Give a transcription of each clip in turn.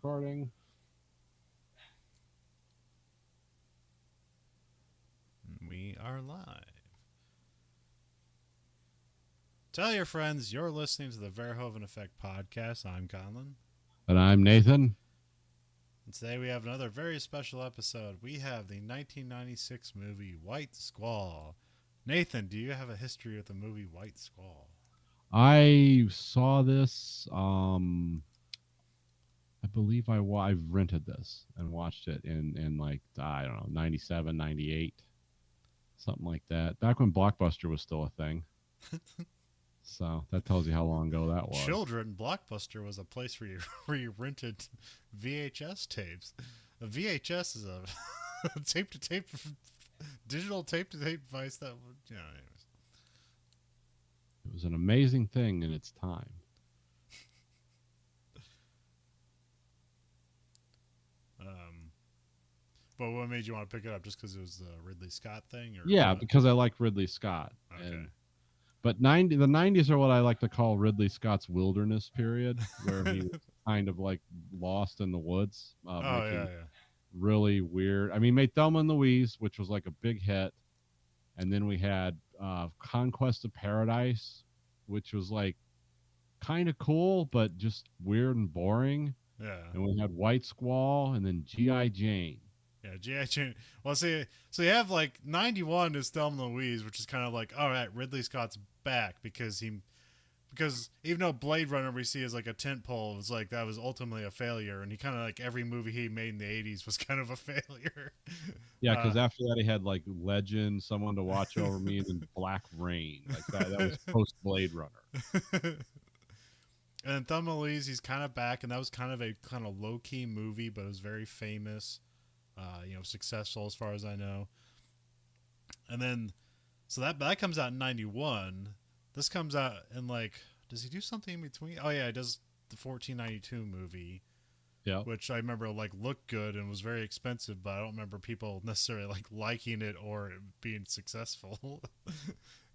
Recording. We are live. Tell your friends you're listening to the Verhoeven Effect podcast. I'm Conlon. And I'm Nathan. And today we have another very special episode. We have the 1996 movie White Squall. Nathan, do you have a history with the movie White Squall? I saw this. I believe I've rented this and watched it in like, I don't know, 97, 98, something like that. Back when Blockbuster was still a thing. So that tells you how long ago that was. Children, Blockbuster was a place where you rented VHS tapes. A VHS is a tape to tape, digital tape to tape device that would, anyways. It was an amazing thing in its time. But what made you want to pick it up? Just because it was the Ridley Scott thing, or Yeah, what? because I like Ridley Scott. Okay. But the 90s are what I like to call Ridley Scott's wilderness period, where he was kind of like lost in the woods, making Yeah. really weird. I mean, made Thelma and Louise, which was like a big hit, and then we had Conquest of Paradise, which was like kind of cool but just weird and boring. Yeah. And we had White Squall, and then GI Jane. Yeah, G.I. Jane. Well, see, so you have like 91 is Thelma and Louise, which is kind of like, all right, Ridley Scott's back because even though Blade Runner we see as like a tentpole, was like that was ultimately a failure, and he kind of like every movie he made in the 80s was kind of a failure. Yeah, because after that he had like Legend, Someone to Watch Over Me, and then Black Rain. Like that was post Blade Runner. And then Thelma and Louise, he's kind of back, and that was kind of a kind of low key movie, but it was very famous, successful as far as I know. And then, so that comes out in '91. This comes out in like, does he do something in between? Oh yeah, he does the 1492 movie, Yeah. which I remember like looked good and was very expensive, but I don't remember people necessarily like liking it or being successful.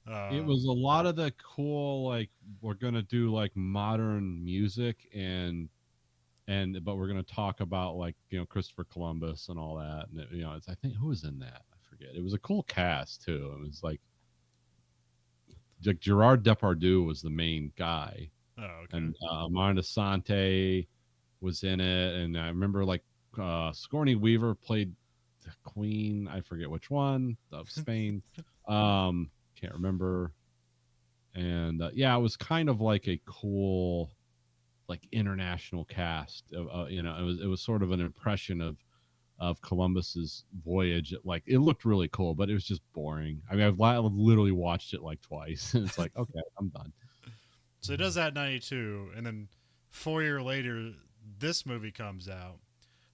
It was a lot of the cool, like, we're gonna do like modern music but we're gonna talk about like, Christopher Columbus and all that. And it's, I think, who was in that? I forget. It was a cool cast too. It was like Gerard Depardieu was the main guy, Okay. and Amanda Sante was in it, and I remember like Sigourney Weaver played the Queen. I forget which one of Spain. Can't remember. And yeah, it was kind of like a cool, like, international cast. It was sort of an impression of Columbus's voyage. Like, it looked really cool, but it was just boring. I mean, I've literally watched it like twice, and it's like, okay, I'm done. So he does that in 92, and then 4 years later, this movie comes out,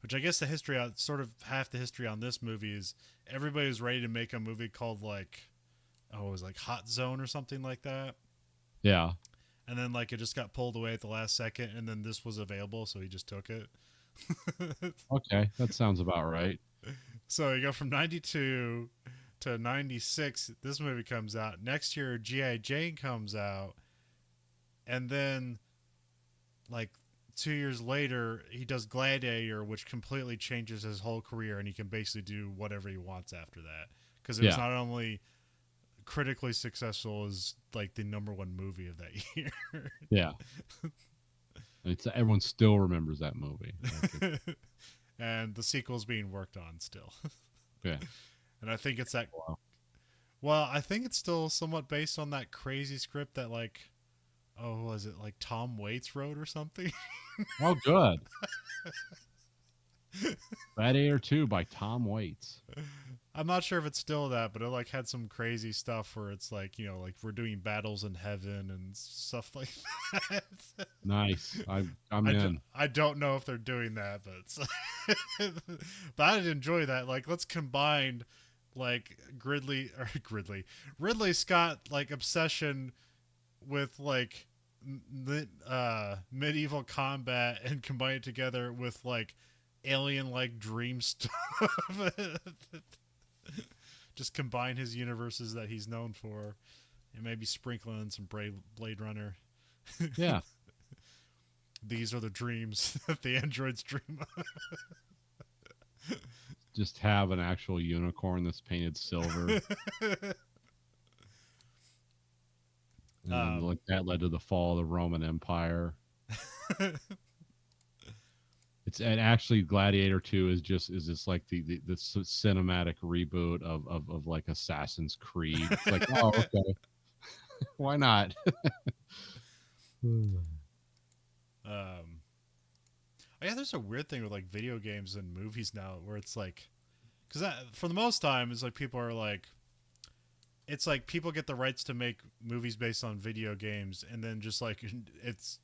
which I guess the history, sort of half the history on this movie is everybody was ready to make a movie called like, it was like Hot Zone or something like that. Yeah. And then like it just got pulled away at the last second, and then this was available, so he just took it. Okay, that sounds about right. So you go from 92 to 96, this movie comes out. Next year, G.I. Jane comes out. And then, like, 2 years later, he does Gladiator, which completely changes his whole career, and he can basically do whatever he wants after that. Because it was Yeah. not only critically successful, as like the number one movie of that year. Yeah. It's everyone still remembers that movie. And the sequel's being worked on still. Yeah. And I think it's that. Wow. Well, I think it's still somewhat based on that crazy script that, like, was it like Tom Waits wrote or something? Oh, good. Gladiator 2 by Tom Waits. I'm not sure if it's still that, but it like had some crazy stuff where it's like, like we're doing battles in heaven and stuff like that. Nice. I'm in. I don't know if they're doing that, but I'd enjoy that. Like, let's combine like Ridley Scott like obsession with like medieval combat and combine it together with like alien like dream stuff. Just combine his universes that he's known for, and maybe sprinkle in some Blade Runner. Yeah. these are the dreams that the androids dream Just have an actual unicorn that's painted silver. of. And then like that led to the fall of the Roman Empire. It's and actually Gladiator 2 is just like the cinematic reboot of like Assassin's Creed. It's like, oh, okay. Why not? um, oh yeah, there's a weird thing with like video games and movies now where it's like, because for the most time, it's like people are like, it's like people get the rights to make movies based on video games, and then just like it's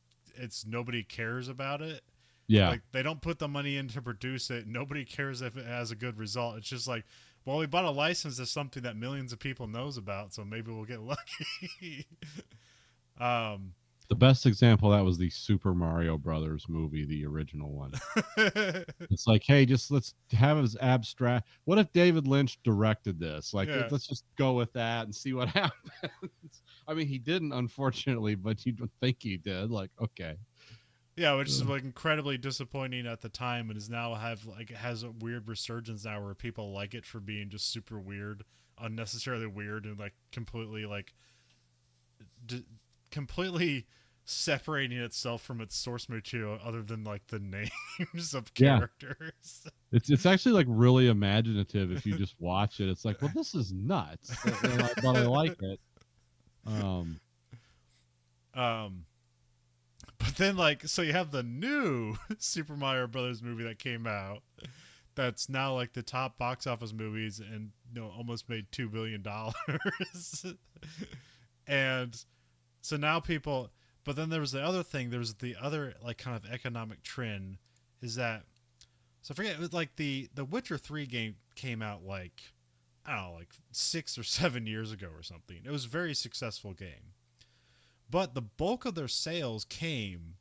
nobody cares about it. Yeah. Like they don't put the money in to produce it. Nobody cares if it has a good result. It's just like, well, we bought a license to something that millions of people knows about, so maybe we'll get lucky. um, The best example of that was the Super Mario Brothers movie, the original one. It's like, hey, just let's have it as abstract. What if David Lynch directed this? Like, yeah, let's just go with that and see what happens. I mean, he didn't, unfortunately, but you'd think he did. Like, okay. yeah, which is like incredibly disappointing at the time, and is now has a weird resurgence now where people like it for being just super weird, unnecessarily weird, and like completely like completely separating itself from its source material other than like the names of characters. It's actually like really imaginative if you just watch it. It's like, well, this is nuts, but I like it. Um, but then like so you have the new Super Mario Brothers movie that came out that's now like the top box office movies and almost made $2 billion. And so now people, but then there was the other thing, there was the other like kind of economic trend is that, so I forget, it was like the Witcher 3 game came out like, I don't know, like 6 or 7 years ago or something. It was a very successful game. But the bulk of their sales came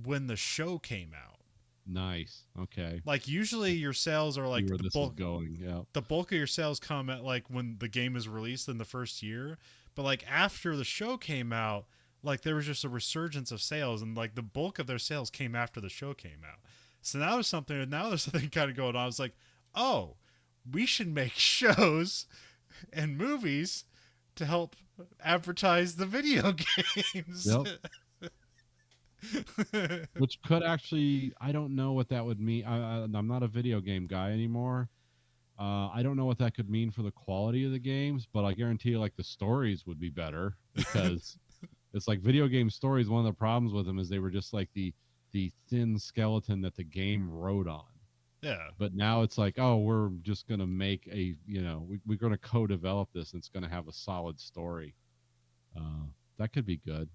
when the show came out. Nice. Okay. Like usually your sales are like where the this bulk is going. Yeah. the bulk of your sales come at like when the game is released in the first year. But like after the show came out, like there was just a resurgence of sales, and like the bulk of their sales came after the show came out. So now there's something kind of going on. It's like, oh, we should make shows and movies to help advertise the video games. Yep. Which could actually, I don't know what that would mean. I'm not a video game guy anymore. I don't know what that could mean for the quality of the games, but I guarantee you, like the stories would be better because it's like video game stories. One of the problems with them is they were just like the thin skeleton that the game rode on. Yeah. But now it's like, oh, we're just gonna make we're gonna co-develop this, and it's gonna have a solid story. That could be good.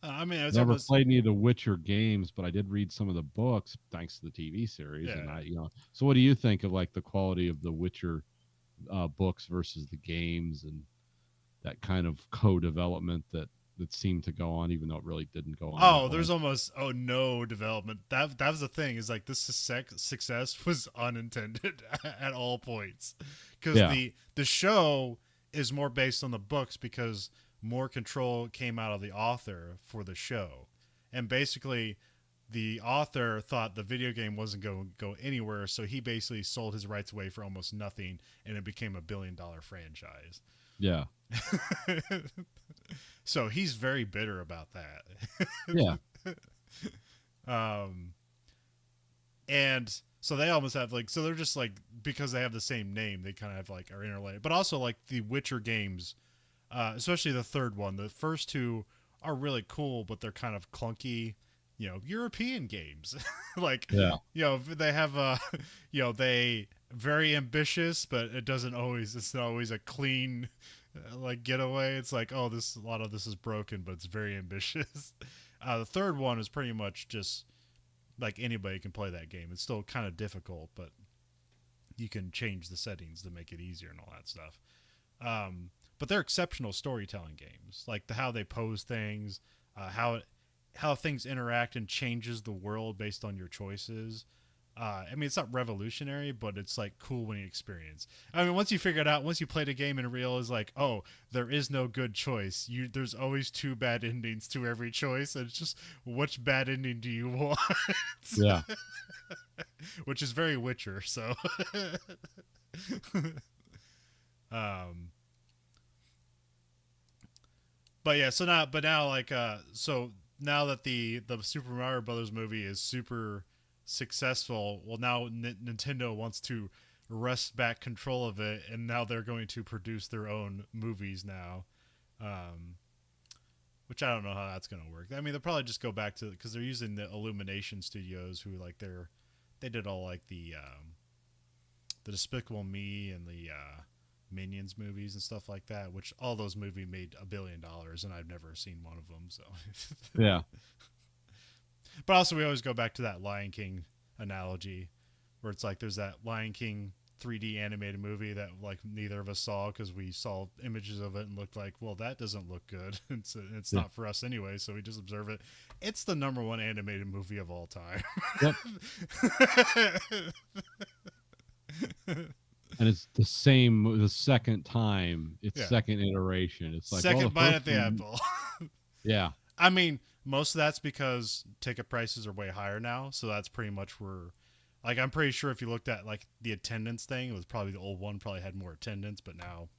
I mean, it's Never almost played any of the Witcher games, but I did read some of the books thanks to the TV series. Yeah. And so what do you think of like the quality of the Witcher books versus the games and that kind of co-development that seemed to go on, even though it really didn't go on? Oh, there's almost no development. That was the thing, is like this success was unintended at all points, because the show is more based on the books because more control came out of the author for the show, and basically the author thought the video game wasn't going to go anywhere, so he basically sold his rights away for almost nothing, and it became $1 billion franchise. Yeah. So he's very bitter about that. Yeah. And so they almost have like, so they're just like, because they have the same name, they kind of have like are interrelated. But also like the Witcher games, especially the third one. The first two are really cool, but they're kind of clunky, European games. Like, they have they very ambitious, but it's not always a clean like getaway. It's like, oh, a lot of this is broken, but it's very ambitious. The third one is pretty much just like anybody can play that game. It's still kind of difficult, but you can change the settings to make it easier and all that stuff. But they're exceptional storytelling games, like how they pose things, how things interact and changes the world based on your choices. I mean, it's not revolutionary, but it's like cool when you experience. I mean, once you figure it out, once you play the game and realize like, oh, there is no good choice. There's always two bad endings to every choice, and it's just which bad ending do you want? Yeah. Which is very Witcher. So, um, but yeah. Now, like, so now that the Super Mario Brothers movie is super successful, well, now Nintendo wants to wrest back control of it, and now they're going to produce their own movies now. Um, which I don't know how that's going to work. I mean, they'll probably just go back to because they're using the Illumination Studios, who like they did all like the Despicable Me and the Minions movies and stuff like that. Which all those movies made $1 billion, and I've never seen one of them. So Yeah. but also we always go back to that Lion King analogy, where it's like there's that Lion King 3D animated movie that like neither of us saw because we saw images of it and looked like, well, that doesn't look good. It's Yeah. not for us anyway, so we just observe it. It's the #1 animated movie of all time. Yep. And it's the same the second time. It's Yeah. second iteration. It's like, well, Second the bite first at the one, apple. yeah. I mean, most of that's because ticket prices are way higher now, so that's pretty much where. Like, I'm pretty sure if you looked at like the attendance thing, it was probably the old one probably had more attendance, but now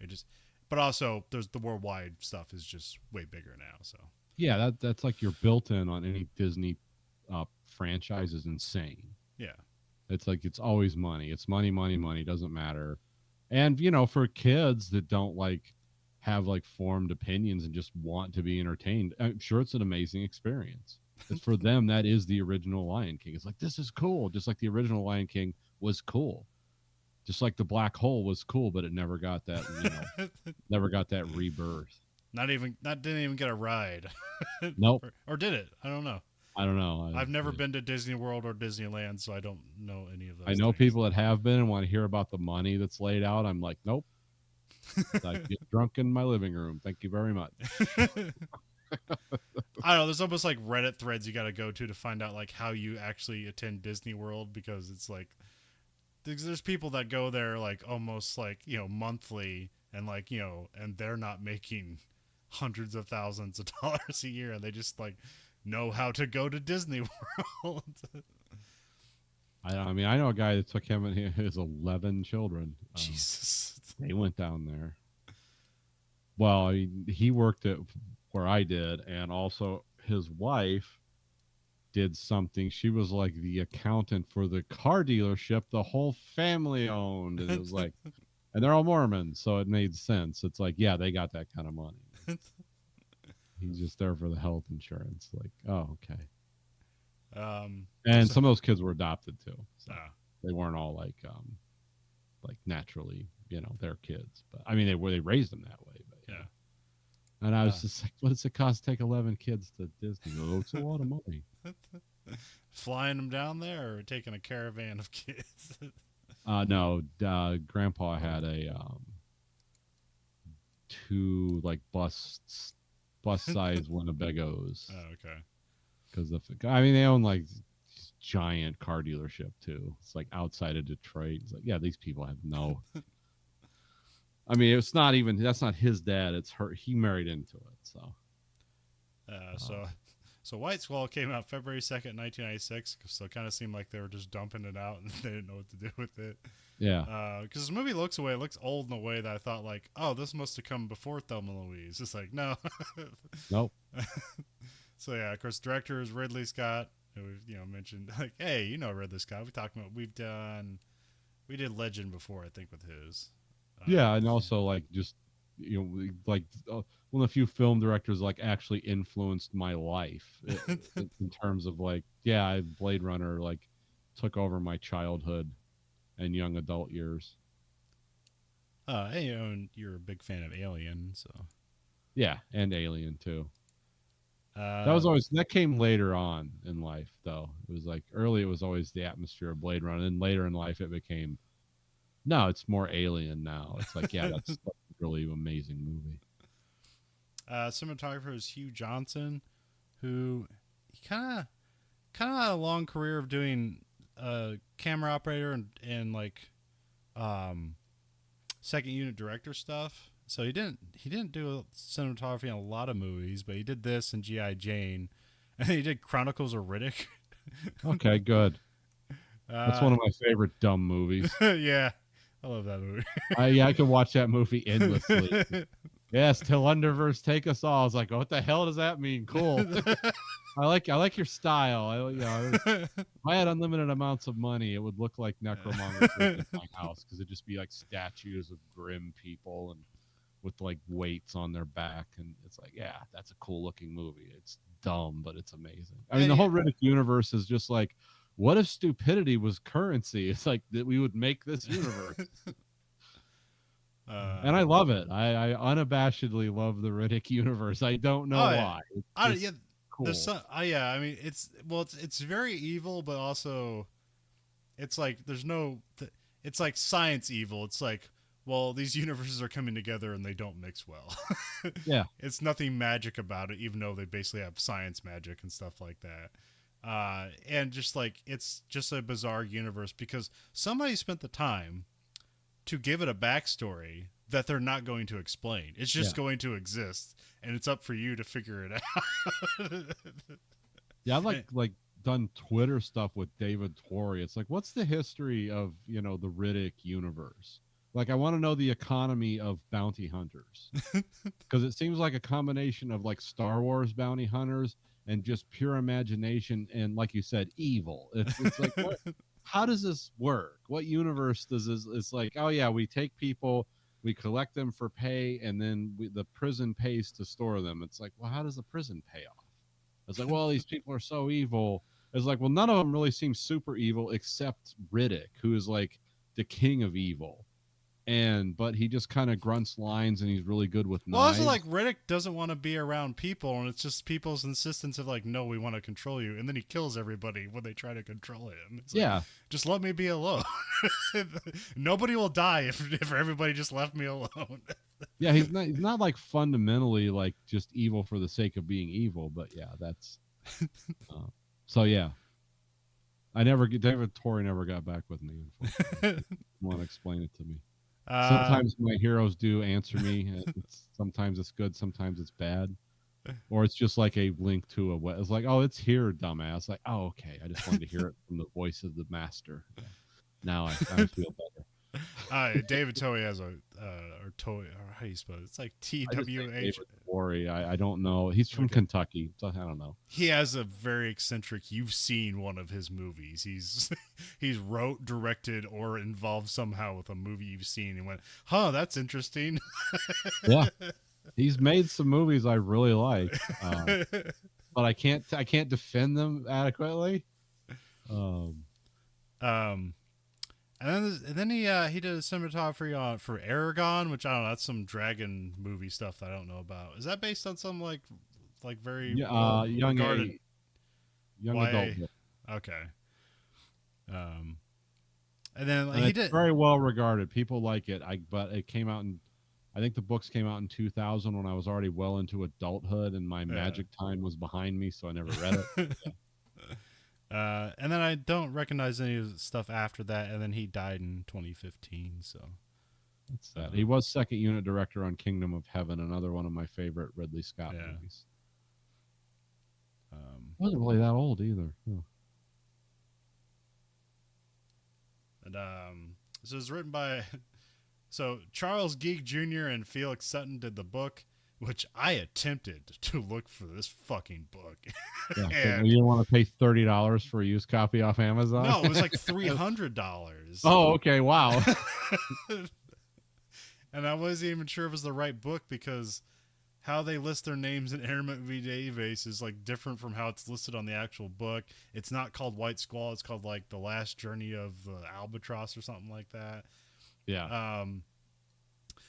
it just. But also, there's the worldwide stuff is just way bigger now. So Yeah, that's like your built-in on any Disney franchise is insane. yeah, It's like it's always money. It's money, money, money. Doesn't matter. And you know, for kids that don't like have like formed opinions and just want to be entertained, I'm sure it's an amazing experience. It's for them that is the original Lion King. It's like this is cool, just like the original Lion King was cool, just like the black hole was cool, but it never got that never got that rebirth. didn't even get a ride. Nope. Or did it? I don't know. I don't know. I've never been to Disney World or Disneyland, so I don't know any of those. I know things. people that have been and want to hear about the money that's laid out. I'm like, nope. I get drunk in my living room. Thank you very much. I don't know. There's almost like Reddit threads you got to go to find out like how you actually attend Disney World, because it's like there's people that go there like almost like monthly, and like and they're not making hundreds of thousands of dollars a year, and they just like know how to go to Disney World. I mean, I know a guy that took him and his 11 children. Jesus. They went down there. Well, I mean, he worked at where I did, and also his wife did something. She was like the accountant for the car dealership the whole family owned. And it was like, and they're all Mormons, so it made sense. It's like, yeah, they got that kind of money. He's just there for the health insurance. Like, oh, okay. And some of those kids were adopted too. So they weren't all like naturally, their kids. But I mean, they raised them that way. But yeah. And I was just like, what does it cost to take 11 kids to Disney? Oh, it's a lot of money. Flying them down there or taking a caravan of kids? No, Grandpa had two like bus size Winnebagos. Oh, okay. Because I mean, they own like this giant car dealership too. It's like outside of Detroit. It's like, yeah, these people have no. I mean, it's not even. That's not his dad. It's her. He married into it. So White Squall came out February 2nd, 1996. So it kind of seemed like they were just dumping it out and they didn't know what to do with it. Yeah. Because this movie looks old in a way that I thought like, oh, this must have come before Thelma and Louise. It's like, no. Nope. So yeah, of course, director is Ridley Scott, who we've mentioned. Like, hey, Ridley Scott. We did Legend before, I think, with his. Yeah, and also like just like one of the few film directors like actually influenced my life in terms of like, yeah, Blade Runner like took over my childhood and young adult years. And you're a big fan of Alien, so yeah, and Alien too. That came later on in life, though. It was like early, it was always the atmosphere of Blade Runner, and later in life, it became no, it's more Alien now. It's like, yeah, that's a really amazing movie. Cinematographer is Hugh Johnson, who he kind of had a long career of doing a camera operator and like um, second unit director stuff. So he didn't do cinematography in a lot of movies, but he did this and G.I. Jane, and he did Chronicles of Riddick. Okay, good. That's one of my favorite dumb movies. Yeah, I love that movie. I could watch that movie endlessly. Yes, till Underverse take us all. I was like, what the hell does that mean? Cool. I like your style. If I had unlimited amounts of money, it would look like Necromongers lived in my house because it'd just be like statues of grim people and with like weights on their back, and it's like, yeah, that's a cool looking movie. It's dumb, but it's amazing. I mean, the whole Riddick universe is just like, what if stupidity was currency? It's like that we would make this universe. And I love it. I unabashedly love the Riddick universe. I don't know why. Yeah, cool. Yeah, I mean, it's very evil, but also it's like it's like science evil. It's like, well, these universes are coming together and they don't mix well. Yeah, it's nothing magic about it, even though they basically have science magic and stuff like that. And just like it's just a bizarre universe because somebody spent the time to give it a backstory that they're not going to explain. It's just going to exist, and it's up for you to figure it out. Yeah, I've like done Twitter stuff with David Torrey. It's like, what's the history of the Riddick universe? Like, I want to know the economy of bounty hunters because it seems like a combination of like Star Wars bounty hunters and just pure imagination and, like you said, evil. It's like, what? How does this work? What universe does this? It's like, oh yeah, we take people, we collect them for pay, and then the prison pays to store them. It's like, well, how does the prison pay off? It's like, well, these people are so evil. It's like, well, none of them really seem super evil except Riddick, who is like the king of evil. But he just kind of grunts lines and he's really good with knives. Well, also like Riddick doesn't want to be around people, and it's just people's insistence of like, no, we want to control you, and then he kills everybody when they try to control him. It's like, just let me be alone. Nobody will die if everybody just left me alone. Yeah, he's not like fundamentally like just evil for the sake of being evil, but yeah, that's so yeah. David Torrey never got back with me. Want to explain it to me. Sometimes my heroes do answer me. Sometimes it's good, sometimes it's bad, or it's just like a link to it's like, oh, it's here, dumbass. Like, oh, okay, I just wanted to hear it from the voice of the master. Now I feel better. David Torrey has or Torrey, or how do you spell it? It's like TWH. Torrey. I don't know. He's from Kentucky, so I don't know. He has a very eccentric. You've seen one of his movies. He's wrote, directed, or involved somehow with a movie you've seen, and went, huh, that's interesting. Yeah, he's made some movies I really like, but I can't defend them adequately. And then he did a cinematography for Aragon, which I don't know. That's some dragon movie stuff that I don't know about. Is that based on some like very young adult? Okay. And then he did very well regarded. People like it. But it came out I think the books came out in 2000 when I was already well into adulthood and my magic time was behind me, so I never read it. And then I don't recognize any of the stuff after that, and then he died in 2015, so that's sad. He was second unit director on Kingdom of Heaven, another one of my favorite Ridley Scott movies. Wasn't really that old either. And so it was written by Charles Geek Jr. and Felix Sutton did the book, which I attempted to look for this fucking book. Yeah, and you didn't want to pay $30 for a used copy off Amazon? No, it was like $300. Oh, okay, wow. And I wasn't even sure if it was the right book because how they list their names in Internet Movie Database is like different from how it's listed on the actual book. It's not called White Squall. It's called like The Last Journey of the Albatross or something like that. Yeah.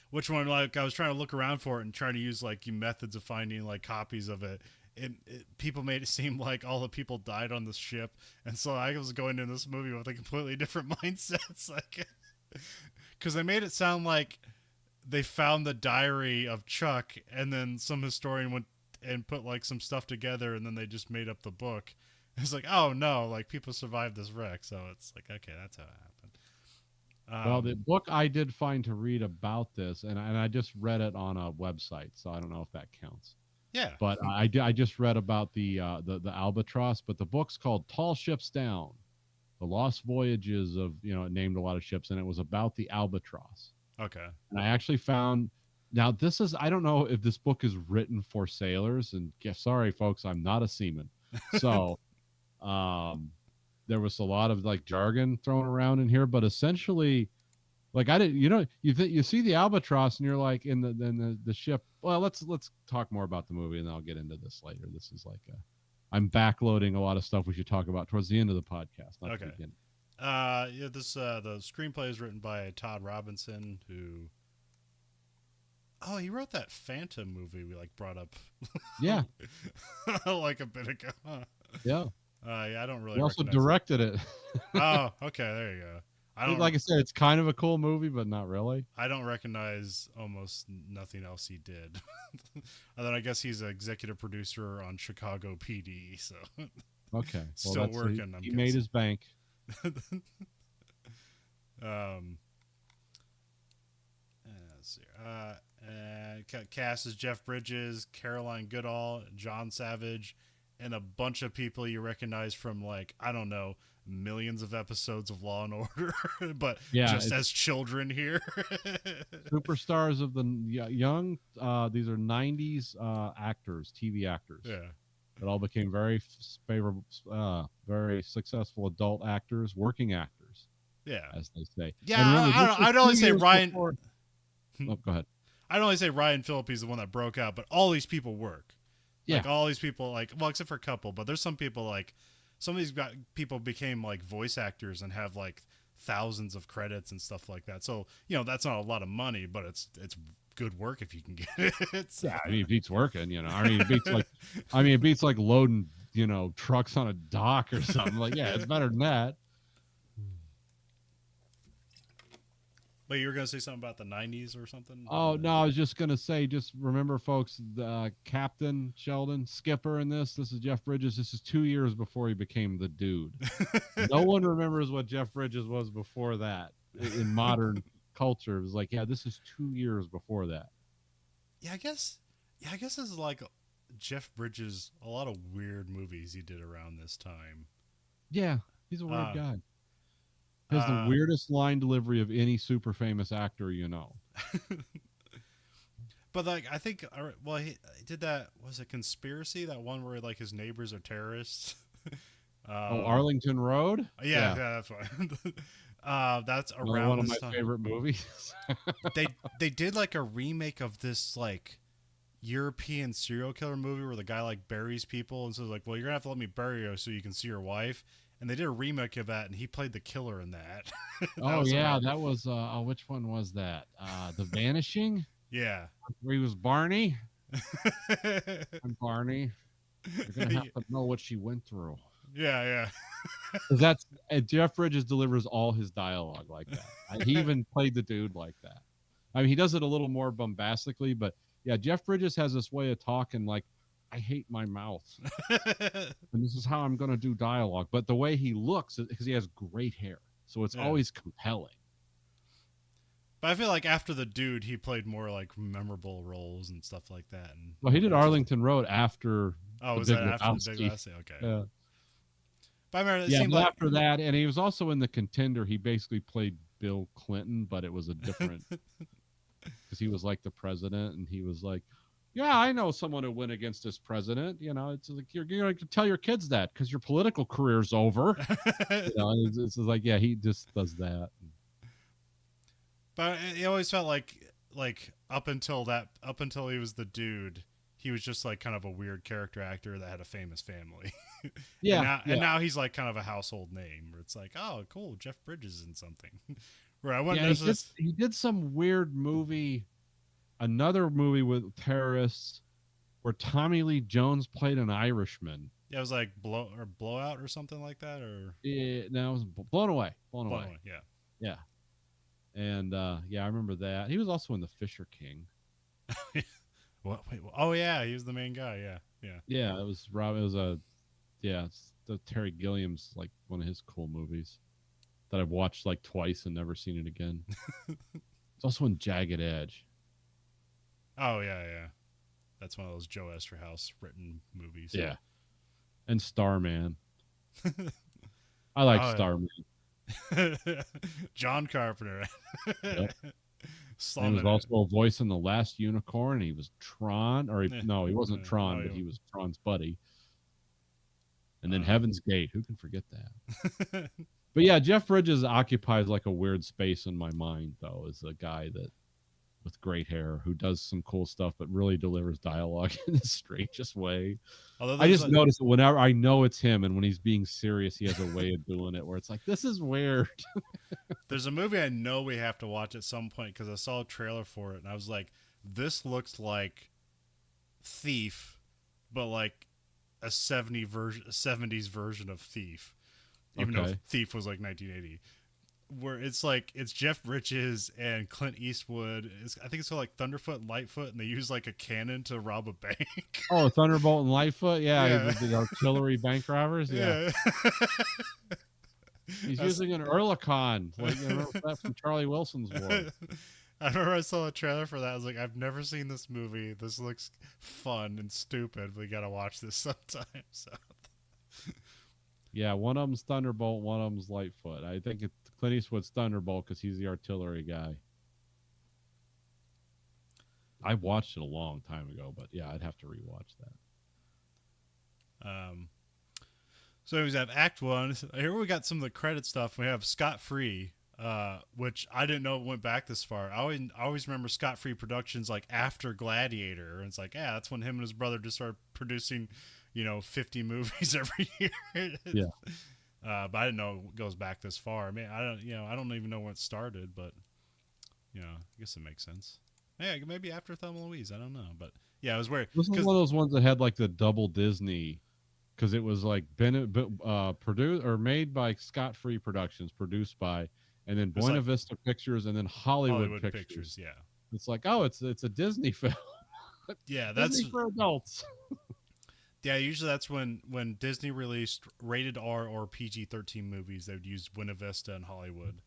Which one? Like I was trying to look around for it and trying to use like methods of finding like copies of it. People made it seem like all the people died on the ship, and so I was going into this movie with a completely different mindsets, like because they made it sound like they found the diary of Chuck, and then some historian went and put like some stuff together, and then they just made up the book. It's like, oh no, like people survived this wreck, so it's like, okay, that's how it happened. Well, the book I did find to read about this, and I just read it on a website, so I don't know if that counts. Yeah. But I just read about the albatross, but the book's called Tall Ships Down: The Lost Voyages of, it named a lot of ships, and it was about the albatross. Okay. And I actually found, now this is, I don't know if this book is written for sailors, and sorry folks, I'm not a seaman. So there was a lot of like jargon thrown around in here, but essentially, like I didn't, you see the albatross and you're like in the ship. Well, let's talk more about the movie and then I'll get into this later. This is like I'm backloading a lot of stuff we should talk about towards the end of the podcast. Not Okay. the beginning. Yeah, this the screenplay is written by Todd Robinson, who he wrote that Phantom movie we like brought up. Yeah. Like a bit ago. Yeah. Yeah, I don't really. He also recognize directed it. Oh, okay, there you go. I don't Like I said, it's kind of a cool movie, but not really. I don't recognize almost nothing else he did. And then I guess he's an executive producer on Chicago PD, so Okay. Well, still working. He made his bank. Let's see. Cast is Jeff Bridges, Caroline Goodall, John Savage, and a bunch of people you recognize from, like, I don't know, millions of episodes of Law and Order, but just as children here. Superstars of the young. These are 90s actors, TV actors. Yeah. That all became very favorable, very successful adult actors, working actors. Yeah. As they say. Yeah, I'd only say Ryan. Oh, go ahead. I'd only say Ryan Phillippe is the one that broke out, but all these people work. Yeah. Like, all these people, like, well, except for a couple, but there's some people, like, some of these people became, like, voice actors and have, like, thousands of credits and stuff like that. So, that's not a lot of money, but it's good work if you can get it. Yeah, I mean, it beats working, it beats like loading, trucks on a dock or something. Like, yeah, it's better than that. But you were going to say something about the 90s or something? Oh, no, I was just going to say, just remember, folks, the Captain Sheldon, skipper in this is Jeff Bridges. This is 2 years before he became the dude. No one remembers what Jeff Bridges was before that in modern culture. It was like, yeah, this is 2 years before that. Yeah, I guess this is like Jeff Bridges, a lot of weird movies he did around this time. Yeah, he's a weird guy. He has the weirdest line delivery of any super famous actor you know. But, like, I think, well, he did that, was it Conspiracy? That one where, like, his neighbors are terrorists? Arlington Road? Yeah, that's fine. That's around one of this my time. favorite movies. They did, like, a remake of this, like, European serial killer movie where the guy, like, buries people and says, like, well, you're gonna have to let me bury you so you can see your wife. And they did a remake of that, and he played the killer in that. That was which one was that? The Vanishing? Yeah. Where he was Barney? I'm Barney. You're gonna have to know what she went through. Yeah. That's Jeff Bridges delivers all his dialogue like that. He even played the dude like that. I mean, he does it a little more bombastically, but yeah, Jeff Bridges has this way of talking like, I hate my mouth. And this is how I'm going to do dialogue. But the way he looks, because he has great hair, so it's always compelling. But I feel like after the dude, he played more like memorable roles and stuff like that. And well, he did Arlington Road after. Oh, was that after the Big Lebowski? Okay. Yeah. But I remember after that, and he was also in The Contender. He basically played Bill Clinton, but it was a different because he was like the president, and he was like, yeah, I know someone who went against this president. It's like you're going to tell your kids that because your political career's over. It's like, yeah, he just does that. But it always felt like up until he was the dude, he was just like kind of a weird character actor that had a famous family. Yeah. And now he's like kind of a household name where it's like, oh, cool, Jeff Bridges in something. Right. He did some weird movie. Another movie with terrorists where Tommy Lee Jones played an Irishman. Yeah, it was like Blowout or something like that, or it was Blown Away. Yeah. And I remember that. He was also in The Fisher King. What? Wait, oh yeah, he was the main guy. Yeah. Yeah, it was Rob. It was the Terry Gilliam's like one of his cool movies that I've watched like twice and never seen it again. It's also in Jagged Edge. Oh yeah. That's one of those Joe Esterhaus written movies. Yeah. And Starman. I like Oh, Starman. yeah. John Carpenter. Yep. He was Slumming it. also a voice in The Last Unicorn. He was Tron, or no, he wasn't Tron, No, but you he was Tron's buddy. And then Uh, Heaven's Gate. Who can forget that? But yeah, Jeff Bridges occupies like a weird space in my mind, though, as a guy that with great hair who does some cool stuff, but really delivers dialogue in the strangest way. although I there's just notice that whenever I know it's him, and when he's being serious, he has a way of doing it where it's like, this is weird. there's a movie I know we have to watch at some point because I saw a trailer for it and I was like, this looks like Thief, but like a 70s version of Thief, even though Okay. Thief was like 1980. Where it's like it's Jeff Bridges and Clint Eastwood. I think it's called like Thunderfoot and Lightfoot, and they use like a cannon to rob a bank. Oh, Thunderbolt and Lightfoot. Yeah, Yeah. the artillery bank robbers. Yeah. He's That's- using an Earlicon, like you know that from Charlie Wilson's War. I remember I saw a trailer for that. I was like, I've never seen this movie. This looks fun and stupid. We gotta watch this sometime. So Yeah, one of them's Thunderbolt, one of them's Lightfoot. I think it's Clint Eastwood's Thunderbolt because he's the artillery guy. I watched it a long time ago, but yeah, I'd have to rewatch that. So we have Act One. Here we got some of the credit stuff. We have Scott Free, which I didn't know went back this far. I always remember Scott Free Productions like after Gladiator, and it's like, yeah, that's when him and his brother just started producing, 50 movies every year. Yeah. But I didn't know it goes back this far. I mean, I don't even know when it started, but I guess it makes sense. Yeah, maybe after Thelma and Louise. I don't know, but yeah, it was weird. This is one of those ones that had like the double Disney, because it was like produced or made by Scott Free Productions, produced by, and then Buena Vista Pictures, and then Hollywood Pictures. Yeah, It's like, oh, it's a Disney film. yeah, Disney for adults. Yeah, usually that's when Disney released rated R or PG-13 movies, they would use Buena Vista and Hollywood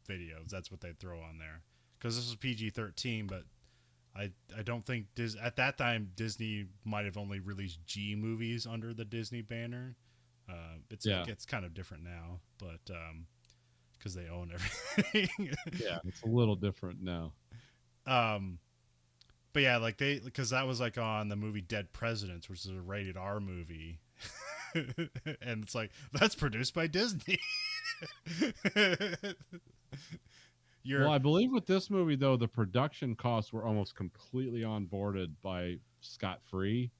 videos. That's what they'd throw on there. Because this was PG-13, but I don't think at that time Disney might have only released G movies under the Disney banner. It's kind of different now, but because they own everything. Yeah, it's a little different now. But yeah, like because that was like on the movie Dead Presidents, which is a rated R movie, and it's like that's produced by Disney. Well, I believe with this movie though, the production costs were almost completely onboarded by Scott Free,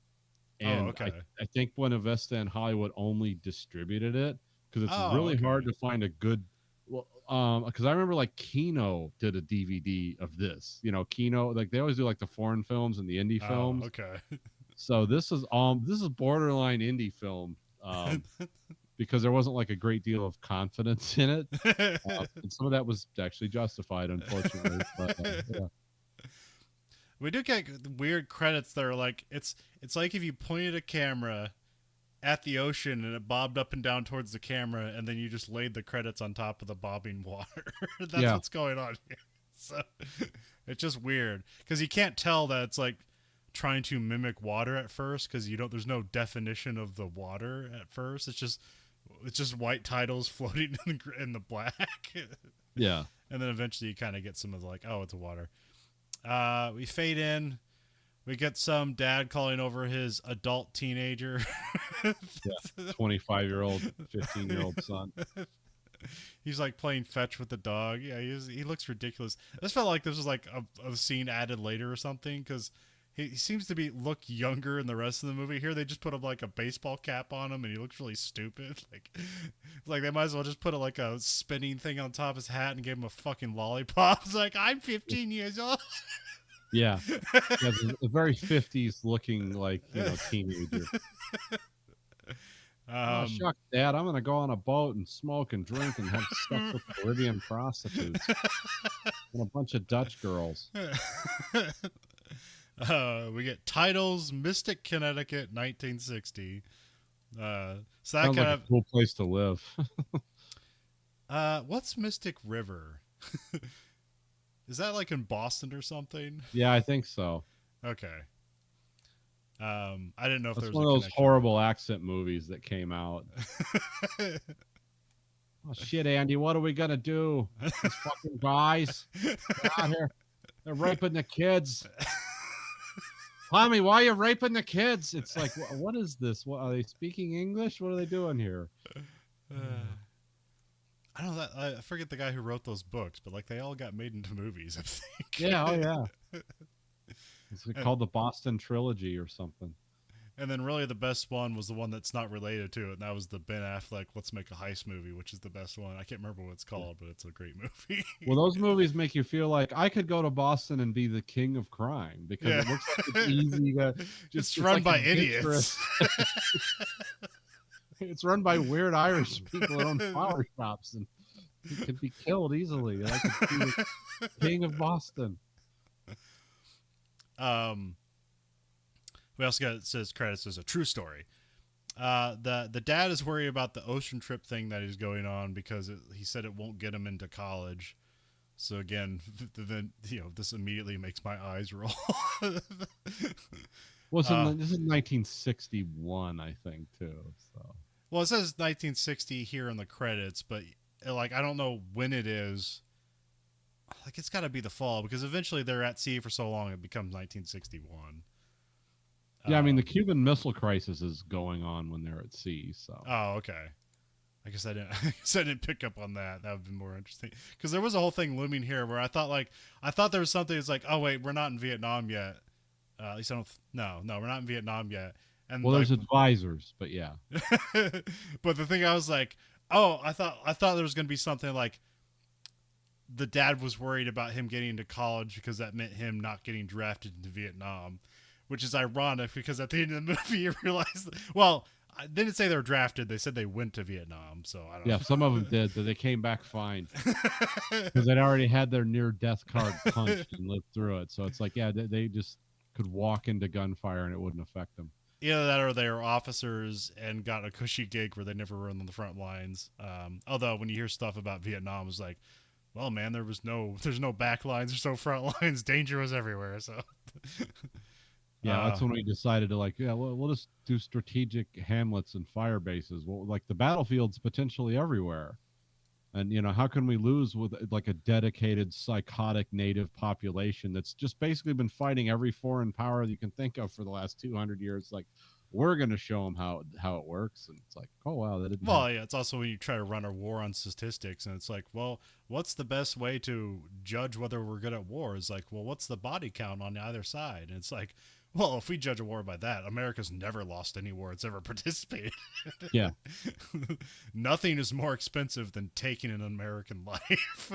and okay. I think Buena Vista and Hollywood only distributed it because it's really hard to find a good. Well, because I remember like Kino did a DVD of this. Kino, like they always do like the foreign films and the indie films. Okay. So this is borderline indie film. Because there wasn't like a great deal of confidence in it. And some of that was actually justified, unfortunately. But, yeah. We do get weird credits that are like it's like if you pointed a camera at the ocean and it bobbed up and down towards the camera, and then you just laid the credits on top of the bobbing water. That's what's going on here. So it's just weird because you can't tell that it's like trying to mimic water at first because there's no definition of the water at first. It's just white titles floating in the black. Yeah. And then eventually you kind of get some of like, oh, it's water. We fade in. We get some dad calling over his adult teenager. 25-year-old, 15-year-old son. He's like playing fetch with the dog. Yeah, he looks ridiculous. This felt like this was like a scene added later or something because he seems to look younger in the rest of the movie. Here they just put like a baseball cap on him and he looks really stupid. Like they might as well just put like a spinning thing on top of his hat and give him a fucking lollipop. It's like, I'm 15 years old. Yeah. A very 50s looking like teenager. Shucks, Dad, I'm gonna go on a boat and smoke and drink and have sex with Caribbean prostitutes and a bunch of Dutch girls. We get titles: Mystic, Connecticut, 1960. So that Sounds like kind a of cool place to live. what's Mystic River? Is that like in Boston or something? Yeah, I think so. Okay. I didn't know if there That's was one a of those connection horrible accent movies that came out. there. Oh shit, Andy, what are we gonna do? These fucking guys, they're out here, they're raping the kids. Tommy, why are you raping the kids? It's like, what is this? What are they speaking English? What are they doing here? I don't know that I forget the guy who wrote those books, but like they all got made into movies, I think. Yeah, oh yeah. It's and, called the Boston Trilogy or something. and then really the best one was the one that's not related to it, and that was the Ben Affleck Let's Make a Heist movie, which is the best one. I can't remember what it's called, but it's a great movie. Well, those movies make you feel like I could go to Boston and be the king of crime because Yeah. it looks like it's easy to just, It's it's run like by idiots. adventurous. It's run by weird Irish people that own flower shops and he could be killed easily. And I could be the king of Boston. um we also got, it says credits as a true story. The dad is worried about the ocean trip thing that is going on because he said it won't get him into college. So again, then this immediately makes my eyes roll. This is 1961, I think, too. So Well, it says 1960 here in the credits, but like I don't know when it is. Like it's got to be the fall because eventually they're at sea for so long it becomes 1961. yeah, I mean the Cuban Missile Crisis is going on when they're at sea. So Oh, okay. I guess I didn't. I guess I didn't pick up on that. That would be more interesting because there was a whole thing looming here where I thought there was something that's like, oh wait, we're not in Vietnam yet. At least I don't. No, we're not in Vietnam yet. And well, like, there's advisors, but yeah, but the thing I was like, oh, I thought there was gonna be something like the dad was worried about him getting into college because that meant him not getting drafted into Vietnam, which is ironic because at the end of the movie you realize, well, I didn't say they were drafted. They said they went to Vietnam. So I don't yeah, know. some of them did, but they came back fine because they'd already had their near-death card punched and lived through it. So it's like, yeah, they just could walk into gunfire and it wouldn't affect them. Either that or they were officers and got a cushy gig where they never were on the front lines. Although when you hear stuff about Vietnam, it's like, well, man, there's no back lines, there's no front lines. Danger was everywhere. So Yeah, that's when we decided to like, yeah, we'll just do strategic hamlets and fire bases. Well, like the battlefield's potentially everywhere. And, how can we lose with like a dedicated psychotic native population that's just basically been fighting every foreign power that you can think of for the last 200 years? Like, we're going to show them how it works. And it's like, oh, wow, that didn't well, happen. yeah, it's also when you try to run a war on statistics, and it's like, well, what's the best way to judge whether we're good at war? Is like, well, what's the body count on either side? And it's like, well, if we judge a war by that, America's never lost any war it's ever participated. Yeah. Nothing is more expensive than taking an American life.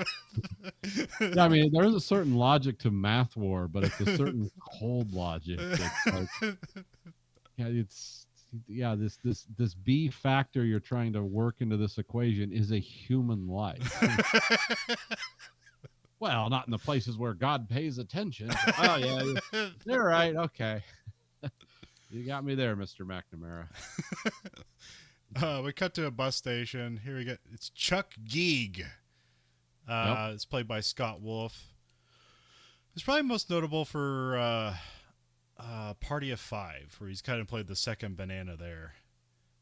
Yeah, I mean, there is a certain logic to math war, but it's a certain cold logic. It's like, this B factor you're trying to work into this equation is a human life. Well, not in the places where God pays attention. Oh yeah, you're right. Okay, you got me there, Mr. McNamara. We cut to a bus station. Here we get it's Chuck Geeg. Yep. It's played by Scott Wolf. It's probably most notable for Party of Five, where he's kind of played the second banana there.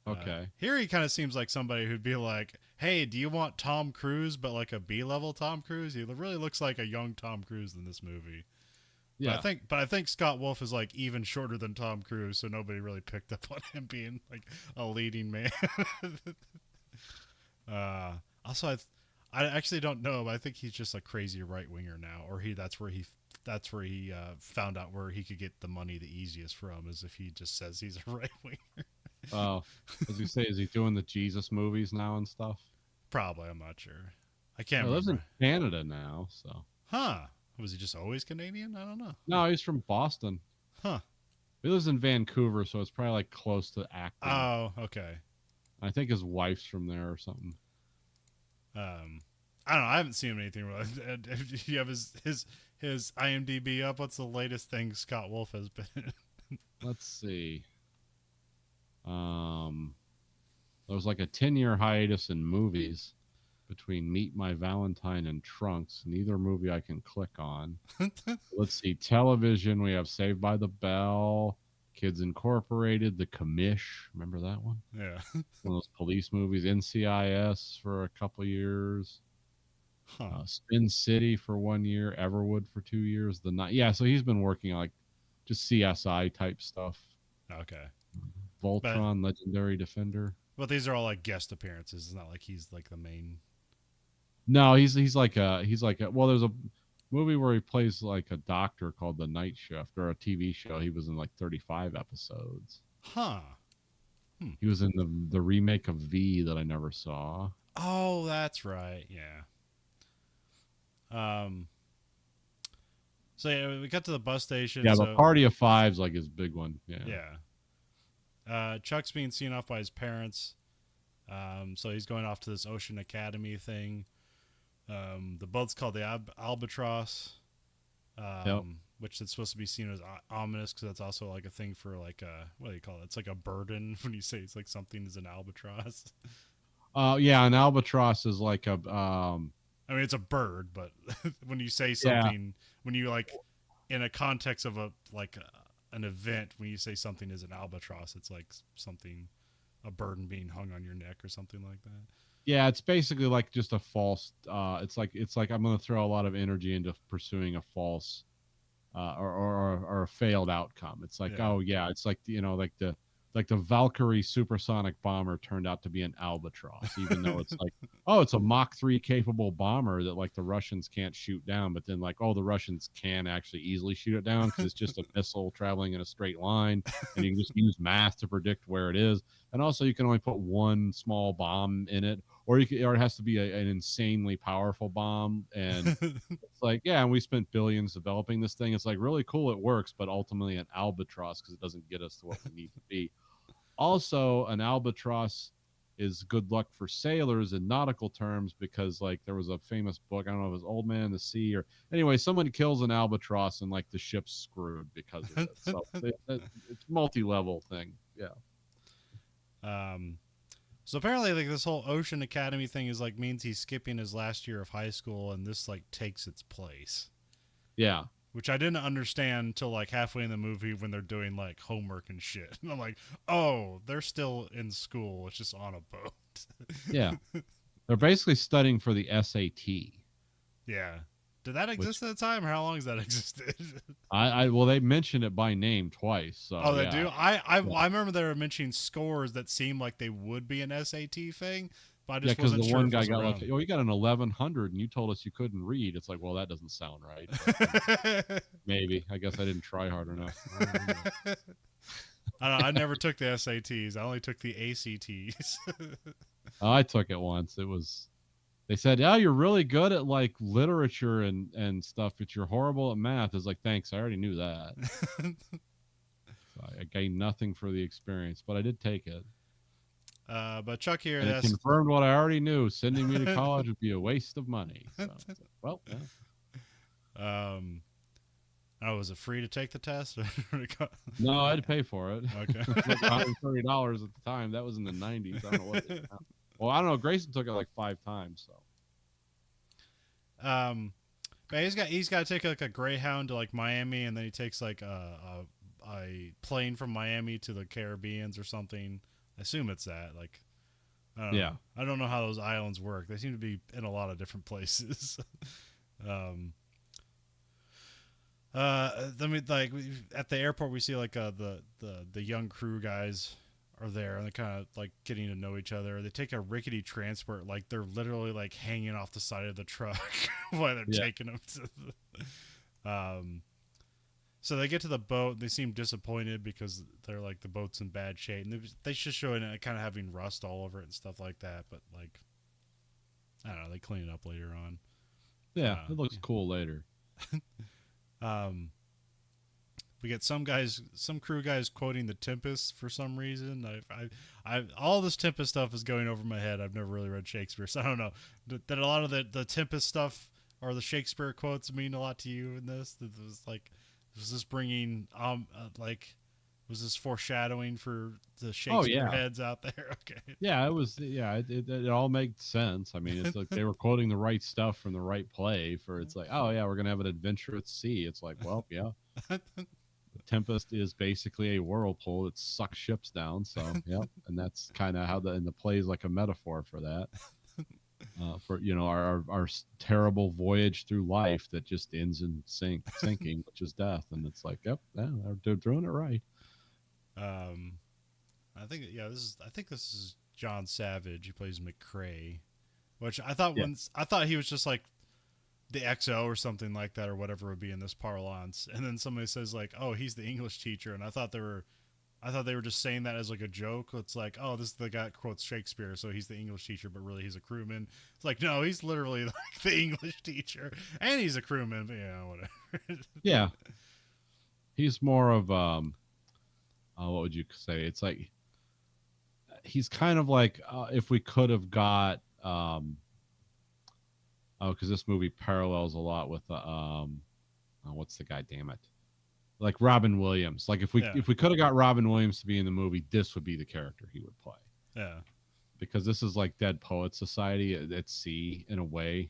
Okay. Here he kind of seems like somebody who'd be like, hey, do you want Tom Cruise, but like a B-level Tom Cruise? He really looks like a young Tom Cruise in this movie. Yeah. But I think Scott Wolf is like even shorter than Tom Cruise, so nobody really picked up on him being like a leading man. Also, I actually don't know, but I think he's just a crazy right winger now, or that's where he found out where he could get the money the easiest from, is if he just says he's a right winger. Oh, as you say, is he doing the Jesus movies now and stuff? Probably, I'm not sure. I can't He lives remember. in Canada now, so. Huh? Was he just always Canadian? I don't know. No, he's from Boston. Huh? He lives in Vancouver, so it's probably like close to acting. Oh, okay. I think his wife's from there or something. I don't know. I haven't seen him in anything really. If you have his IMDb up, what's the latest thing Scott Wolf has been in? Let's see. There was like a 10-year hiatus in movies between Meet My Valentine and Trunks. Neither movie I can click on. Let's see. Television, we have Saved by the Bell, Kids Incorporated, The Commish. Remember that one? Yeah. One of those police movies. NCIS for a couple years. Huh. Spin City for 1 year. Everwood for 2 years. The night. Yeah, so he's been working on like just CSI type stuff. Okay. Voltron, Legendary Defender. But these are all like guest appearances. It's not like he's like the main. No, he's like a well, there's a movie where he plays like a doctor called The Night Shift, or a TV show. He was in like 35 episodes. Huh. He was in the remake of V that I never saw. Oh, that's right. Yeah. So yeah, we got to the bus station. Yeah, so, the Party of Five's like his big one. Yeah. Yeah. Chuck's being seen off by his parents. So he's going off to this Ocean Academy thing. The boat's called the Albatross, which is supposed to be seen as ominous because that's also like a thing for like what do you call it? It's like a burden when you say it's like something is an albatross. Yeah, an albatross is like a I mean, it's a bird, but when you say something, when you like in a context of an event, when you say something is an albatross, it's like something, a burden being hung on your neck or something like that. Yeah, it's basically like just a false. It's like I'm going to throw a lot of energy into pursuing a false, or a failed outcome. It's like, oh yeah, it's like like the Valkyrie supersonic bomber turned out to be an albatross, even though it's like, oh, it's a Mach 3 capable bomber that like the Russians can't shoot down, but then like, oh, the Russians can actually easily shoot it down because it's just a missile traveling in a straight line, and you can just use math to predict where it is. And also, you can only put one small bomb in it, or or it has to be an insanely powerful bomb. And it's like, yeah, and we spent billions developing this thing. It's like really cool, it works, but ultimately an albatross because it doesn't get us to what we need to be. Also, an albatross is good luck for sailors in nautical terms because, like, there was a famous book, I don't know if it was Old Man in the Sea, or anyway, someone kills an albatross and like the ship's screwed because of it. So it's multi-level thing. Yeah. So apparently, like, this whole Ocean Academy thing is like means he's skipping his last year of high school, and this like takes its place. Yeah. Which I didn't understand until like halfway in the movie when they're doing like homework and shit. And I'm like, oh, they're still in school. It's just on a boat. Yeah. They're basically studying for the SAT. Yeah. Did that exist at the time, or how long has that existed? Well, they mentioned it by name twice. So, oh, they yeah. do? I remember they were mentioning scores that seemed like they would be an SAT thing. But I just wasn't the sure one guy got around. like, oh, you got an 1100 and you told us you couldn't read. It's like, well, that doesn't sound right. Maybe. I guess I didn't try hard enough. I don't know. I never took the SATs. I only took the ACTs. I took it once. They said, yeah, you're really good at like literature and stuff, but you're horrible at math. It's like, thanks. I already knew that. So I gained nothing for the experience, but I did take it. But Chuck here, and it confirmed what I already knew. Sending me to college would be a waste of money. So, well, yeah. Oh, was it free to take the test? No, I had to pay for it. Okay. It was like $130 at the time. That was in the 90s. I don't know what. Well, I don't know. Grayson took it like 5 times. So. But he's got to take like a Greyhound to like Miami, and then he takes like a plane from Miami to the Caribbeans or something. I assume it's that. Like, I don't know. I don't know how those islands work. They seem to be in a lot of different places. Let me like at the airport we see like the young crew guys are there and they're kind of like getting to know each other. They take a rickety transport, like they're literally like hanging off the side of the truck while they're taking them to the. So they get to the boat and they seem disappointed because they're like the boat's in bad shape and they just show it kind of having rust all over it and stuff like that. But like, I don't know, they clean it up later on. Yeah, it looks cool later. We get some crew guys quoting The Tempest for some reason. I all this Tempest stuff is going over my head. I've never really read Shakespeare, so I don't know. Did a lot of the Tempest stuff or the Shakespeare quotes mean a lot to you in this? Was this bringing like Was this foreshadowing for the Oh Shakespeare yeah, heads out there? Okay. yeah. It was. Yeah, it all made sense. I mean, it's like they were quoting the right stuff from the right play. For it's like, oh yeah, we're gonna have an adventure at sea. It's like, well, yeah. The Tempest is basically a whirlpool that sucks ships down. So, yeah, and that's kind of how the play is like a metaphor for that. For our terrible voyage through life that just ends in sinking, which is death, and it's like, yep, yeah, they're doing it right. um, I think I think this is John Savage. He plays McCrae, which Yeah, I thought he was just like the XO or something like that or whatever would be in this parlance. And then somebody says like, "Oh, he's the English teacher," and I thought they were just saying that as like a joke. It's like, "Oh, this is the guy that quotes Shakespeare, so he's the English teacher, but really he's a crewman." It's like, no, he's literally like the English teacher, and he's a crewman. But yeah, whatever. yeah, he's more of what would you say? It's like he's kind of like if we could have got because this movie parallels a lot with what's the guy? Damn it, like Robin Williams. Like Yeah, if we could have got Robin Williams to be in the movie, this would be the character he would play. yeah, Because this is like Dead Poet Society at sea in a way,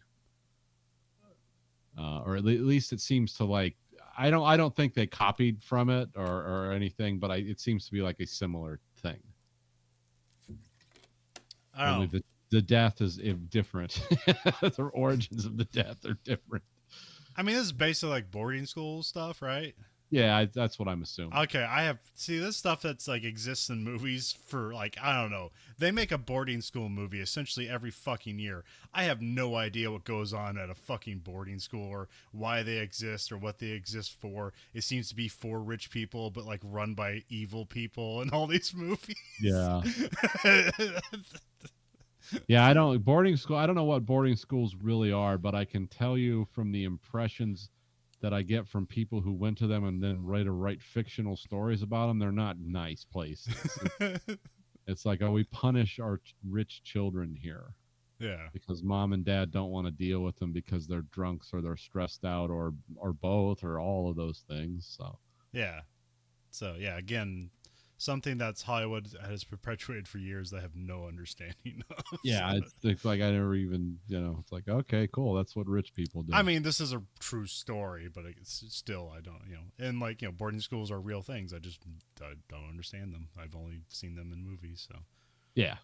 or at least it seems to like. I don't think they copied from it or anything, but it seems to be like a similar thing. I don't Only know. the death is different. The origins of the death are different. I mean, this is basically like boarding school stuff, right? Yeah, that's what I'm assuming. Okay, I have see this stuff that's like exists in movies for like I don't know. They make a boarding school movie essentially every fucking year. I have no idea what goes on at a fucking boarding school or why they exist or what they exist for. It seems to be for rich people, but like run by evil people in all these movies. Yeah. Yeah, I don't boarding school. I don't know what boarding schools really are, but I can tell you from the impressions that I get from people who went to them and then write fictional stories about them, they're not nice places. It's like, oh, we punish our rich children here Yeah. because mom and dad don't want to deal with them because they're drunks or they're stressed out or both or all of those things. So Yeah. So yeah, again, something that's Hollywood has perpetuated for years that I have no understanding of. yeah, So. it's like I never even it's like, okay, cool, that's what rich people do. I mean, this is a true story, but it's still I don't and like boarding schools are real things. I don't understand them. I've only seen them in movies. So Yeah.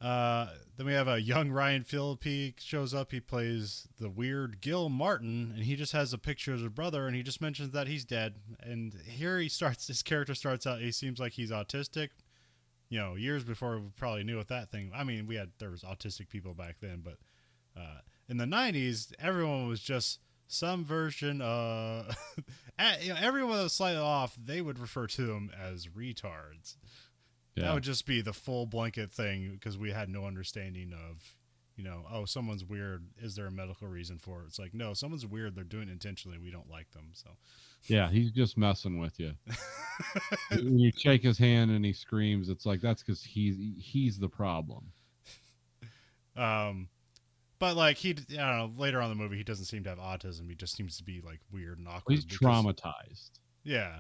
then we have a young Ryan Phillippe shows up. He plays the weird Gil Martin, and he just has a picture of his brother, and he just mentions that he's dead. And here his character starts out. He seems like he's autistic. Years before we probably knew what that thing. I mean, there was autistic people back then, but in the '90s, everyone was just some version. Everyone that was slightly off, they would refer to them as retards. That Yeah. would just be the full blanket thing because we had no understanding of, oh, someone's weird. Is there a medical reason for it? It's like, no, someone's weird. They're doing it intentionally. We don't like them. So, Yeah, he's just messing with you. When you shake his hand and he screams, it's like that's because he's the problem. um, but like I don't know. Later on in the movie, he doesn't seem to have autism. He just seems to be like weird and awkward. He's traumatized. Yeah,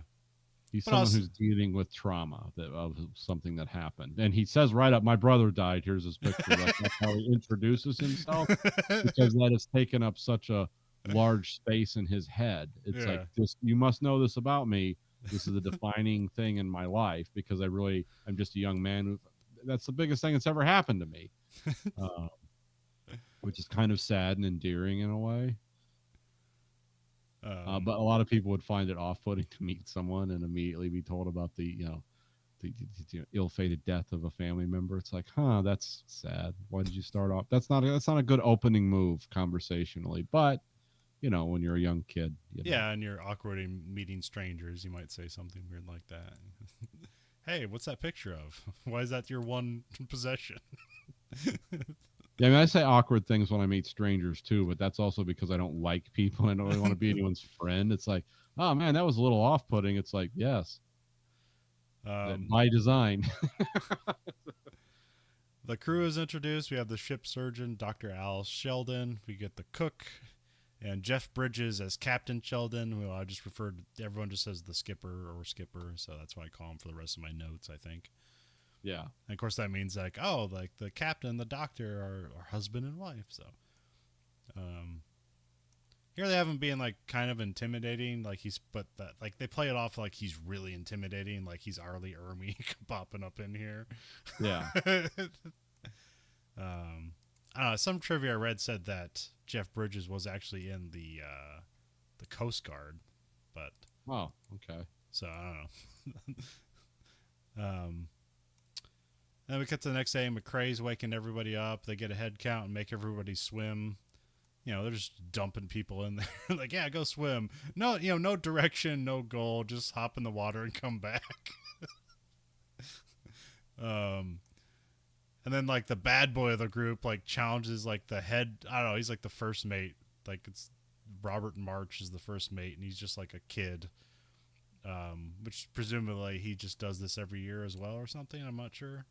He's but someone also, who's dealing with trauma of something that happened, and he says right up, "My brother died. Here's his picture." That's how he introduces himself because that has taken up such a large space in his head. It's like yeah, this. You must know this about me. This is a defining thing in my life because I'm just a young man. That's the biggest thing that's ever happened to me, uh, which is kind of sad and endearing in a way. But a lot of people would find it off-putting to meet someone and immediately be told about the ill-fated death of a family member. It's like, huh, that's sad. Why did you start off? That's not a good opening move conversationally. But when you're a young kid, yeah, and you're awkward in meeting strangers. You might say something weird like that. Hey, what's that picture of? Why is that your one possession? Yeah, I mean, I say awkward things when I meet strangers too, but that's also because I don't like people. I don't really want to be anyone's friend. It's like, oh man, that was a little off-putting. It's like, yes, by design. The crew is introduced. We have the ship surgeon, Dr. Al Sheldon. We get the cook, And Jeff Bridges as Captain Sheldon, who I just referred to, everyone just says the skipper or skipper, so that's why I call him for the rest of my notes, I think. Yeah. And of course that means like, oh, like the captain, the doctor are husband and wife. So here they have him being like kind of intimidating, like like they play it off like he's really intimidating, like he's Arlie Ermy popping up in here. Yeah. I don't know, some trivia I read said that Jeff Bridges was actually in the Coast Guard, but Oh, okay. so I don't know. Then we cut to the next day. McCrae's waking everybody up. They get a head count and make everybody swim. You know, they're just dumping people in there. Like, yeah, go swim. No, no direction, no goal. Just hop in the water and come back. And then like the bad boy of the group like challenges like the head. I don't know. He's like the first mate. Like it's Robert March is the first mate, and he's just like a kid. Which presumably he just does this every year as well or something. I'm not sure,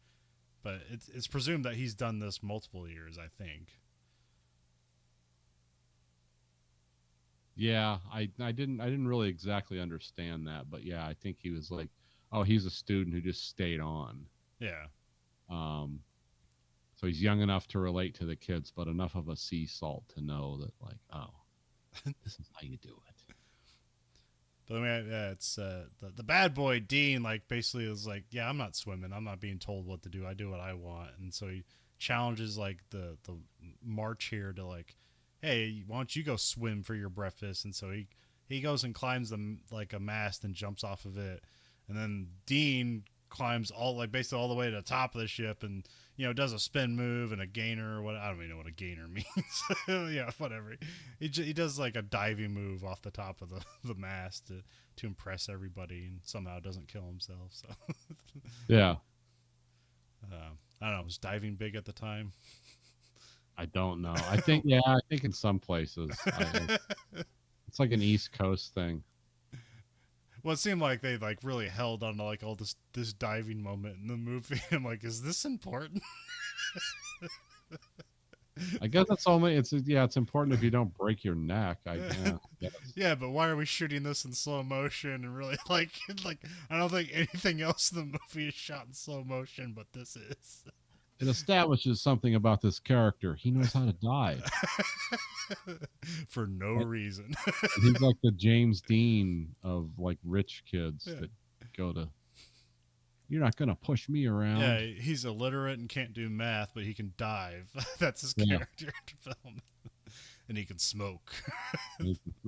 but it's presumed that he's done this multiple years. I think. Yeah, I didn't really exactly understand that, but yeah, I think he was like, oh, he's a student who just stayed on. Yeah. So he's young enough to relate to the kids, but enough of a sea salt to know that, like, oh, this is how you do it. But I mean, yeah, it's the bad boy Dean. Like, basically, is like, yeah, I'm not swimming. I'm not being told what to do. I do what I want. And so he challenges like the March here to like, hey, why don't you go swim for your breakfast? And so he goes and climbs like a mast and jumps off of it, and then Dean climbs basically all the way to the top of the ship and does a spin move and a gainer or what. I don't even know what a gainer means. Yeah, whatever. He does like a diving move off the top of the mast to impress everybody, and somehow doesn't kill himself. So yeah, I don't know. Was diving big at the time? I don't know. I think in some places it's like an East Coast thing. Well, it seemed like they like really held on to like all this diving moment in the movie. I'm like, is this important? I guess it's important if you don't break your neck. Yeah, but why are we shooting this in slow motion and really like I don't think anything else in the movie is shot in slow motion, but this is. It establishes something about this character. He knows how to dive. For no reason. He's like the James Dean of like rich kids that go to. You're not gonna push me around. Yeah, he's illiterate and can't do math, but he can dive. That's his character development. And he can smoke.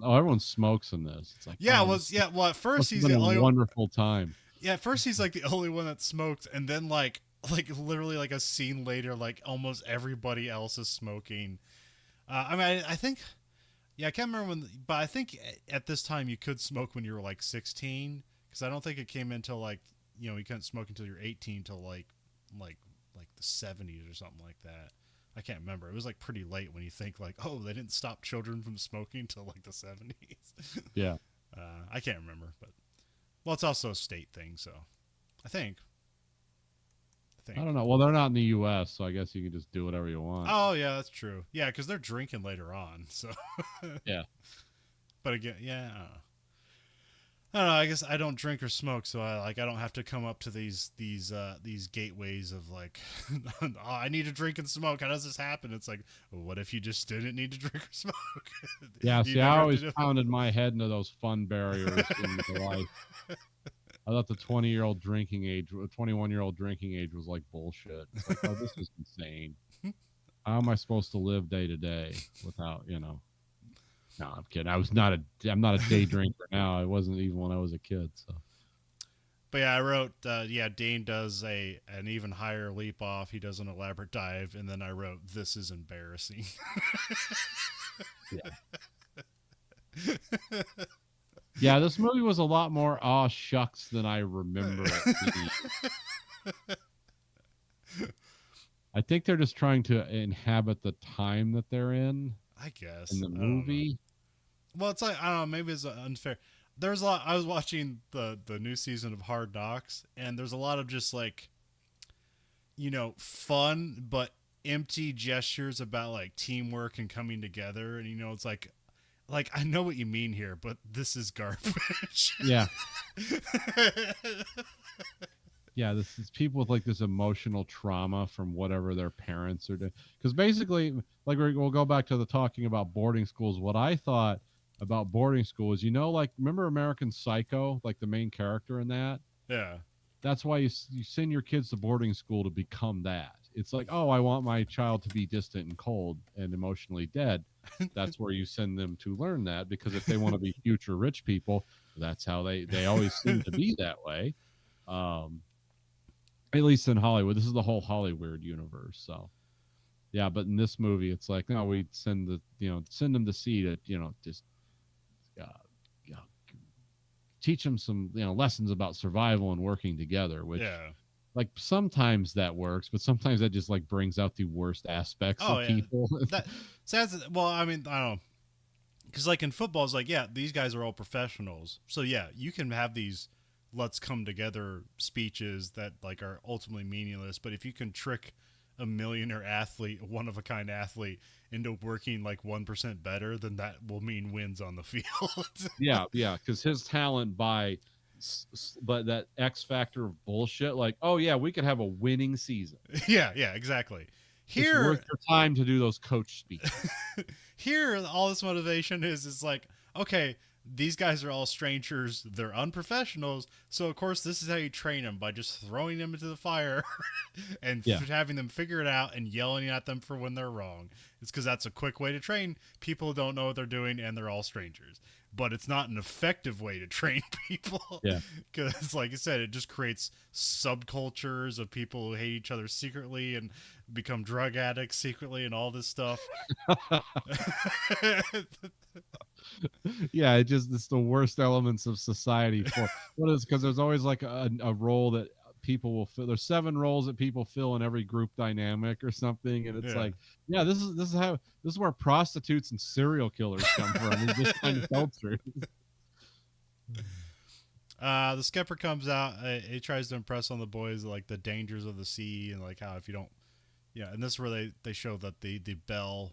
Oh, everyone smokes in this. It's like well at first he's the only wonderful time. Yeah, at first he's like the only one that smoked, and then like literally like a scene later, like almost everybody else is smoking. I mean, I think, I can't remember when, but I think at this time you could smoke when you were like 16, because I don't think it came until like, you couldn't smoke until you're 18 till like the 70s or something like that. I can't remember. It was like pretty late when you think like, oh, they didn't stop children from smoking till like the 70s. Yeah. I can't remember, but well, it's also a state thing, so I think. I don't know. Well, they're not in the U.S., so I guess you can just do whatever you want. Oh, yeah, that's true. Yeah, because they're drinking later on, so. Yeah. But again, yeah, I don't know. I guess I don't drink or smoke, so I don't have to come up to these gateways of like, oh, I need to drink and smoke. How does this happen? It's like, well, what if you just didn't need to drink or smoke? Yeah, see, I always pounded my head into those fun barriers in my life. I thought the 21-year-old drinking age was like bullshit. It's like, oh, this is insane. How am I supposed to live day to day without, No, I'm kidding. I'm not a day drinker now. I wasn't even when I was a kid. So, but yeah, I wrote, Dean does an even higher leap off. He does an elaborate dive, and then I wrote, this is embarrassing. Yeah. Yeah, this movie was a lot more aw shucks than I remember it being. I think they're just trying to inhabit the time that they're in. I guess. In the movie. Well, it's like, I don't know, maybe it's unfair. There's a lot. I was watching the new season of Hard Knocks, and there's a lot of just like, fun but empty gestures about like teamwork and coming together. And it's like, like, I know what you mean here, but this is garbage. Yeah. Yeah, this is people with like this emotional trauma from whatever their parents are doing. Because basically, like we'll go back to the talking about boarding schools. What I thought about boarding school is, like remember American Psycho, like the main character in that. Yeah. That's why you send your kids to boarding school to become that. It's like, oh, I want my child to be distant and cold and emotionally dead. That's where you send them to learn that, because if they want to be future rich people, that's how they always seem to be that way. Um, at least in Hollywood. This is the whole Hollywood universe. So yeah, but in this movie, it's like, no, we send them to sea to just uh, uh, teach them some lessons about survival and working together. Which Yeah. like sometimes that works, but sometimes that just like brings out the worst aspects Oh of yeah. people. That sounds well. I mean, I don't know. Because like in football, it's like, yeah, these guys are all professionals. So yeah, you can have these let's come together speeches that like are ultimately meaningless. But if you can trick a millionaire athlete, a one of a kind athlete, into working like 1% better, then that will mean wins on the field. Yeah, because his talent but that X factor of bullshit, like, oh yeah, we could have a winning season. Yeah, exactly. It's Here, worth your time to do those coach speeches. here, all this motivation is like, okay, these guys are all strangers. They're unprofessionals. So, of course, this is how you train them, by just throwing them into the fire and Yeah. having them figure it out and yelling at them for when they're wrong. It's because that's a quick way to train people who don't know what they're doing and they're all strangers. But it's not an effective way to train people. Yeah. Because, like I said, it just creates subcultures of people who hate each other secretly and become drug addicts secretly and all this stuff. Yeah, it's the worst elements of society for what is, because there's always like a role that people will fill. There's 7 roles that people fill in every group dynamic or something, and it's Yeah. like, yeah, this is where prostitutes and serial killers come from. Is this kind of culture. The skipper comes out. He tries to impress on the boys like the dangers of the sea and like how if you don't, yeah. And this is where they show that the bell,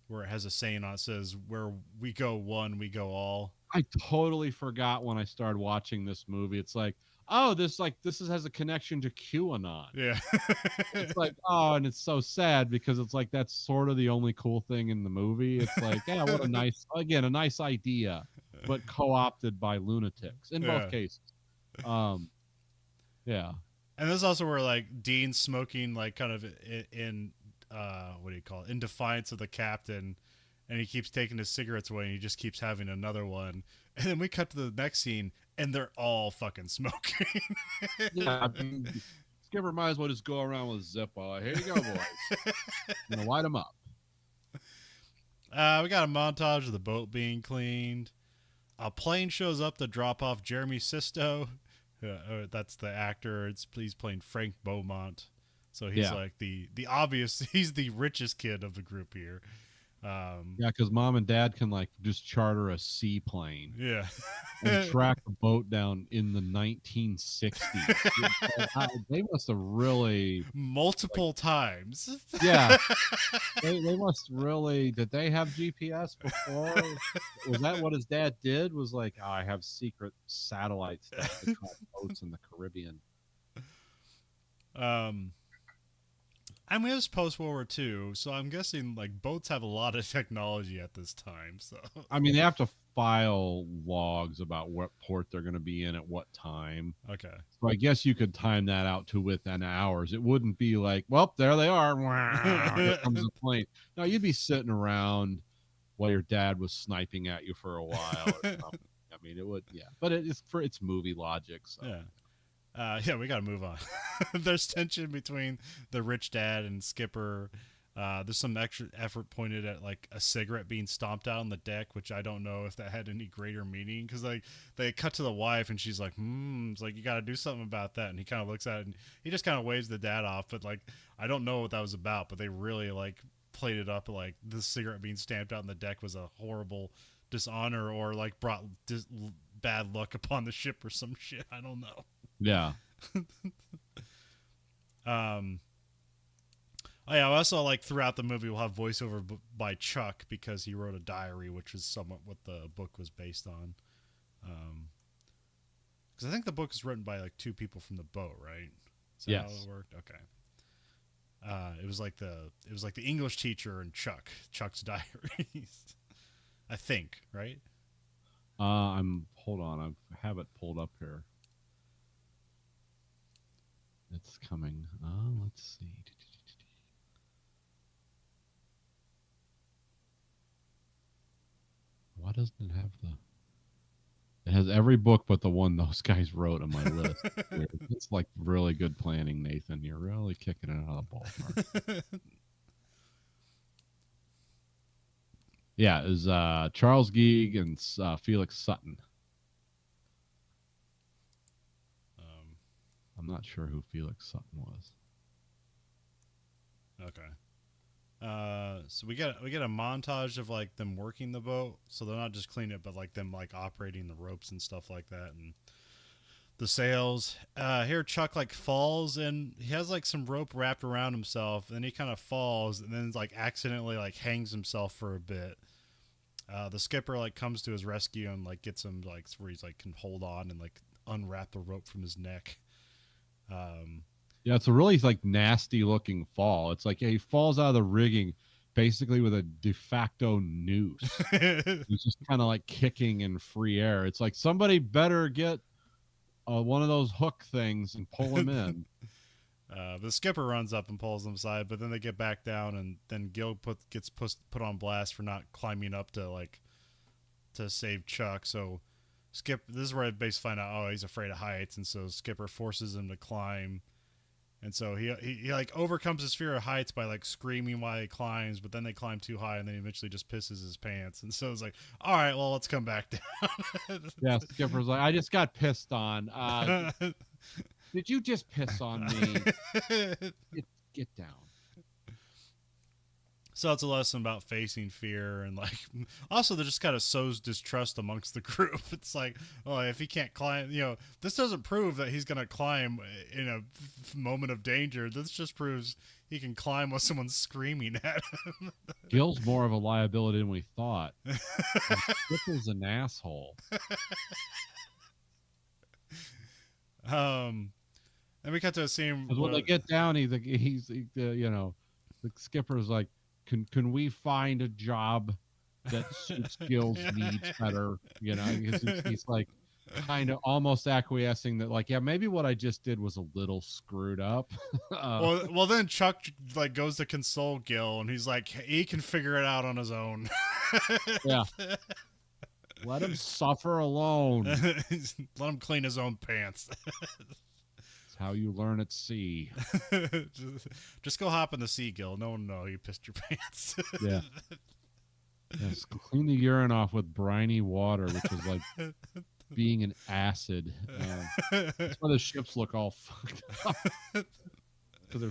where it has a saying on it, says, "Where we go one, we go all." I totally forgot when I started watching this movie. It's like, oh, has a connection to QAnon. Yeah. It's like, oh, and it's so sad because it's like that's sort of the only cool thing in the movie. It's like, yeah, what a nice idea, but co-opted by lunatics in both Yeah. cases. Um, yeah, And this is also where like Dean's smoking like kind of in what do you call it, in defiance of the captain, and he keeps taking his cigarettes away and he just keeps having another one. And then we cut to the next scene and they're all fucking smoking. yeah. I mean, Skipper might as well just go around with a Zippo. Here you go, boys. Light them up. We got a montage of the boat being cleaned. A plane shows up to drop off Jeremy Sisto. That's the actor. He's playing Frank Beaumont. So he's like the obvious. He's the richest kid of the group here. Yeah, because mom and dad can like just charter a seaplane Yeah. and track a boat down in the 1960s. They must have really Multiple times. yeah. They must really. Did they have GPS before? Was that what his dad did? Was like, oh, I have secret satellite stuff to track boats in the Caribbean. I mean, it was post World War II, so I'm guessing like boats have a lot of technology at this time. So I mean, they have to file logs about what port they're going to be in at what time. okay. So I guess you could time that out to within hours. It wouldn't be like, well, there they are. Here comes the plane. No, you'd be sitting around while your dad was sniping at you for a while. Or something. I mean, it would, yeah. But it's movie logic. So. Yeah. Yeah, we got to move on. There's tension between the rich dad and Skipper. There's some extra effort pointed at like a cigarette being stomped out on the deck, which I don't know if that had any greater meaning, because like they cut to the wife and she's like, it's like, you got to do something about that. And he kind of looks at it and he just kind of waves the dad off. But like, I don't know what that was about, but they really like played it up like the cigarette being stamped out on the deck was a horrible dishonor or like brought bad luck upon the ship or some shit. I don't know. Yeah. Oh yeah, also like throughout the movie we'll have voiceover by Chuck because he wrote a diary, which is somewhat what the book was based on. Because I think the book is written by like two people from the boat, right? Is that how it Yes. worked? Okay. It was like the English teacher and Chuck's diaries. I think, right? I'm hold on. I have it pulled up here. It's coming. Let's see. Why doesn't it have the? It has every book but the one those guys wrote on my list. It's like really good planning, Nathan. You're really kicking it out of the ballpark. Yeah, it was Charles Geig and Felix Sutton. um, I'm not sure who Felix Sutton was. okay. So we get a montage of like them working the boat. So they're not just cleaning it, but like them like operating the ropes and stuff like that, and the sails. Here Chuck like falls and he has like some rope wrapped around himself, and then he kind of falls and then like accidentally like hangs himself for a bit. The skipper like comes to his rescue and like gets him like where he's like can hold on and like unwrap the rope from his neck. Um, Yeah, it's a really like nasty looking fall. It's like he falls out of the rigging basically with a de facto noose. He's just kind of like kicking in free air. It's like somebody better get one of those hook things and pull him in. the skipper runs up and pulls them aside, but then they get back down, and then Gil gets put on blast for not climbing up to save Chuck. So this is where I basically find out, oh, he's afraid of heights, and so Skipper forces him to climb. And so he like overcomes his fear of heights by like screaming while he climbs, but then they climb too high, and then he eventually just pisses his pants. And so it's like, all right, well, let's come back down. Yeah, Skipper's like, I just got pissed on. Did you just piss on me? Get down. So it's a lesson about facing fear, and like also that just kind of sows distrust amongst the group. It's like, oh, if he can't climb, this doesn't prove that he's gonna climb in a moment of danger. This just proves he can climb while someone's screaming at him. Gil's more of a liability than we thought. Skipper's an asshole. And we cut to a scene Because when they get down, the skipper's like, can we find a job that suits Gil's needs better? He's like kind of almost acquiescing that like, yeah, maybe what I just did was a little screwed up. well, then Chuck like goes to console Gil, and he's like, he can figure it out on his own. Yeah. Let him suffer alone. Let him clean his own pants. How you learn at sea. just go hop in the sea, Gil. No one will know you pissed your pants. Yeah. Yes, clean the urine off with briny water, which is like being an acid. That's why the ships look all fucked up. Because they're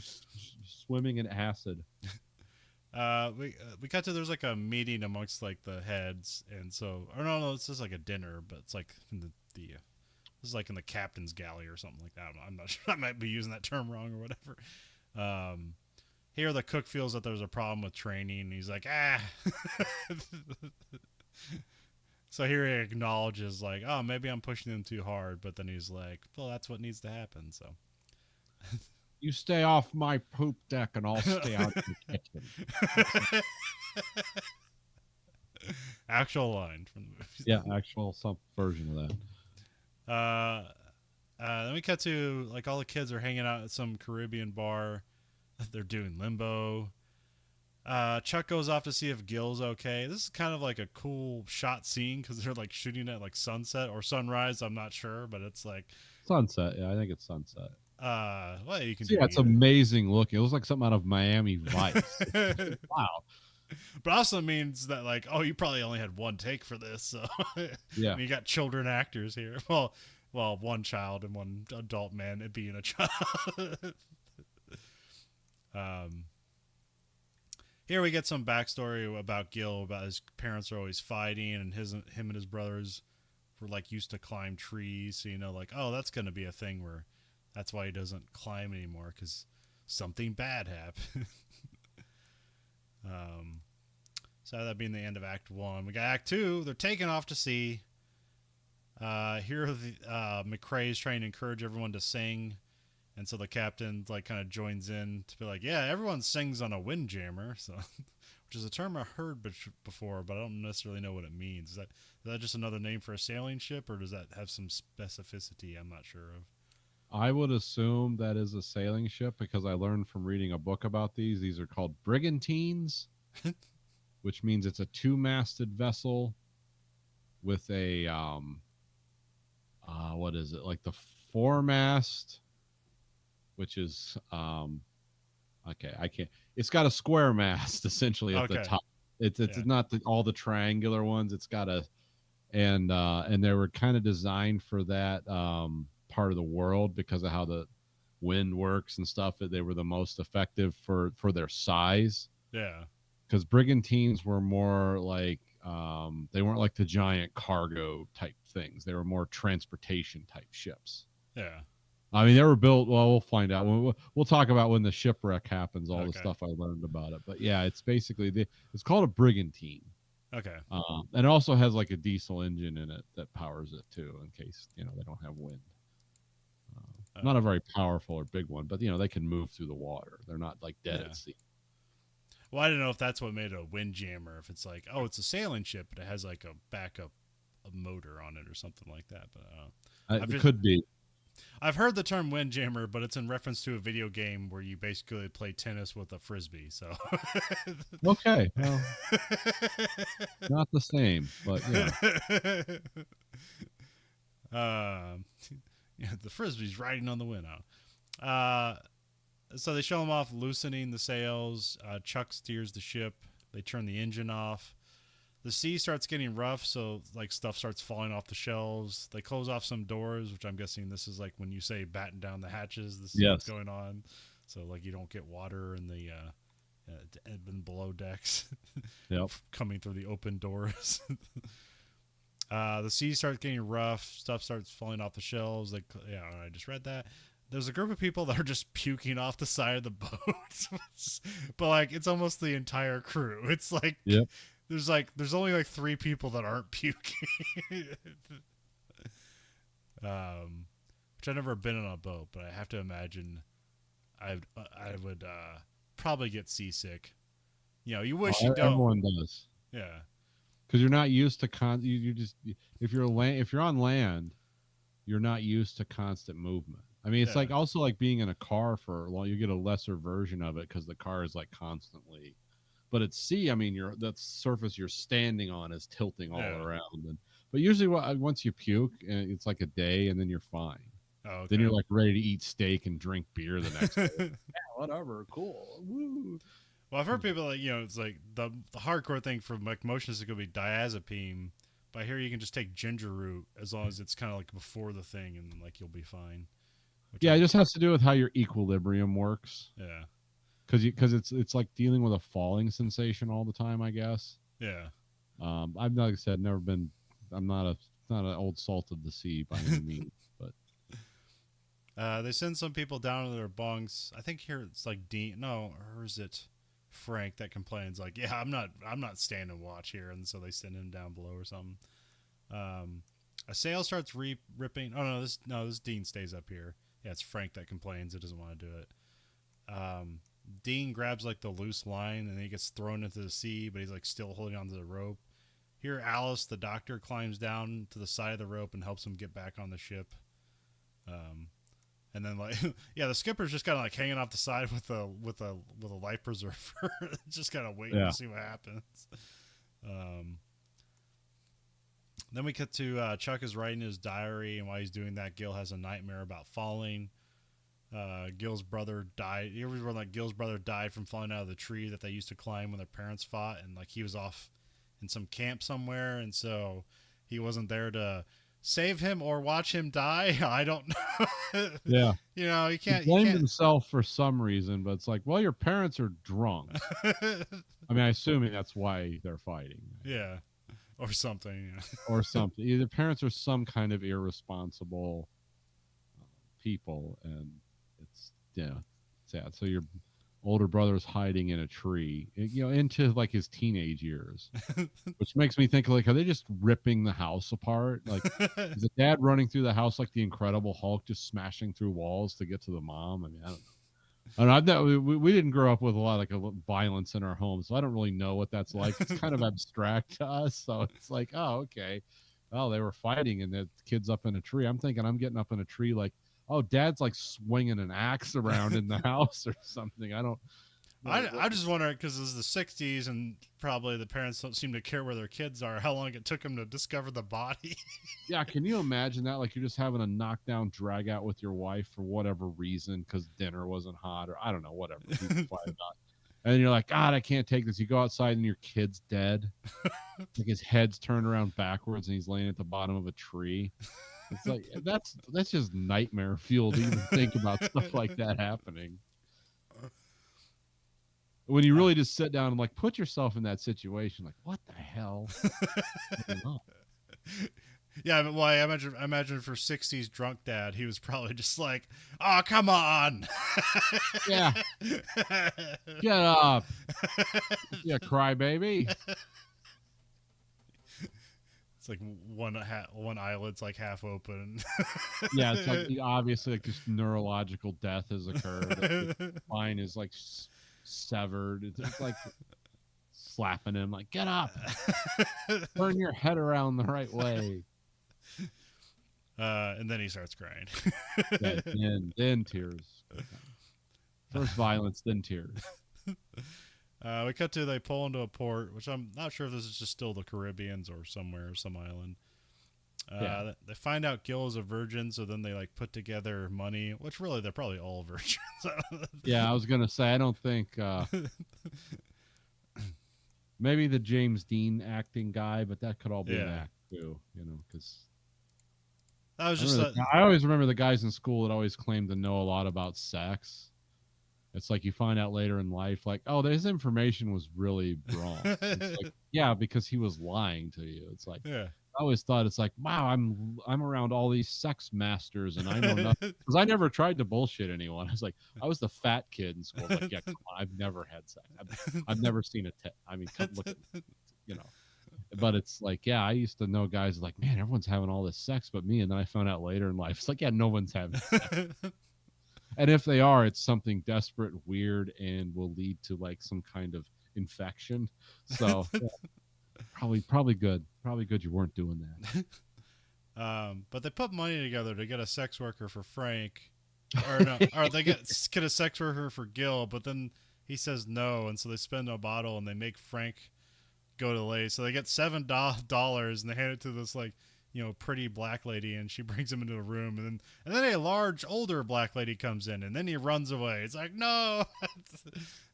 swimming in acid. We got to there's like a meeting amongst like the heads, and so or no, it's just like a dinner, but it's like in the this is like in the captain's galley or something like that. I'm not sure. I might be using that term wrong or whatever. Here the cook feels that there's a problem with training, and he's like, So here he acknowledges like, oh, maybe I'm pushing him too hard, but then he's like, well, that's what needs to happen. So you stay off my poop deck, and I'll stay out in the kitchen. Actual line from the movie. Yeah, actual some version of that. Then we cut to like all the kids are hanging out at some Caribbean bar. They're doing limbo. Chuck goes off to see if Gil's okay. This is kind of like a cool shot scene because they're like shooting at like sunset or sunrise. I'm not sure, but it's like Sunset. Yeah, I think it's sunset. Well, you can. See, it's amazing looking. It looks like something out of Miami Vice. Wow. But also means that like, oh, you probably only had one take for this, so yeah, you got children actors here. Well, one child and one adult man, it being a child. Here we get some backstory about Gil, about his parents are always fighting, and him and his brothers were like used to climb trees. So like, oh, that's gonna be a thing where that's why he doesn't climb anymore because something bad happened. So that being the end of Act 1. We got Act 2. They're taking off to sea. Here, McCrae is trying to encourage everyone to sing, and so the captain like kind of joins in to be like, "Yeah, everyone sings on a windjammer," so which is a term I've heard before, but I don't necessarily know what it means. Is that just another name for a sailing ship, or does that have some specificity? I'm not sure of. I would assume that is a sailing ship because I learned from reading a book about these. These are called brigantines, which means it's a two-masted vessel with a what is it, like the foremast, which is okay, I can't, it's got a square mast essentially at the Okay. top. It's Yeah. not all the triangular ones. It's got a, and they were kind of designed for that part of the world because of how the wind works and stuff. They were the most effective for their size, Yeah. because brigantines were more like they weren't like the giant cargo type things. They were more transportation type ships. Yeah. I mean, they were built. Well, we'll find out. We'll talk about when the shipwreck happens. All the Okay. stuff I learned about it. But yeah, it's basically it's called a brigantine, Okay. and it also has like a diesel engine in it that powers it too, in case they don't have wind. Not a very powerful or big one, but they can move through the water. They're not like dead Yeah. at sea. Well, I don't know if that's what made it a windjammer. If it's like, oh, it's a sailing ship, but it has like a backup a motor on it or something like that. But It could be. I've heard the term windjammer, but it's in reference to a video game where you basically play tennis with a frisbee. So Okay, well, not the same, but yeah. Yeah, the frisbee's riding on the wind. So they show him off loosening the sails. Chuck steers the ship. They turn the engine off. The sea starts getting rough, so like stuff starts falling off the shelves. They close off some doors, which I'm guessing this is like when you say batten down the hatches. This is what's Yes. going on. So like you don't get water in the and below decks Yep. coming through the open doors. The sea starts getting rough. Stuff starts falling off the shelves. Like, yeah, I just read that. There's a group of people that are just puking off the side of the boat, but like it's almost the entire crew. It's like Yep. there's only like 3 people that aren't puking. Which I've never been on a boat, but I have to imagine I would probably get seasick. You wish you don't. Everyone does. Yeah. Because you're not used to you just, if you're on land, you're not used to constant movement. I mean, it's Yeah. like also like being in a car for a while. You get a lesser version of it because the car is like constantly. But at sea, I mean, that surface you're standing on is tilting all Yeah. around. But usually, once you puke, it's like a day, and then you're fine. Oh, okay. Then you're like ready to eat steak and drink beer the next day. Yeah, whatever, cool. Woo. Well, I've heard people like it's like the hardcore thing for like motion is going to be diazepam, but I hear you can just take ginger root as long as it's kind of like before the thing, and like you'll be fine. Yeah, it just has to do with how your equilibrium works. Yeah. Because it's like dealing with a falling sensation all the time, I guess. Yeah. I've, like I said, never been. I'm not an old salt of the sea by any means, but they send some people down to their bunks. I think here it's like Dean. No, or is it Frank that complains like, yeah, I'm not standing watch here, and so they send him down below or something. A sail starts ripping. Oh no, this Dean stays up here. Yeah, it's Frank that complains. It doesn't want to do it. Dean grabs like the loose line and he gets thrown into the sea, but he's like still holding onto the rope. Here, Alice, the doctor, climbs down to the side of the rope and helps him get back on the ship. And then like yeah, the skipper's just kind of like hanging off the side with a life preserver, just kind of waiting to see what happens. Then we cut to Chuck is writing his diary, and while he's doing that, Gil has a nightmare about falling. Gil's brother died. You ever like Gil's brother died from falling out of the tree that they used to climb when their parents fought, and like he was off in some camp somewhere, and so he wasn't there to save him or watch him die. I don't know. yeah, he can't. He blamed himself for some reason, but it's like, well, your parents are drunk. I mean, I assuming that's why they're fighting. Yeah, or something. Yeah. Or something. Either parents are some kind of irresponsible people, and it's sad. So older brother's hiding in a tree, into like his teenage years, which makes me think like, are they just ripping the house apart? Like, is the dad running through the house like the Incredible Hulk, just smashing through walls to get to the mom? I mean, I don't know. We didn't grow up with a lot of violence in our home, so I don't really know what that's like. It's kind of abstract to us, so it's like, oh, okay. Oh, they were fighting, and the kid's up in a tree. I'm thinking I'm getting up in a tree, like, oh, dad's like swinging an axe around in the house or something. I don't know what. I just wonder because it's the '60s and probably the parents don't seem to care where their kids are. How long it took them to discover the body? Yeah, can you imagine that? Like, you're just having a knockdown drag out with your wife for whatever reason, because dinner wasn't hot, or I don't know, whatever. People fight about. And you're like, God, I can't take this. You go outside and your kid's dead. Like, his head's turned around backwards and he's laying at the bottom of a tree. It's like that's just nightmare fuel to even think about stuff like that happening. When you really just sit down and like put yourself in that situation, like, what the hell? Yeah, but well, I imagine for '60s drunk dad, he was probably just like, "Oh, come on." Yeah, get up. Yeah, crybaby. It's like one eyelid's like half open. Yeah, it's like obviously like just neurological death has occurred. The spine is like severed. It's like slapping him, like, get up, turn your head around the right way. And then he starts crying. Yeah, then tears. First violence, then tears. We cut to they pull into a port, which I'm not sure if this is just still the Caribbeans or somewhere, some island. Yeah. They find out Gil is a virgin, so then they like put together money, which really they're probably all virgins. Yeah, I was gonna say I don't think maybe the James Dean acting guy, but that could all be an act too, because I was just I always remember the guys in school that always claimed to know a lot about sex. It's like you find out later in life, like, oh, this information was really wrong. It's like, yeah, because he was lying to you. It's like, yeah. I always thought it's like, wow, I'm around all these sex masters and I know nothing, because I never tried to bullshit anyone. I was like, I was the fat kid in school. Like, yeah, come on, I've never had sex. I've never seen a tit. I mean, come look at But it's like, yeah, I used to know guys like, man, everyone's having all this sex but me, and then I found out later in life, it's like, yeah, no one's having sex. And if they are, it's something desperate, weird, and will lead to like some kind of infection. So yeah, probably good. Probably good you weren't doing that. But they put money together to get a sex worker for Frank, or no, or they get a sex worker for Gil. But then he says no, and so they spend a bottle and they make Frank go to lay. So they get $7 and they hand it to this like, pretty black lady, and she brings him into a room, and then a large older black lady comes in, and then he runs away. It's like, no.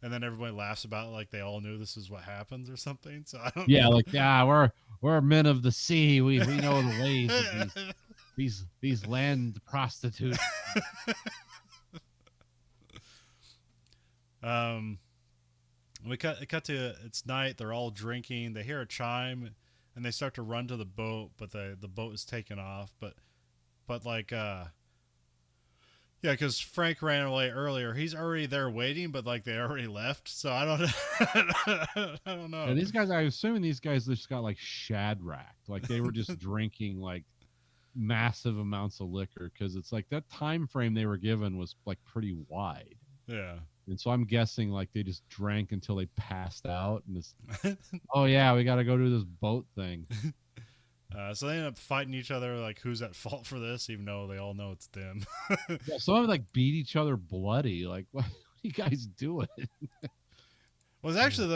And then everybody laughs about it, like they all knew this is what happens or something. So I don't know. Like, yeah, we're men of the sea. We know the ways of these land prostitutes. We cut to it's night. They're all drinking. They hear a chime, and they start to run to the boat, but the boat is taken off. But like yeah, because Frank ran away earlier. He's already there waiting, but like they already left. So I don't I don't know. Yeah, these guys, I assuming these guys just got like shadracked, like they were just drinking like massive amounts of liquor, because it's like that time frame they were given was like pretty wide. Yeah. And so I'm guessing like they just drank until they passed out, and this, oh yeah, we got to go do this boat thing. So they end up fighting each other, like who's at fault for this, even though they all know it's them. Yeah, some of them like beat each other bloody. Like, what are you guys doing? Well, actually,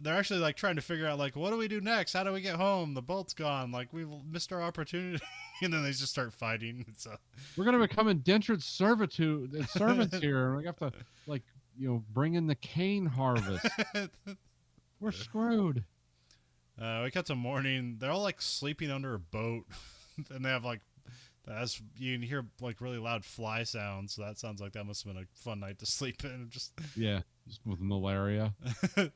they're actually like trying to figure out like, what do we do next? How do we get home? The boat's gone. Like, we've missed our opportunity. And then they just start fighting. So we're gonna become indentured servitude servants here, and we have to like bring in the cane harvest. We're screwed. We cut to morning. They're all like sleeping under a boat, and they have like, as you can hear like really loud fly sounds. So that sounds like that must have been a fun night to sleep in. Just with malaria. They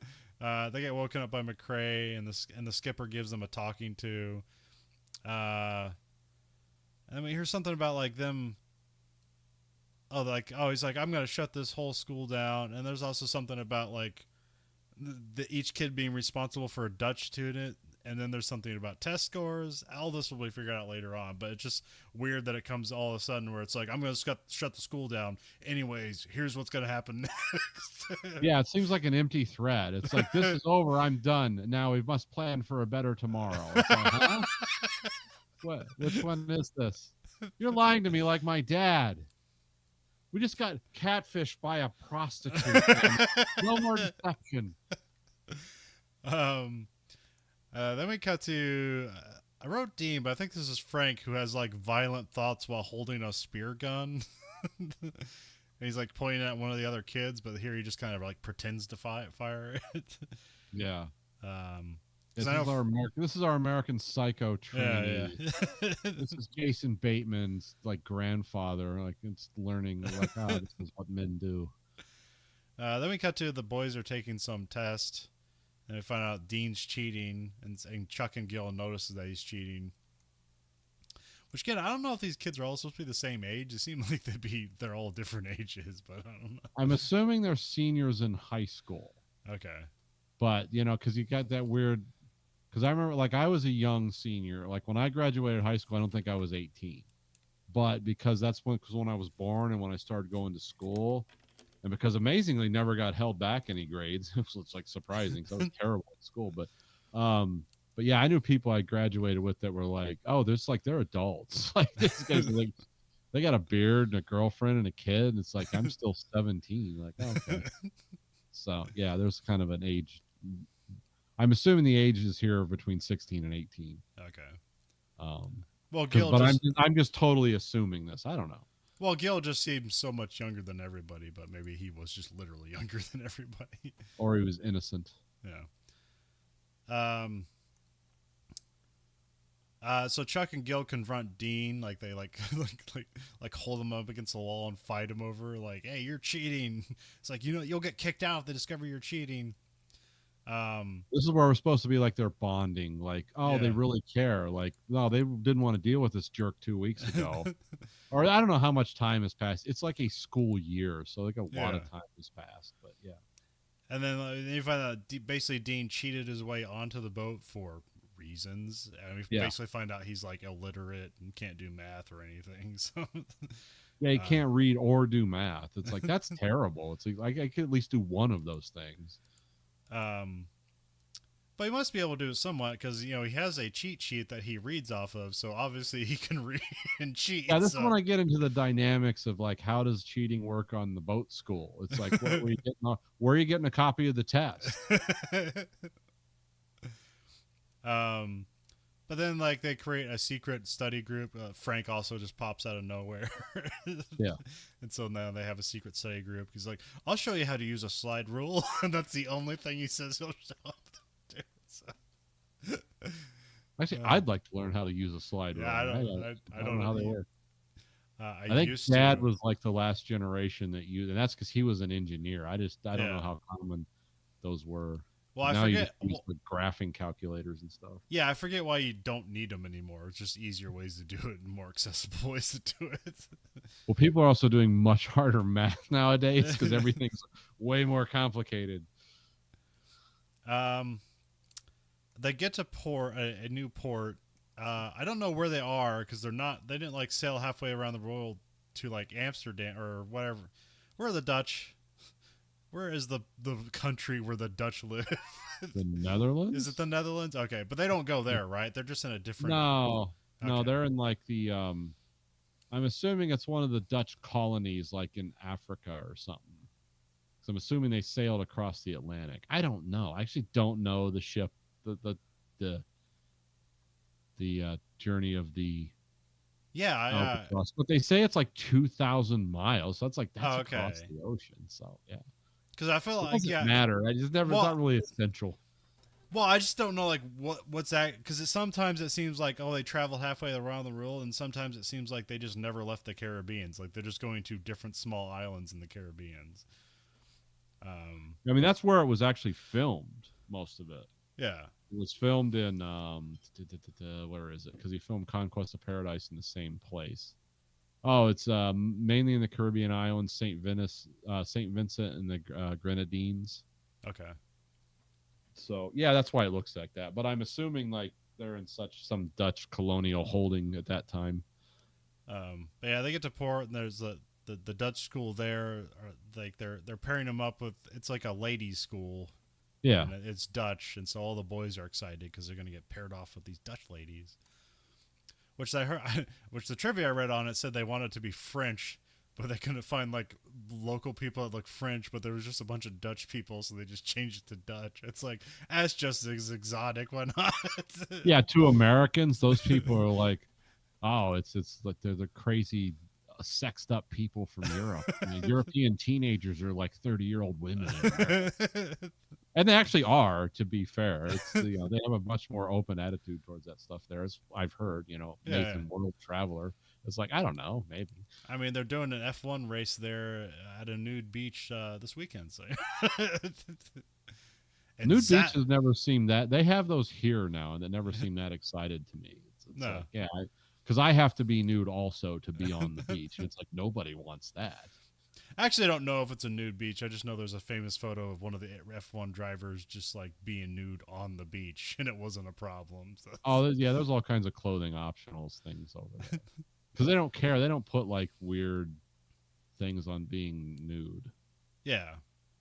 get woken up by McCrae, and the skipper gives them a talking to. I mean, here's something about like them. he's like, I'm gonna shut this whole school down. And there's also something about like each kid being responsible for a Dutch student, and then there's something about test scores. All this will be figured out later on, but it's just weird that it comes all of a sudden where it's like, I'm going to shut the school down. Anyways, here's what's going to happen next. Yeah, it seems like an empty thread. It's like, this is over, I'm done. Now we must plan for a better tomorrow. It's like, huh? What? Which one is this? You're lying to me like my dad. We just got catfished by a prostitute. No more deception. um, then we cut to. I wrote Dean, but I think this is Frank, who has like violent thoughts while holding a spear gun. And he's like pointing at one of the other kids, but here he just kind of like pretends to fire it. Yeah. This is our American Psycho trainee. Yeah. This is Jason Bateman's like grandfather. Like, it's learning like, oh, this is what men do. Then we cut to the boys are taking some test, and we find out Dean's cheating, and Chuck and Gil notices that he's cheating. Which again, I don't know if these kids are all supposed to be the same age. It seems like they're all different ages, but I don't know. I'm assuming they're seniors in high school. Okay. But because you got that weird. Because I remember, like, I was a young senior. Like, when I graduated high school, I don't think I was 18. But because that's when I was born and when I started going to school, and because amazingly never got held back any grades. It's like surprising. So I was terrible at school. But yeah, I knew people I graduated with that were like, oh, they're adults. Like, these guys are like, they got a beard and a girlfriend and a kid. And it's like, I'm still 17. Like, oh, okay. So yeah, there's kind of an age. I'm assuming the age is here between 16 and 18. Okay. Well, Gil, but I'm just totally assuming this. I don't know. Well, Gil just seems so much younger than everybody, but maybe he was just literally younger than everybody. Or he was innocent. Yeah. So Chuck and Gil confront Dean, like they like hold him up against the wall and fight him over, like, hey, you're cheating. It's like, you'll get kicked out if they discover you're cheating. This is where we're supposed to be like they're bonding, like, oh, yeah. They really care. Like, no, they didn't want to deal with this jerk 2 weeks ago. Or I don't know how much time has passed. It's like a school year, so like a lot of time has passed. But yeah. And then you find out basically Dean cheated his way onto the boat for reasons, and we basically find out he's like illiterate and can't do math or anything. So yeah, he can't read or do math. It's like, that's terrible. It's like I could at least do one of those things. But he must be able to do it somewhat because he has a cheat sheet that he reads off of, so obviously he can read and cheat. Yeah, this is when I get into the dynamics of like, how does cheating work on the boat school? It's like, where are you getting a copy of the test? But then like they create a secret study group. Frank also just pops out of nowhere. Yeah. And so now they have a secret study group. He's like, I'll show you how to use a slide rule. And that's the only thing he says he'll show up to do. So. Actually, I'd like to learn how to use a slide rule. I don't know how they work. I think Dad was like the last generation that used, and that's because he was an engineer. I don't know how common those were. Well, now I forget. You just use the graphing calculators and stuff. Yeah, I forget why you don't need them anymore. It's just easier ways to do it and more accessible ways to do it. Well, people are also doing much harder math nowadays because everything's way more complicated. They get to a new port. I don't know where they are because they didn't like sail halfway around the world to like Amsterdam or whatever. Where are the Dutch? Where is the country where the Dutch live? The Netherlands? Is it the Netherlands? Okay, but they don't go there, right? They're just in a different... No, they're in like the... I'm assuming it's one of the Dutch colonies like in Africa or something. So I'm assuming they sailed across the Atlantic. I don't know. I actually don't know the ship, the journey of the... Yeah, but they say it's like 2,000 miles. So that's across the ocean. So yeah. Because I feel like it doesn't matter. It's not really essential. Well, I just don't know like what's that, because sometimes it seems like they travel halfway around the world, and sometimes it seems like they just never left the Caribbean. Like they're just going to different small islands in the Caribbean. I mean, that's where it was actually filmed, most of it. Yeah. It was filmed in where is it? Because he filmed Conquest of Paradise in the same place. Oh, it's mainly in the Caribbean islands, Saint Vincent and the Grenadines. Okay. So yeah, that's why it looks like that. But I'm assuming like they're in some Dutch colonial holding at that time. But yeah, they get to port, and there's the Dutch school there. Like they're pairing them up with, it's like a ladies' school, Yeah. and it's Dutch, and so all the boys are excited because they're going to get paired off with these Dutch ladies. Which I heard, which the trivia I read on it said they wanted to be French, but they couldn't find like local people that look French, but there was just a bunch of Dutch people, so they just changed it to Dutch. It's like, that's just as exotic. Why not? Yeah, to Americans, those people are like, oh, it's like they're the crazy sexed up people from Europe. I mean, European teenagers are like 30-year-old women in America. And they actually are, to be fair. It's they have a much more open attitude towards that stuff there, as I've heard. Yeah. Nathan World Traveler. It's like, I don't know, maybe. I mean, they're doing an F1 race there at a nude beach this weekend. So, and Nude beaches never seem that. They have those here now, and they never seem that excited to me. It's no, like, yeah, because I have to be nude also to be on the beach. It's like nobody wants that. actually, I don't know if it's a nude beach. I just know there's a famous photo of one of the F1 drivers just like being nude on the beach, and it wasn't a problem. So. Oh, yeah, there's all kinds of clothing optionals things over there because they don't care. They don't put like weird things on being nude. Yeah,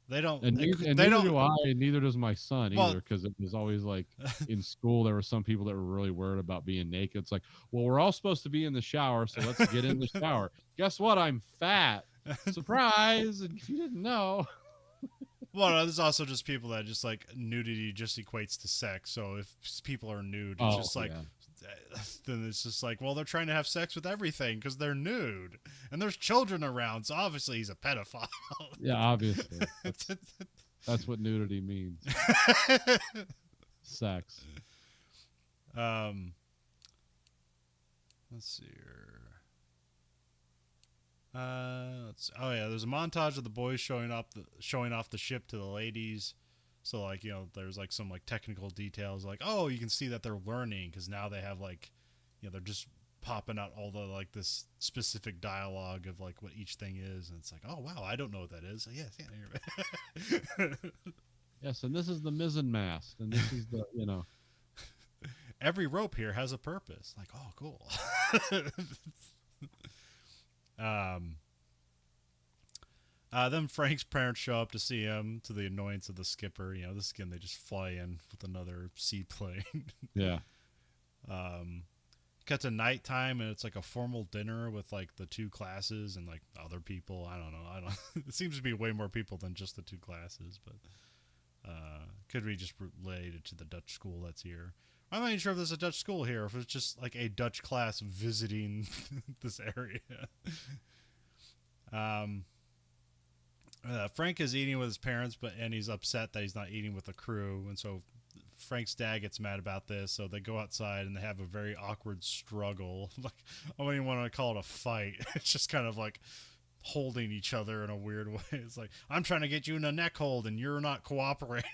they don't. And neither do I, and neither does my son either, because it was always like in school there were some people that were really worried about being naked. It's like, well, we're all supposed to be in the shower, so let's get in the shower. Guess what? I'm fat. Surprise! If you didn't know. Well, there's also just people that just like nudity just equates to sex. So if people are nude, it's just like, then it's just like, well, they're trying to have sex with everything because they're nude, and there's children around. So obviously he's a pedophile. Yeah, obviously. That's what nudity means. Sex. Let's see here. Oh yeah, there's a montage of the boys showing off the ship to the ladies. So like, there's like some like technical details, like, oh, you can see that they're learning because now they have like, they're just popping out all the like this specific dialogue of like what each thing is, and it's like, oh wow, I don't know what that is. So, yes, yeah. Yes, and this is the mizzen mast, and this is the every rope here has a purpose. Like, oh, cool. Then Frank's parents show up to see him, to the annoyance of the skipper. This again, they just fly in with another seaplane. Yeah. Cut to nighttime, and it's like a formal dinner with like the two classes and like other people. I don't know. It seems to be way more people than just the two classes, but could be just related to the Dutch school that's here. I'm not even sure if there's a Dutch school here, or if it's just like a Dutch class visiting this area. Frank is eating with his parents, and he's upset that he's not eating with the crew, and so Frank's dad gets mad about this. So they go outside and they have a very awkward struggle. Like, I don't even want to call it a fight. It's just kind of like holding each other in a weird way. It's like, I'm trying to get you in a neck hold, and you're not cooperating.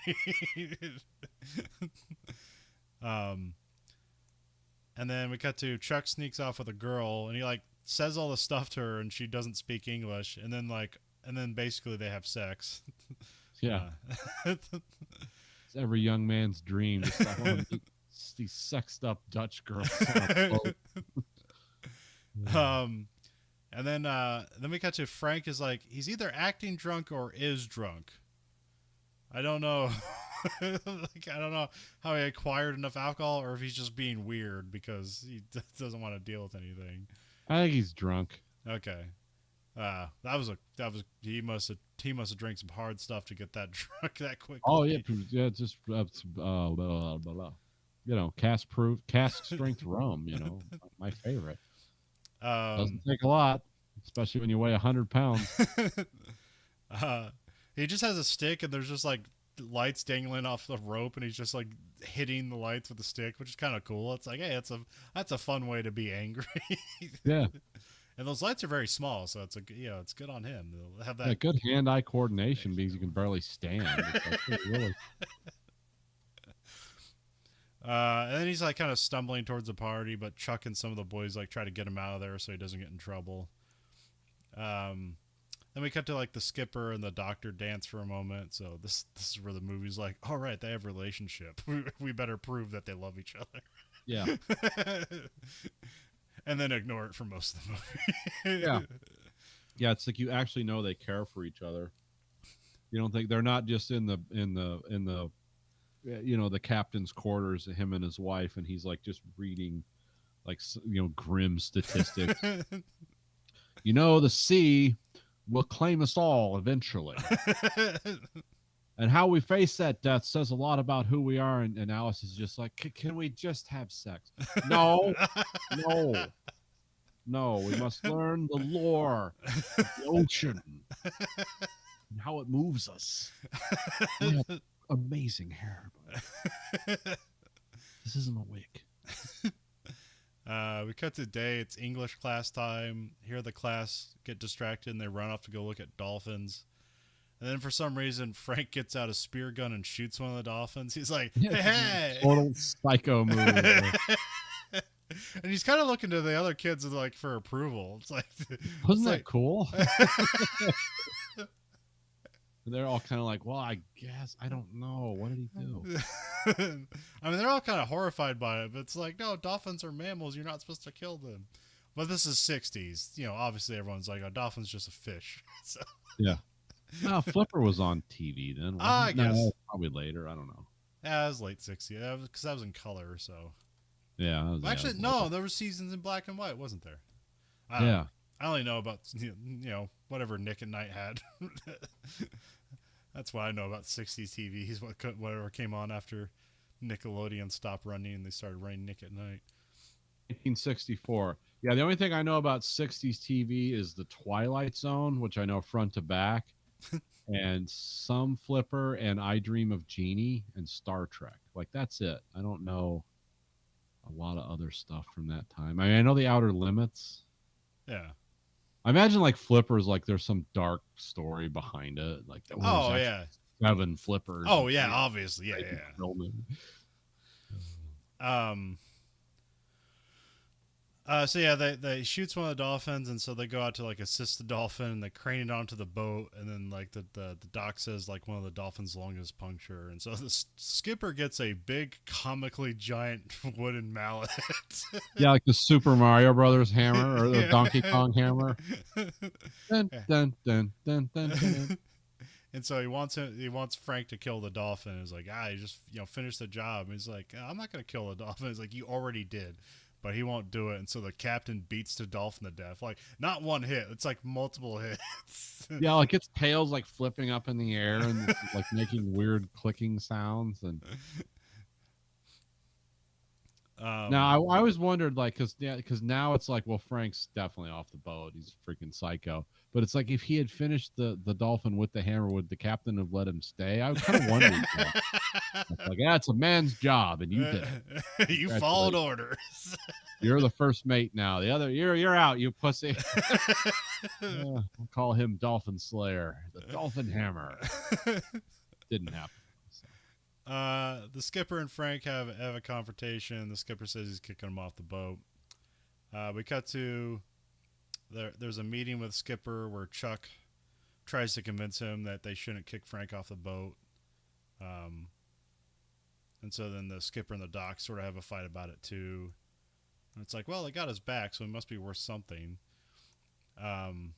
And then we cut to Chuck sneaks off with a girl, and he like says all the stuff to her, and she doesn't speak English, and then basically they have sex. Yeah. It's every young man's dream. These sexed up Dutch girls on a boat. And then we cut to Frank is like, he's either acting drunk or is drunk. I don't know. Like, I don't know how he acquired enough alcohol, or if he's just being weird because he doesn't want to deal with anything. I think he's drunk. Okay. He must have drank some hard stuff to get that drunk that quickly. Oh yeah, just blah, blah, blah. Cask strength rum. My favorite. Doesn't take a lot, especially when you weigh 100 pounds. He just has a stick, and there's just like lights dangling off the rope, and he's just like hitting the lights with the stick, which is kind of cool. It's like, hey, that's a fun way to be angry. Yeah. And those lights are very small, so it's it's good on him. They'll have that good hand-eye coordination because you can barely stand. Really. And then he's like kind of stumbling towards the party, but Chuck and some of the boys like try to get him out of there so he doesn't get in trouble. Um, then we cut to like the skipper and the doctor dance for a moment. So this is where the movie's like, all right, they have a relationship. We better prove that they love each Yeah. other. And then ignore it for most of the movie. Yeah. Yeah. It's like you actually know they care for each other. You don't think they're not just in the the captain's quarters, him and his wife, and he's like just reading like grim statistics. The sea will claim us all eventually. And how we face that death says a lot about who we are. And Alice is just like, can we just have sex? No, no, no. We must learn the lore of the ocean and how it moves us. We have amazing hair, but this isn't a wig. We cut to day. It's English class time. Here the class get distracted and they run off to go look at dolphins. And then for some reason, Frank gets out a spear gun and shoots one of the dolphins. He's like, hey! Total psycho move. And he's kind of looking to the other kids like for approval. It's like, wasn't that cool? They're all kind of like, well, I guess, I don't know. What did he do? I mean, they're all kind of horrified by it, but it's like, no, dolphins are mammals. You're not supposed to kill them. But this is 60s. Obviously everyone's like, a dolphin's just a fish. So. Yeah. No, Flipper was on TV then. I guess. No, probably later. I don't know. Yeah, it was late 60s. Because that was in color, so. Yeah. Actually, no, there were seasons in black and white, wasn't there? Yeah. I only know about, whatever Nick at Night had. That's what I know about 60s TV. He's whatever came on after Nickelodeon stopped running and they started running Nick at Night. 1964. Yeah, the only thing I know about 60s TV is the Twilight Zone, which I know front to back, and some Flipper and I Dream of Jeannie and Star Trek. Like, that's it. I don't know a lot of other stuff from that time. I mean, I know the Outer Limits. Yeah. I imagine like Flippers, like there's some dark story behind it. Like, oh yeah, 7 Flippers. Oh yeah, obviously, yeah. So yeah, they shoots one of the dolphins, and so they go out to like assist the dolphin, and they crane it onto the boat, and then like the doc says like one of the dolphin's lung is punctured, and so the skipper gets a big comically giant wooden mallet. Yeah, like the Super Mario Brothers hammer or the Donkey Kong hammer. Dun, dun, dun, dun, dun, dun. And so he wants Frank to kill the dolphin. He's like, you just finish the job. And he's like, I'm not gonna kill the dolphin. He's like, you already did. But he won't do it, and so the captain beats the dolphin to death. Like, not one hit; it's like multiple hits. Yeah, like its tail's like flipping up in the air and like making weird clicking sounds. And now I always wondered, like, because now it's like, well, Frank's definitely off the boat; he's freaking psycho. But it's like if he had finished the dolphin with the hammer, would the captain have let him stay? I was kind of wondering. Like, yeah, it's a man's job, and you did it. You followed orders. You're the first mate now. The other, you're out, you pussy. We'll call him Dolphin Slayer, the Dolphin Hammer. Didn't happen. So. The skipper and Frank have a confrontation. The skipper says he's kicking him off the boat. We cut to there's a meeting with Skipper where Chuck tries to convince him that they shouldn't kick Frank off the boat. And so then the skipper and the doc sort of have a fight about it too. And it's like, well, they got his back, so he must be worth something. And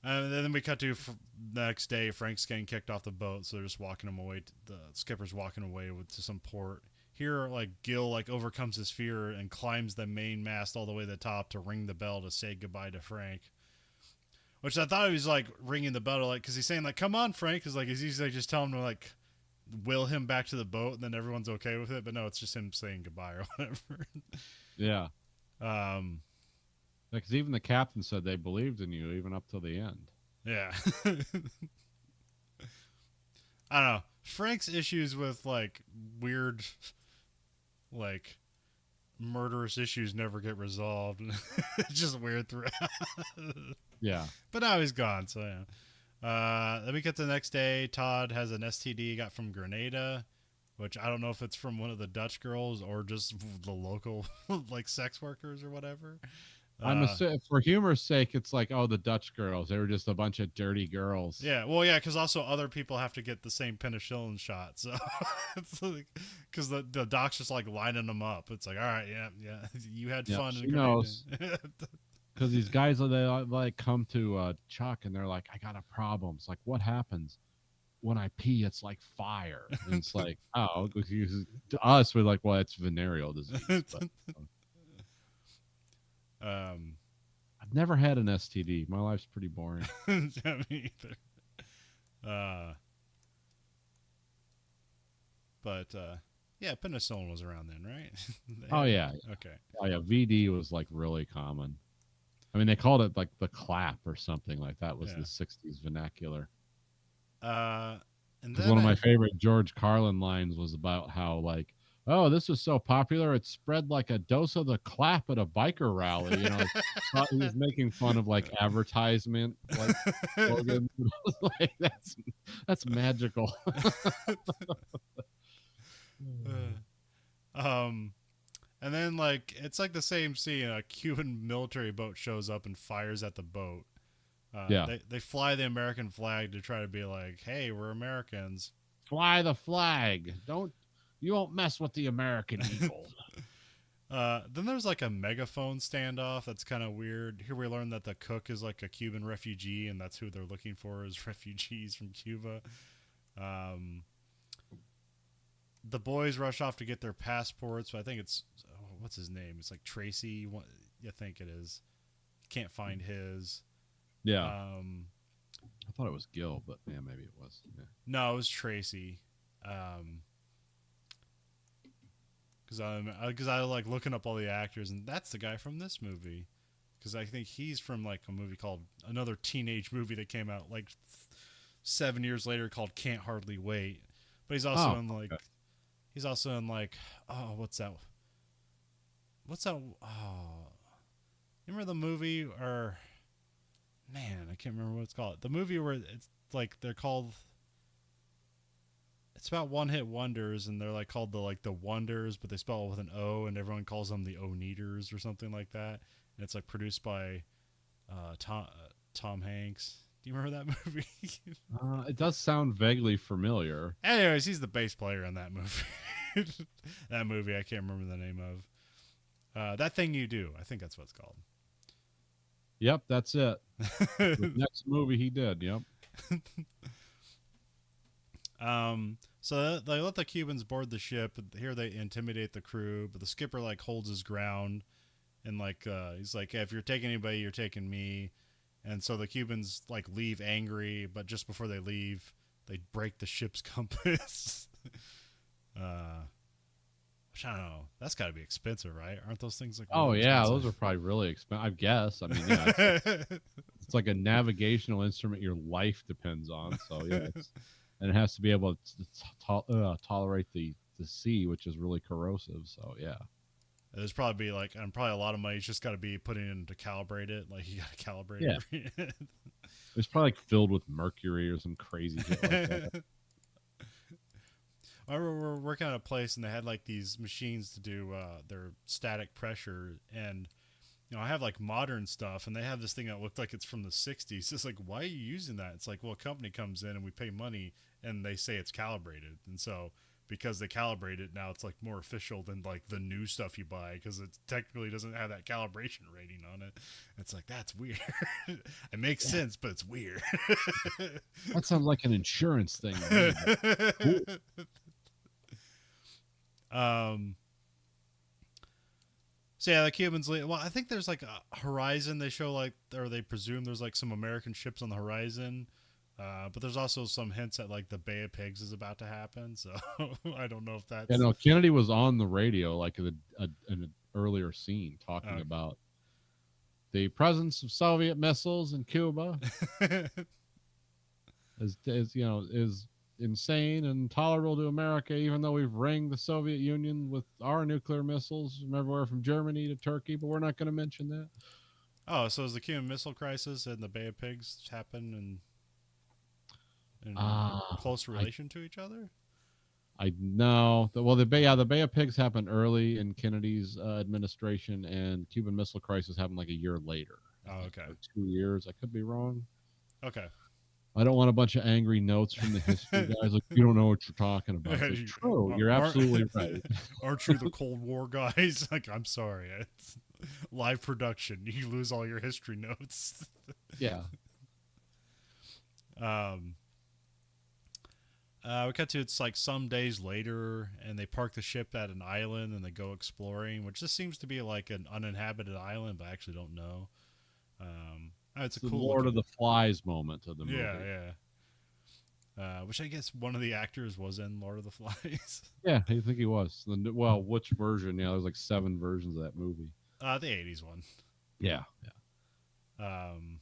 then we cut to the next day. Frank's getting kicked off the boat, so they're just walking him away. The skipper's walking away to some port. Here, like, Gil overcomes his fear and climbs the main mast all the way to the top to ring the bell to say goodbye to Frank. Which I thought he was like ringing the bell, like, because he's saying like, "Come on, Frank," because like he's usually just telling him to like will him back to the boat, and then everyone's okay with it. But no, it's just him saying goodbye or whatever. Yeah. Because even the captain said they believed in you even up till the end. Yeah. I don't know. Frank's issues with like weird, like murderous issues never get resolved. It's just weird throughout. Yeah. But now he's gone, so yeah. Then we get the next day. Todd has an STD he got from Grenada, which I don't know if it's from one of the Dutch girls or just the local like sex workers or whatever. Uh, for humor's sake, it's like, oh, the Dutch girls. They were just a bunch of dirty girls. yeah, well, yeah, because also other people have to get the same penicillin shot, so it's like because the doc's just like lining them up. It's like, all right, yeah, yeah, you had Yep, fun and she great. knows. Because these guys, they like come to Chuck and they're like, I got a problem. It's like, what happens? When I pee, it's like fire. And it's like, oh, to us, we're like, well, it's venereal disease. But um, I've never had an STD. My life's pretty boring. yeah, me either. Uh, but yeah, penicillin was around then, right? Oh, yeah. Okay. Oh, yeah. VD was like really common. I mean, they called it like the clap or something like that was Yeah. the 60s vernacular. And Because then one of my favorite George Carlin lines was about how, like, oh, this was so popular, it spread like a dose of the clap at a biker rally. You know, he was making fun of like advertisement, like slogans. Like, that's magical. um, and then like it's like the same scene. A Cuban military boat shows up and fires at the boat. Yeah. They fly the American flag to try to be like, hey, we're Americans. Fly the flag. You won't mess with the American eagle. Then there's like a megaphone standoff that's kind of weird. Here we learn that the cook is like a Cuban refugee, and that's who they're looking for is refugees from Cuba. Um, the boys rush off to get their passports. But I think it's what's his name? It's like Tracy. I think it is. Can't find his. Yeah. I thought it was Gil, but yeah, maybe it was. Yeah. No, it was Tracy. Because I like looking up all the actors, and that's the guy from this movie. Because I think he's from like a movie called another teenage movie that came out like 7 years later called Can't Hardly Wait. But he's also in like, okay. he's also in like, oh, what's that? What's that? Oh, remember the movie or man, I can't remember what it's called. The movie where it's like they're called. It's about one hit wonders, and they're like called the Wonders, but they spell it with an O, and everyone calls them the O-Neaters or something like that. And it's like produced by Tom Hanks. Do you remember that movie? It does sound vaguely familiar. Anyways, he's the bass player in that movie. That movie I can't remember the name of. That Thing You Do. I think that's what it's called. Yep, that's it. The next movie he did. Yep. So they let the Cubans board the ship. Here they intimidate the crew, but the skipper like holds his ground, and like he's like, if you're taking anybody, you're taking me. And so the Cubans like leave angry, but just before they leave, they break the ship's compass. Which I don't know. That's got to be expensive, right? Aren't those things like? Oh Really yeah, expensive? those are probably really expensive. I guess. I mean, yeah, it's like a navigational instrument your life depends on. So yeah, and it has to be able to tolerate the sea, which is really corrosive. So yeah. There's probably be like, and probably a lot of money's just got to be put in to calibrate it. Like you got to calibrate it. It's probably like filled with mercury or some crazy shit like that. I remember we were working at a place and they had like these machines to do their static pressure, and I have like modern stuff, and they have this thing that looked like it's from the 60s. It's like, why are you using that? It's like, well, a company comes in and we pay money and they say it's calibrated, and so because they calibrate it now, it's like more official than like the new stuff you buy because it technically doesn't have that calibration rating on it. It's like, that's weird. It makes sense, but it's weird. That sounds like an insurance thing. Cool. So yeah, the Cubans leave. Well, I think there's like a horizon. They show like, or they presume there's like some American ships on the horizon. But there's also some hints that like the Bay of Pigs is about to happen. So I don't know if that's. Yeah, no, Kennedy was on the radio like in an earlier scene talking about the presence of Soviet missiles in Cuba is insane and intolerable to America, even though we've ringed the Soviet Union with our nuclear missiles from everywhere from Germany to Turkey, but we're not going to mention that. Oh, so is the Cuban Missile Crisis and the Bay of Pigs happen in close relation to each other? I know. Well, the Bay of Pigs happened early in Kennedy's administration, and Cuban Missile Crisis happened like a year later, I Oh, think, okay. or 2 years. I could be wrong. Okay. I don't want a bunch of angry notes from the history guys like you don't know what you're talking about. It's like true, you're Aren't, absolutely right. aren't you the Cold War guys? Like, I'm sorry. It's live production. You lose all your history notes. Yeah, um, we cut to it's like some days later, and they park the ship at an island, and they go exploring, which just seems to be like an uninhabited island, but I actually don't know. It's it's a the cool Lord looking. of the Flies moment of the Yeah, movie. yeah. Which I guess one of the actors was in Lord of the Flies. Yeah, I think he was. Well, which version? Yeah, there's like 7 versions of that movie. The '80s one. Yeah, yeah. Um,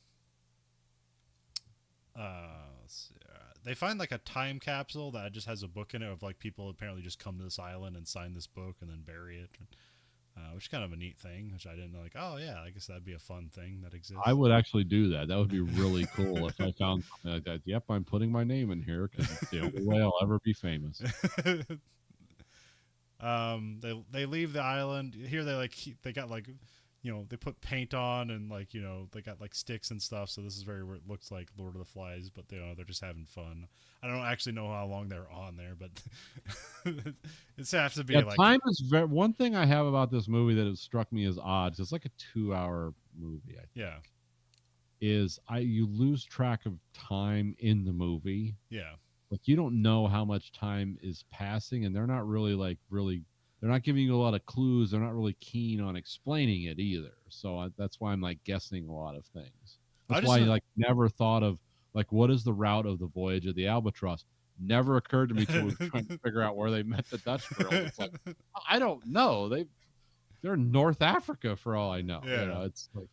let's see. They find like a time capsule that just has a book in it of like people apparently just come to this island and sign this book and then bury it, which is kind of a neat thing. Which I didn't know. Like, oh yeah, I guess that'd be a fun thing that I exists. would actually do that. That would be really cool if I found something like that. Yep, I'm putting my name in here because it's the only way I'll ever be famous. They leave the island. Here they like they got like, they put paint on and like, they got like sticks and stuff. So this is very where it looks like Lord of the Flies, but they're just having fun. I don't actually know how long they're on there, but it's have to be Yeah, like, time is one thing I have about this movie that has struck me as odd. It's like a 2-hour movie. I yeah, think is I you lose track of time in the movie. yeah. Like you don't know how much time is passing, and they're not really they're not giving you a lot of clues. They're not really keen on explaining it either. So that's why I'm like guessing a lot of things. I That's just why I like never thought of like what is the route of the voyage of the Albatross. Never occurred to me till we were trying to figure out where they met the Dutch girls. It's like I don't know. They're in North Africa for all I know. yeah. It's like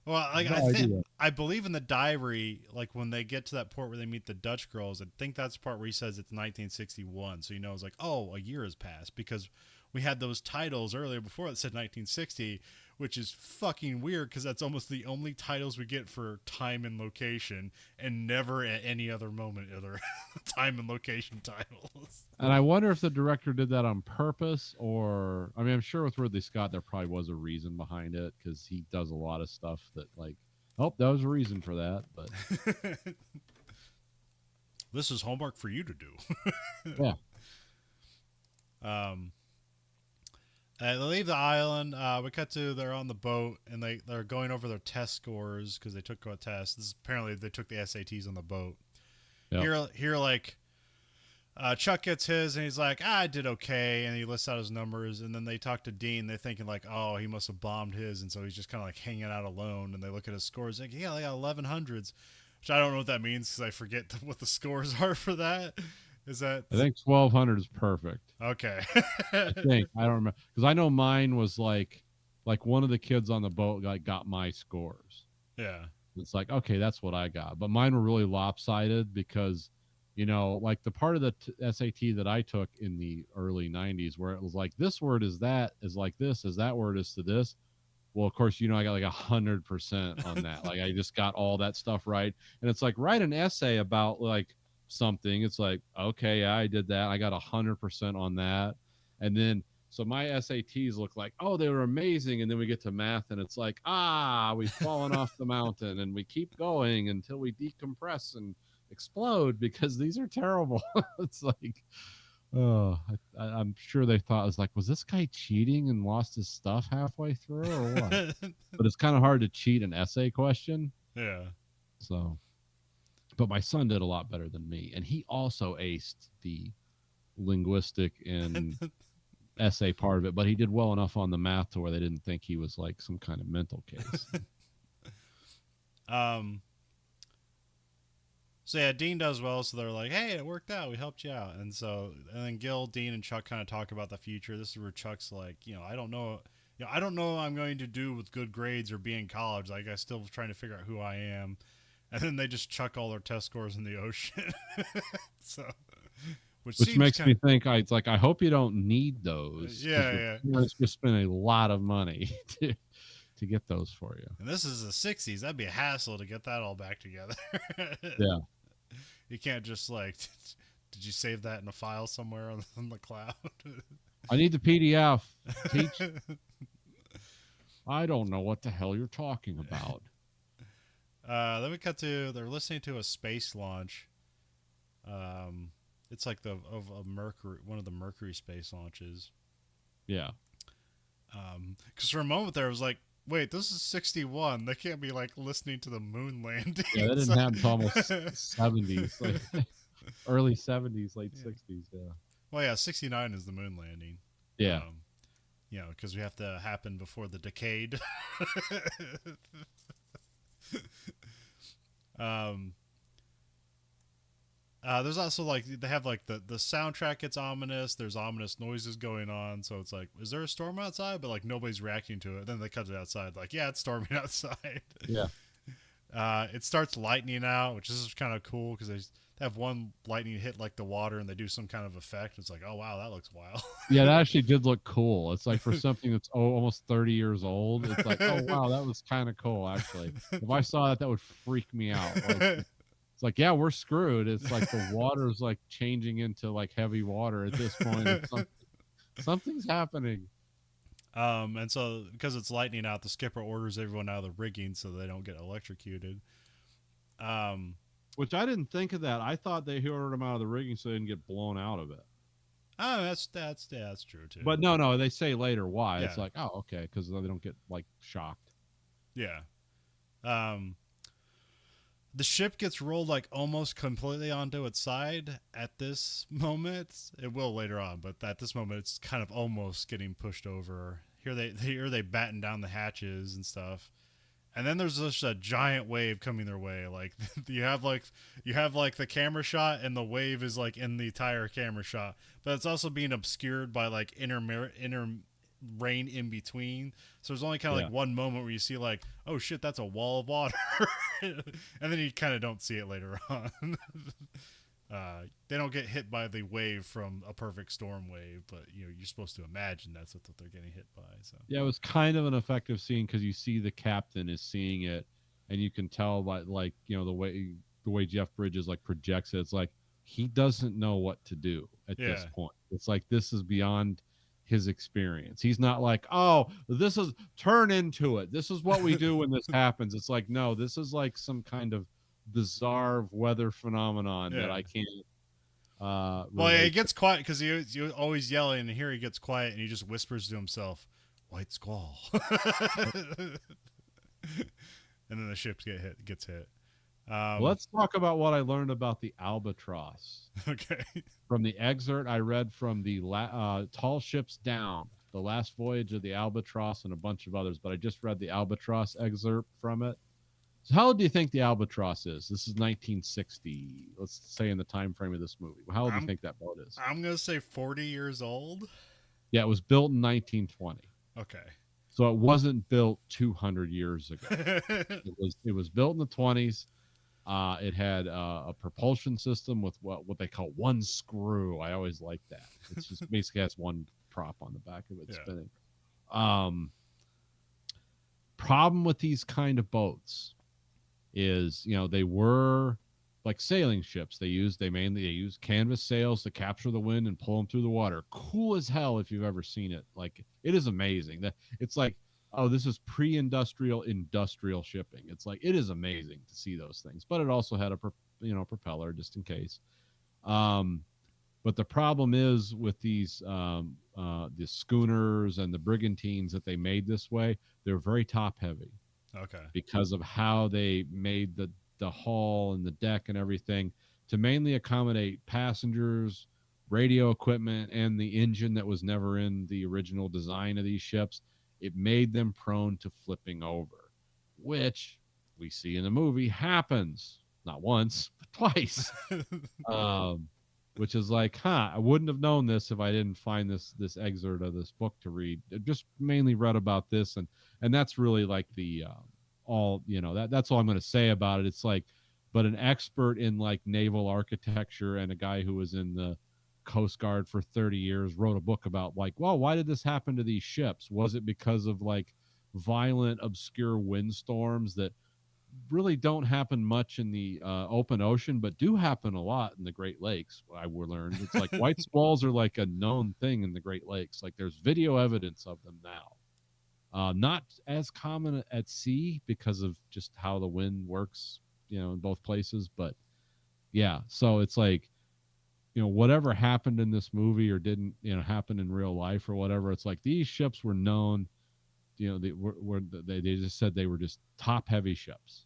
Well, like no idea. I believe in the diary, like when they get to that port where they meet the Dutch girls, I think that's the part where he says it's 1961. So it's like, oh, a year has passed because we had those titles earlier before that said 1960, which is fucking weird because that's almost the only titles we get for time and location, and never at any other moment other time and location titles. And I wonder if the director did that on purpose, or I mean, I'm sure with Ridley Scott there probably was a reason behind it because he does a lot of stuff that like, oh, that was a reason for that. But This is homework for you to do. yeah, um, they leave the island. We cut to they're on the boat and they're going over their test scores because they took a test. This is, apparently they took the SATs on the boat. yeah. Here like Chuck gets his and he's like, I did okay, and he lists out his numbers. And then they talk to Dean. They're thinking like, oh, he must have bombed his, and so he's just kind of like hanging out alone. And they look at his scores like, yeah, they got 1100s, which I don't know what that means because I forget what the scores are for that. Is that I think 1200 is perfect. okay? I think I don't remember because I know mine was like one of the kids on the boat got my scores. Yeah. It's like, okay, that's what I got. But mine were really lopsided because, like the part of the SAT that I took in the early 90s where it was like, this word is that, is like this, is that word is to this. Well, of course, I got like 100% on that. Like I just got all that stuff right. And it's like, write an essay about like something. It's like, okay, I did that. I got 100% on that. And then so my SATs look like, oh, they were amazing. And then we get to math and it's like, we've fallen off the mountain and we keep going until we decompress and explode because these are terrible. It's like, oh, I'm sure they thought it was like, was this guy cheating and lost his stuff halfway through or what? But it's kind of hard to cheat an essay question. Yeah. So, but my son did a lot better than me. And he also aced the linguistic and essay part of it, but he did well enough on the math to where they didn't think he was like some kind of mental case. So yeah, Dean does well, so they're like, hey, it worked out, we helped you out. And then Gil, Dean, and Chuck kind of talk about the future. This is where Chuck's like, I don't know what I'm going to do with good grades or be in college. Like, I'm still trying to figure out who I am. And then they just chuck all their test scores in the ocean. So which makes me think it's like, I hope you don't need those. Yeah. Let's just spend a lot of money to get those for you. And this is the 60s. That'd be a hassle to get that all back together. Yeah. You can't just like Did you save that in a file somewhere on the cloud? I need the PDF. Teach. I don't know what the hell you're talking about. Then we cut to they're listening to a space launch. It's like of a Mercury, one of the Mercury space launches. Yeah. Because for a moment there, I was like, wait, this is 61. They can't be like listening to the moon landing. Yeah, that didn't happen until almost 70s, like early 70s, late Yeah. 60s. Yeah. Well, yeah, 69 is the moon landing. Yeah. Because we have to happen before the decade. um, there's also like they have like the soundtrack gets ominous. There's ominous noises going on, so it's like, is there a storm outside? But like nobody's reacting to it. Then they cut to outside, like, yeah, it's storming outside. Yeah. It starts lightning out, which is kind of cool because they have one lightning hit like the water, and they do some kind of effect. It's like, oh wow, that looks wild. Yeah, that actually did look cool. It's like for something that's almost 30 years old. It's like, oh wow, that was kind of cool. Actually, if I saw that, that would freak me out. Like, it's like, yeah, we're screwed. It's like the water's like changing into like heavy water at this point. Something's happening. And so because it's lightning out, the skipper orders everyone out of the rigging so they don't get electrocuted. Which I didn't think of that. I thought he ordered them out of the rigging so they didn't get blown out of it. Oh, that's true too. But no, they say later why. Yeah. It's like, oh, okay, because they don't get like shocked. Yeah. The ship gets rolled like almost completely onto its side at this moment. It will later on, but at this moment, it's kind of almost getting pushed over. Here they batten down the hatches and stuff, and then there's just a giant wave coming their way. Like you have like the camera shot, and the wave is like in the entire camera shot, but it's also being obscured by like inner rain in between. So there's only kind of like one moment where you see like, oh shit, that's a wall of water, and then you kind of don't see it later on. They don't get hit by the wave from a perfect storm wave, but you're supposed to imagine that's what they're getting hit by. So yeah, it was kind of an effective scene because you see the captain is seeing it, and you can tell by like the way Jeff Bridges like projects it. It's like he doesn't know what to do at this point. It's like this is beyond his experience. He's not like, oh, this is turn into it. This is what we do when this happens. It's like, no, this is like some kind of bizarre weather phenomenon that I can't. Well, it gets quiet because you're always yelling, and here he gets quiet and he just whispers to himself, "White Squall," and then the ship gets hit. Let's talk about what I learned about the Albatross. Okay. From the excerpt I read from the Tall Ships Down, the last voyage of the Albatross, and a bunch of others, but I just read the Albatross excerpt from it. So how old do you think the Albatross is? This is 1960. Let's say in the time frame of this movie. How old do you think that boat is? I'm going to say 40 years old. Yeah, it was built in 1920. Okay. So it wasn't built 200 years ago. It was built in the 20s. It had a propulsion system with what they call one screw. I always like that. It's just basically has one prop on the back of it spinning. Problem with these kind of boats is, they were like sailing ships. They mainly use canvas sails to capture the wind and pull them through the water. Cool as hell if you've ever seen it. Like, it is amazing. That it's like, oh, this is pre-industrial industrial shipping. It's like, it is amazing to see those things. But it also had a propeller just in case. But the problem is with these the schooners and the brigantines that they made this way, they're very top heavy. Okay. Because of how they made the hull and the deck and everything to mainly accommodate passengers, radio equipment, and the engine that was never in the original design of these ships. It made them prone to flipping over, which we see in the movie happens not once, but twice. Which is like, I wouldn't have known this if I didn't find this excerpt of this book to read. I just mainly read about this, and that's really like the that's all I'm going to say about it. It's like, but an expert in like naval architecture and a guy who was in the Coast Guard for 30 years wrote a book about like, well, why did this happen to these ships? Was it because of like violent, obscure windstorms that really don't happen much in the open ocean, but do happen a lot in the Great Lakes. I learned it's like white squalls are like a known thing in the Great Lakes. Like there's video evidence of them now. Not as common at sea because of just how the wind works, in both places. But yeah, so it's like, whatever happened in this movie or didn't, happen in real life or whatever. It's like these ships were known, they just said they were just top heavy ships.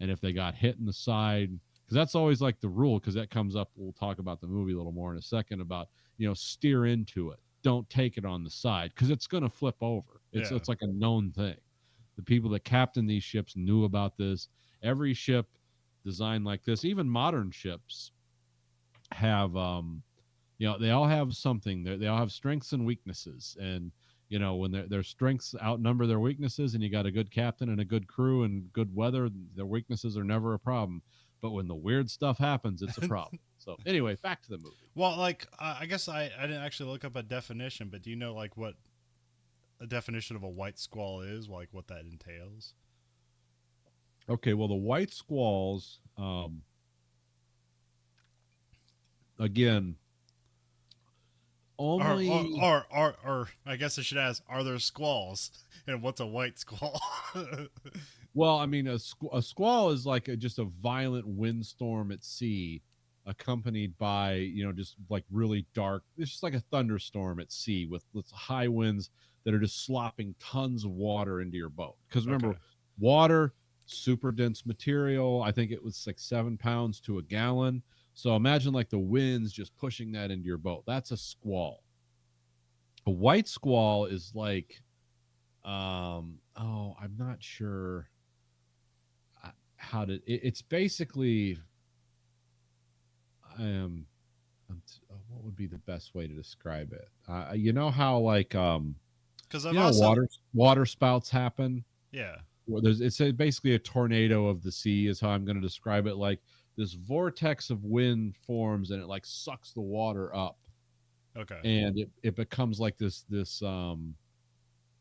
And if they got hit in the side, because that's always like the rule, because that comes up. We'll talk about the movie a little more in a second about, steer into it. Don't take it on the side because it's going to flip over. It's like a known thing. The people that captained these ships knew about this. Every ship designed like this, even modern ships, have they all have something. They all have strengths and weaknesses, and when their strengths outnumber their weaknesses, and you got a good captain and a good crew and good weather, their weaknesses are never a problem. But when the weird stuff happens, it's a problem. So anyway, back to the movie. Well, like I guess I didn't actually look up a definition, but do you know like what a definition of a white squall is? Like what that entails? Okay, well the white squalls, again, only Or I guess I should ask, are there squalls? And what's a white squall? well, I mean, a squall is like just a violent windstorm at sea, accompanied by just like really dark. It's just like a thunderstorm at sea with high winds that are just slopping tons of water into your boat. Because remember, Okay. water, super dense material. I think it was like 7 pounds to a gallon. So imagine like the winds just pushing that into your boat. That's a squall. A white squall is like, I'm not sure how to. It's basically, what would be the best way to describe it? You know how like Because I've also water spouts happen. yeah. Well, it's basically a tornado of the sea is how I'm going to describe it. Like this vortex of wind forms and it like sucks the water up, Okay. and it becomes like this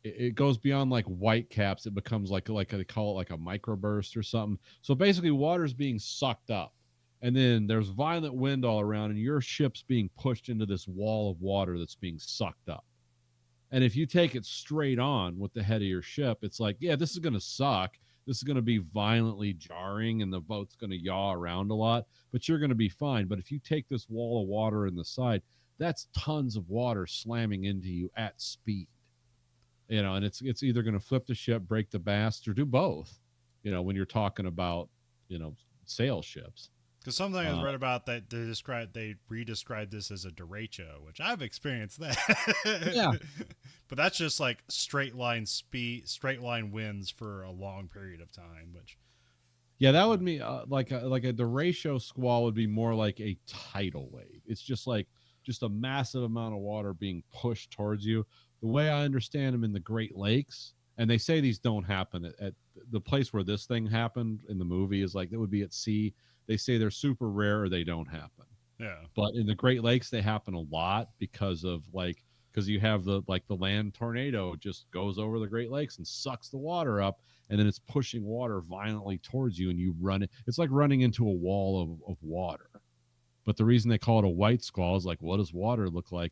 it goes beyond like white caps. It becomes like they call it like a microburst or something. So basically water's being sucked up, and then there's violent wind all around and your ship's being pushed into this wall of water that's being sucked up. And if you take it straight on with the head of your ship, it's like, yeah, this is going to suck. This is going to be violently jarring and the boat's going to yaw around a lot, but you're going to be fine. But if you take this wall of water in the side, that's tons of water slamming into you at speed. And it's either going to flip the ship, break the mast, or do both. When you're talking about, sail ships. Because something I read about that they re-described this as a derecho, which I've experienced Yeah, that. But that's just like straight line winds for a long period of time. Which yeah, that would be like a derecho squall would be more like a tidal wave. It's just a massive amount of water being pushed towards you. The way I understand them in the Great Lakes, and they say these don't happen at the place where this thing happened in the movie is like that would be at sea. They say they're super rare or they don't happen. yeah, But in the Great Lakes, they happen a lot because you have the land tornado just goes over the Great Lakes and sucks the water up, and then it's pushing water violently towards you, and you run it. It's like running into a wall of water. But the reason they call it a white squall is like, what does water look like?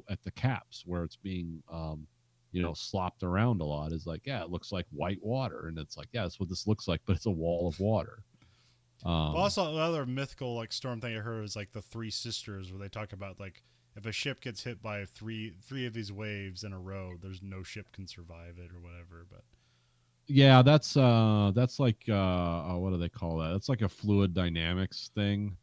At the caps where it's being, slopped around a lot. Is like, yeah, it looks like white water, and it's like, yeah, that's what this looks like, but it's a wall of water. Well, also another mythical like storm thing I heard is like the Three Sisters, where they talk about like if a ship gets hit by three of these waves in a row, there's no ship can survive it or whatever. But Yeah, that's like what do they call that? That's like a fluid dynamics thing.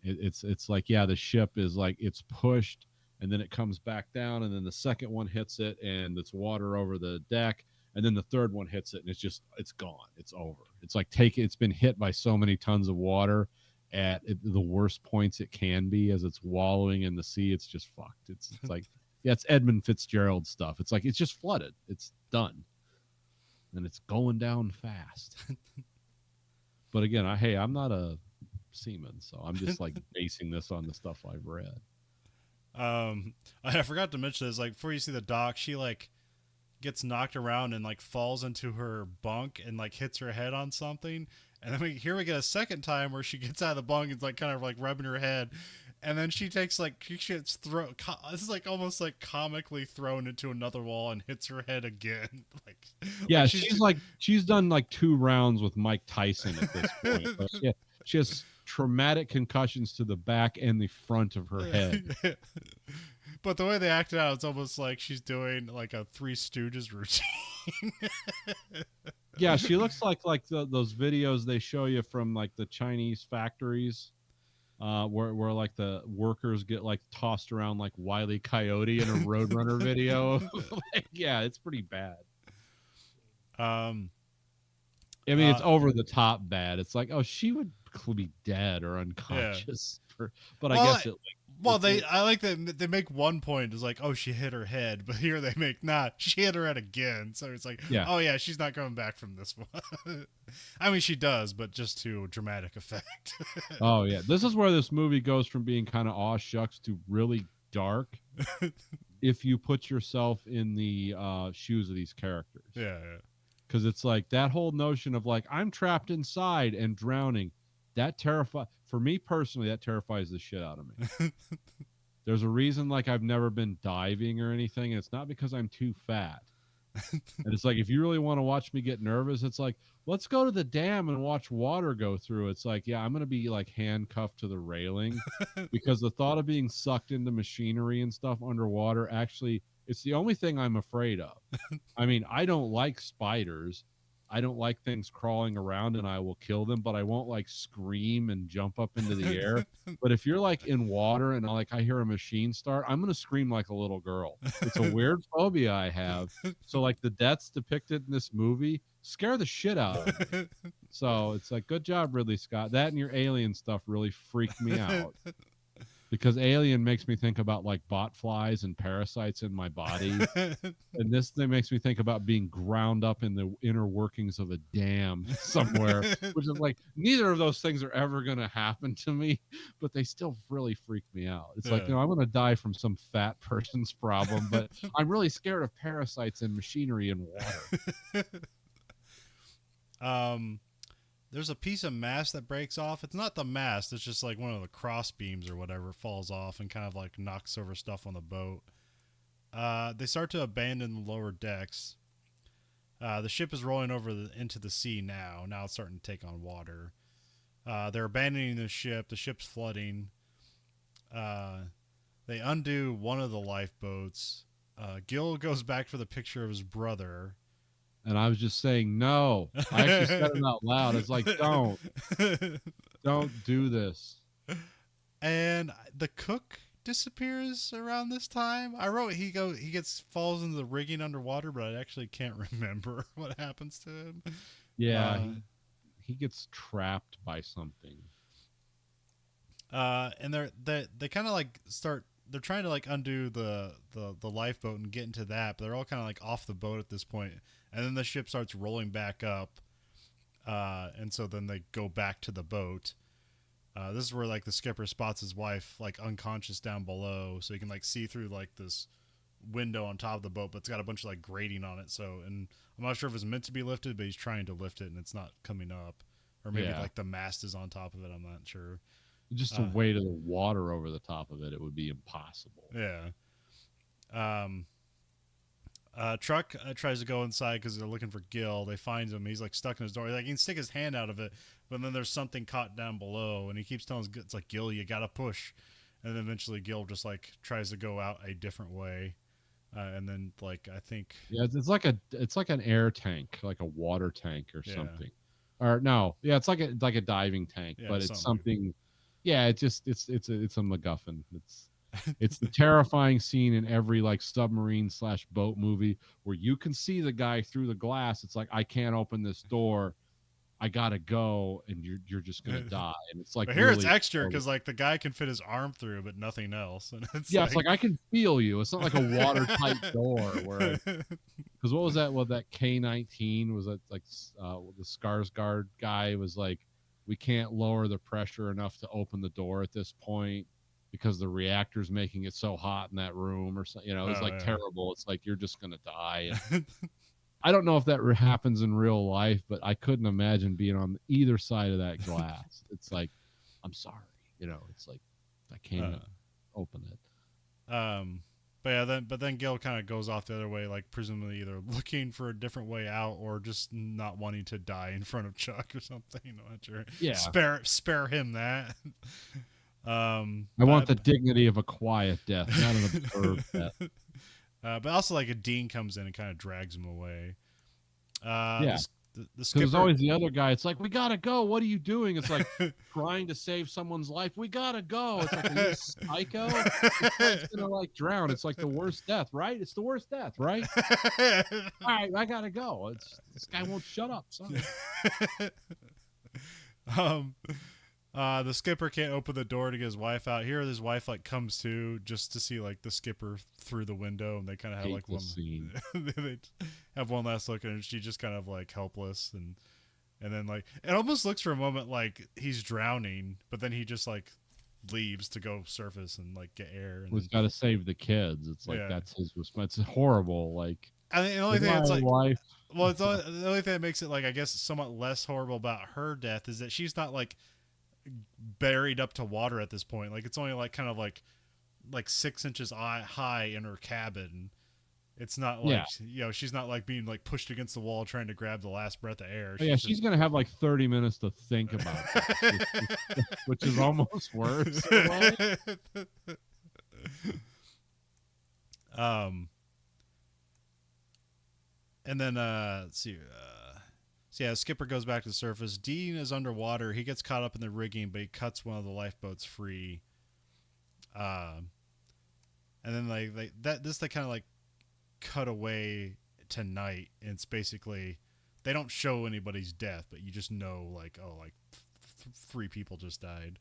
It's like, yeah, the ship is like it's pushed and then it comes back down and then the second one hits it and it's water over the deck and then the third one hits it and it's gone. It's over. It's like it's been hit by so many tons of water at the worst points it can be as it's wallowing in the sea. It's just fucked. It's like, yeah, it's Edmund Fitzgerald stuff. It's like it's just flooded. It's done. And it's going down fast. But again, I'm not a seaman, so I'm just like basing this on the stuff I've read. I forgot to mention this. Like before you see the doc, she like gets knocked around and like falls into her bunk and like hits her head on something. And then we get a second time where she gets out of the bunk and like kind of like rubbing her head, and then she takes like she gets thrown. This is like almost like comically thrown into another wall and hits her head again. Yeah, like she's done like 2 rounds with Mike Tyson at this point. But she has traumatic concussions to the back and the front of her head. But the way they act it out, it's almost like she's doing like a Three Stooges routine. Yeah, she looks like those videos they show you from like the Chinese factories, where like the workers get like tossed around like Wile E. Coyote in a Roadrunner video. Like, yeah, it's pretty bad. Um, I mean, it's over the top bad. It's like, oh, she would be dead or unconscious. Yeah. But I guess it. I like that they make one point is like, oh, she hit her head, but here they make she hit her head again. So it's like, yeah. Oh yeah, she's not coming back from this one. I mean, she does, but just to dramatic effect. Oh yeah, this is where this movie goes from being kind of aw shucks to really dark. If you put yourself in the shoes of these characters, yeah. Because it's like that whole notion of like I'm trapped inside and drowning. That for me personally, that terrifies the shit out of me. There's a reason like I've never been diving or anything, and it's not because I'm too fat. And it's like, if you really want to watch me get nervous, it's like, let's go to the dam and watch water go through. It's like, yeah, I'm going to be like handcuffed to the railing because the thought of being sucked into machinery and stuff underwater, actually, it's the only thing I'm afraid of. I mean, I don't like spiders. I don't like things crawling around, and I will kill them, but I won't like scream and jump up into the air. But if you're like in water and I hear a machine start, I'm going to scream like a little girl. It's a weird phobia I have. So like the deaths depicted in this movie scare the shit out of me. So it's like, good job, Ridley Scott. That and your Alien stuff really freaked me out. Because Alien makes me think about like bot flies and parasites in my body. And this thing makes me think about being ground up in the inner workings of a dam somewhere, which is like, neither of those things are ever going to happen to me, but they still really freak me out. It's like, I'm going to die from some fat person's problem, but I'm really scared of parasites and machinery and water. There's a piece of mast that breaks off. It's not the mast. It's just like one of the cross beams or whatever falls off and kind of like knocks over stuff on the boat. They start to abandon the lower decks. The ship is rolling over into the sea now. Now it's starting to take on water. They're abandoning the ship. The ship's flooding. They undo one of the lifeboats. Gil goes back for the picture of his brother. And I was just saying, no. I actually said it out loud. It's like, don't do this. And the cook disappears around this time. I wrote he falls into the rigging underwater, but I actually can't remember what happens to him. Yeah, he gets trapped by something. And they kind of like start. They're trying to like undo the lifeboat and get into that, but they're all kind of like off the boat at this point. And then the ship starts rolling back up, and so then they go back to the boat. This is where like the skipper spots his wife like unconscious down below, so he can like see through like this window on top of the boat, but it's got a bunch of like grating on it. So, and I'm not sure if it's meant to be lifted, but he's trying to lift it and it's not coming up, or maybe like the mast is on top of it. I'm not sure. Just the weight of the water over the top of it, it would be impossible. Yeah. Truck tries to go inside because they're looking for Gil. They find him. He's like stuck in his door. Like, he can stick his hand out of it, but then there's something caught down below, and he keeps telling us, it's like, Gil, you gotta push. And then eventually Gil just like tries to go out a different way, and then like I think it's like an air tank, like a water tank or something. Or no, it's like a diving tank, but it's something. Yeah, it's a MacGuffin. It's the terrifying scene in every like submarine / boat movie where you can see the guy through the glass. It's like, I can't open this door. I gotta go, and you're just gonna die. And it's like, but here it's extra because like the guy can fit his arm through, but nothing else. And it's it's like I can feel you. It's not like a watertight door. Where because what was that? Well, that K-19 was that like the Skarsgård guy was like, we can't lower the pressure enough to open the door at this point. because the reactor's making it so hot in that room or something. It's like Oh terrible. It's like you're just gonna die. And yeah. I don't know if that happens in real life, but I couldn't imagine being on either side of that glass. It's like, I'm sorry. It's like I can't open it. Um, but then Gil kind of goes off the other way, like presumably either looking for a different way out or just not wanting to die in front of Chuck or something. Not sure. Yeah. Spare him that. I want the dignity of a quiet death, not an absurd death. But also like a Dean comes in and kind of drags him away. Yeah. The skipper. There's always the other guy. It's like, we gotta go. What are you doing? It's like trying to save someone's life. We gotta go. It's like, are you a psycho? It's gonna like drown. It's like the worst death, right? It's the worst death, right? All right, I gotta go. This guy won't shut up. Sorry. The skipper can't open the door to get his wife out. Here, his wife like comes to just to see like the skipper through the window, and they kind of have like one scene. they have one last look, and she's just kind of like helpless, and then like it almost looks for a moment like he's drowning, but then he just like leaves to go surface and like get air. And He's got to save the kids. It's like that's his response. It's horrible. Like I think the only thing that's like wife. Well, it's the only thing that makes it like I guess somewhat less horrible about her death is that she's not like buried up to water at this point. Like it's only like kind of like 6 inches high in her cabin. It's not like she's not like being like pushed against the wall trying to grab the last breath of air. She's gonna have like 30 minutes to think about it, which is almost worse. And then let's see. So yeah, Skipper goes back to the surface. Dean is underwater. He gets caught up in the rigging, but he cuts one of the lifeboats free. And then they kind of like cut away to night, and it's basically they don't show anybody's death, but you just know like three people just died.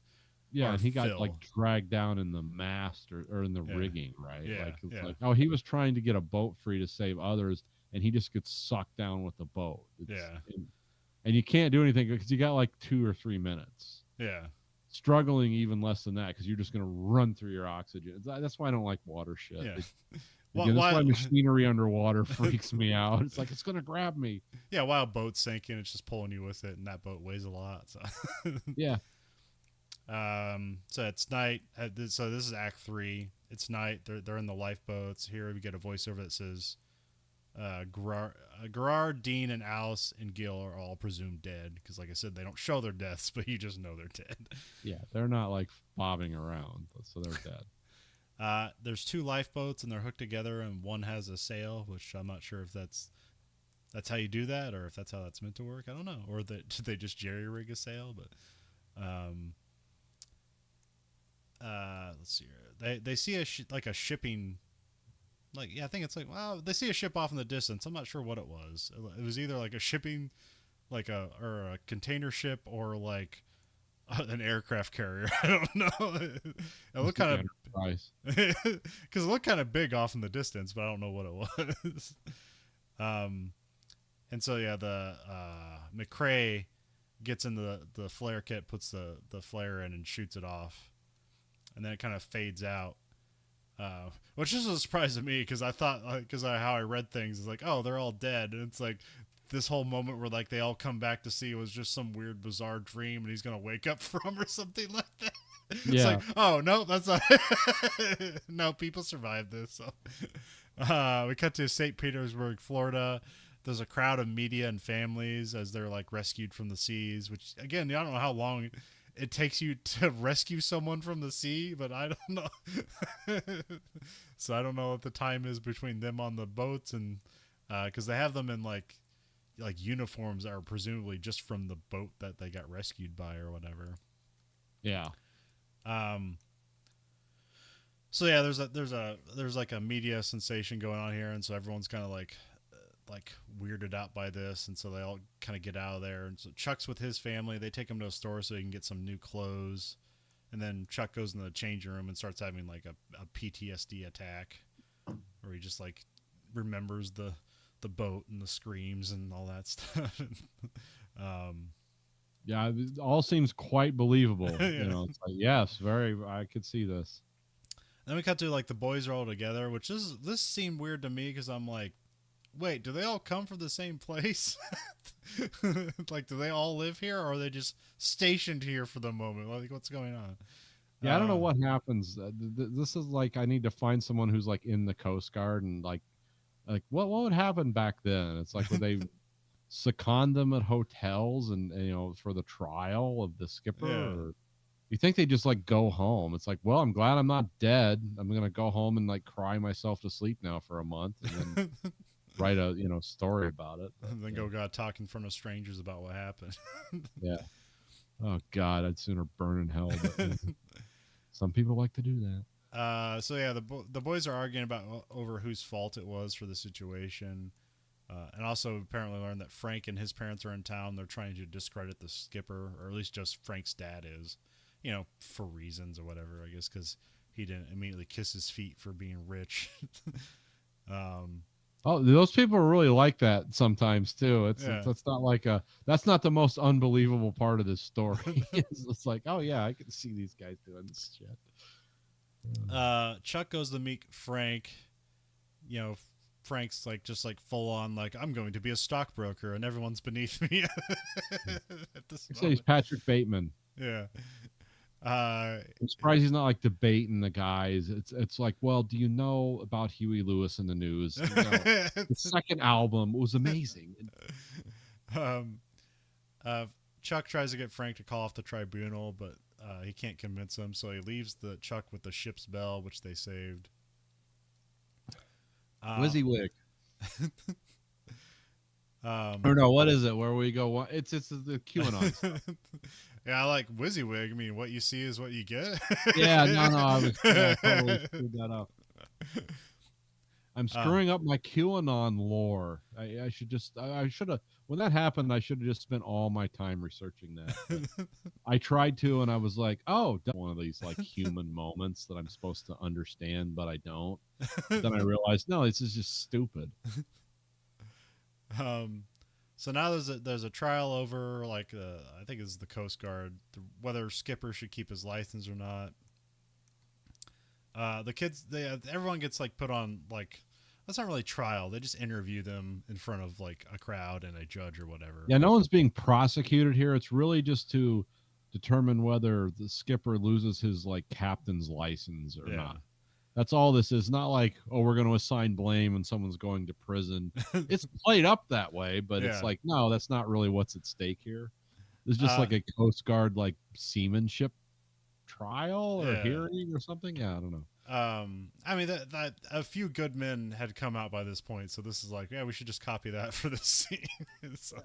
Yeah, and he got like dragged down in the mast or in the rigging, right? Yeah, like it's like he was trying to get a boat free to save others, and he just gets sucked down with the boat. And you can't do anything because you got like 2 or 3 minutes. Yeah. Struggling even less than that because you're just going to run through your oxygen. That's why I don't like water shit. Yeah. That's why machinery underwater freaks me out. It's like, it's going to grab me. Yeah, while a boat's sinking, it's just pulling you with it, and that boat weighs a lot. So. Yeah. So it's night. So this is Act 3. It's night. They're in the lifeboats. Here we get a voiceover that says, Gerard, Dean, and Alice and Gil are all presumed dead because, like I said, they don't show their deaths, but you just know they're dead. Yeah, they're not like bobbing around, so they're dead. There's 2 lifeboats and they're hooked together, and one has a sail, which I'm not sure if that's how you do that or if that's how that's meant to work. I don't know, or did they just jerry rig a sail? But let's see here. They see a shipping. I think it's they see a ship off in the distance. I'm not sure what it was. It was either like a shipping, or a container ship, or like an aircraft carrier. I don't know. It looked kind of because it looked kind of big off in the distance, but I don't know what it was. And so the McCrae gets into the flare kit, puts the flare in, and shoots it off, and then it kind of fades out. Which is a surprise to me because I thought, how I read things is like, oh, they're all dead, and it's like this whole moment where like they all come back to see was just some weird bizarre dream, and he's gonna wake up from or something like that. Yeah. It's like, oh no, that's not. No, people survived this. So. We cut to St. Petersburg, Florida. There's a crowd of media and families as they're like rescued from the seas. Which again, I don't know how long it takes you to rescue someone from the sea, but I don't know. So I don't know what the time is between them on the boats, and because they have them in like uniforms that are presumably just from the boat that they got rescued by or whatever. Yeah. So yeah, there's like a media sensation going on here, and so everyone's kind of like weirded out by this, and so they all kind of get out of there. And so Chuck's with his family. They take him to a store so he can get some new clothes, and then Chuck goes in the changing room and starts having like a PTSD attack, where he just like remembers the boat and the screams and all that stuff. Yeah, it all seems quite believable. You Yeah. know, it's like, yes, very. I could see this. Then we cut to like the boys are all together, which is this seemed weird to me because I'm like, wait, do they all come from the same place? Like, do they all live here, or are they just stationed here for the moment? Like, what's going on? Yeah, I don't know what happens. This is like I need to find someone who's like in the Coast Guard and like what would happen back then? It's like would they second them at hotels and you know for the trial of the skipper, Yeah. or you think they just like go home? It's like, well, I'm glad I'm not dead. I'm gonna go home and like cry myself to sleep now for a month and then write a story about it. But And then go God talk in front of strangers about what happened. yeah. Oh God, I'd sooner burn in hell. But some people like to do that. So yeah, the boys are arguing about over whose fault it was for the situation, and also apparently learned that Frank and his parents are in town. They're trying to discredit the skipper, or at least just Frank's dad is, for reasons or whatever. I guess because he didn't immediately kiss his feet for being rich. um, Oh, those people are really like that sometimes too. yeah. It's not like that's not the most unbelievable part of this story. It's like, oh yeah, I can see these guys doing this shit. Chuck goes to meet Frank. Frank's like just like full on like I'm going to be a stockbroker and everyone's beneath me at this I say he's moment. Patrick Bateman. Yeah. I'm surprised he's not like debating the guys. It's like, well, do you know about Huey Lewis in the News? You know, the second album was amazing. um, uh, Chuck tries to get Frank to call off the tribunal, but he can't convince him, so he leaves the Chuck with the ship's bell, which they saved. WYSIWYG. Um, Or no, what is it? Where we go? It's the QAnon stuff. yeah, I like WYSIWYG. I mean, what you see is what you get. Yeah, no, I totally screwed that up. I'm screwing up my QAnon lore. I should just, I should have, when that happened, I should have just spent all my time researching that. But I tried to, and I was like, oh, one of these like human moments that I'm supposed to understand, but I don't. But then I realized, no, this is just stupid. So now there's a trial over like I think it's the Coast Guard whether Skipper should keep his license or not. The kids everyone gets like put on like that's not really trial. They just interview them in front of like a crowd and a judge or whatever. Yeah, no one's being prosecuted here. It's really just to determine whether the skipper loses his like captain's license or not. That's all this is. Not like, oh, we're going to assign blame and someone's going to prison. It's played up that way, but it's like, no, that's not really what's at stake here. There's just like a Coast Guard like seamanship trial or hearing or something. Yeah, I don't know. I mean that a few good men had come out by this point, so this is like, yeah, we should just copy that for this scene. So,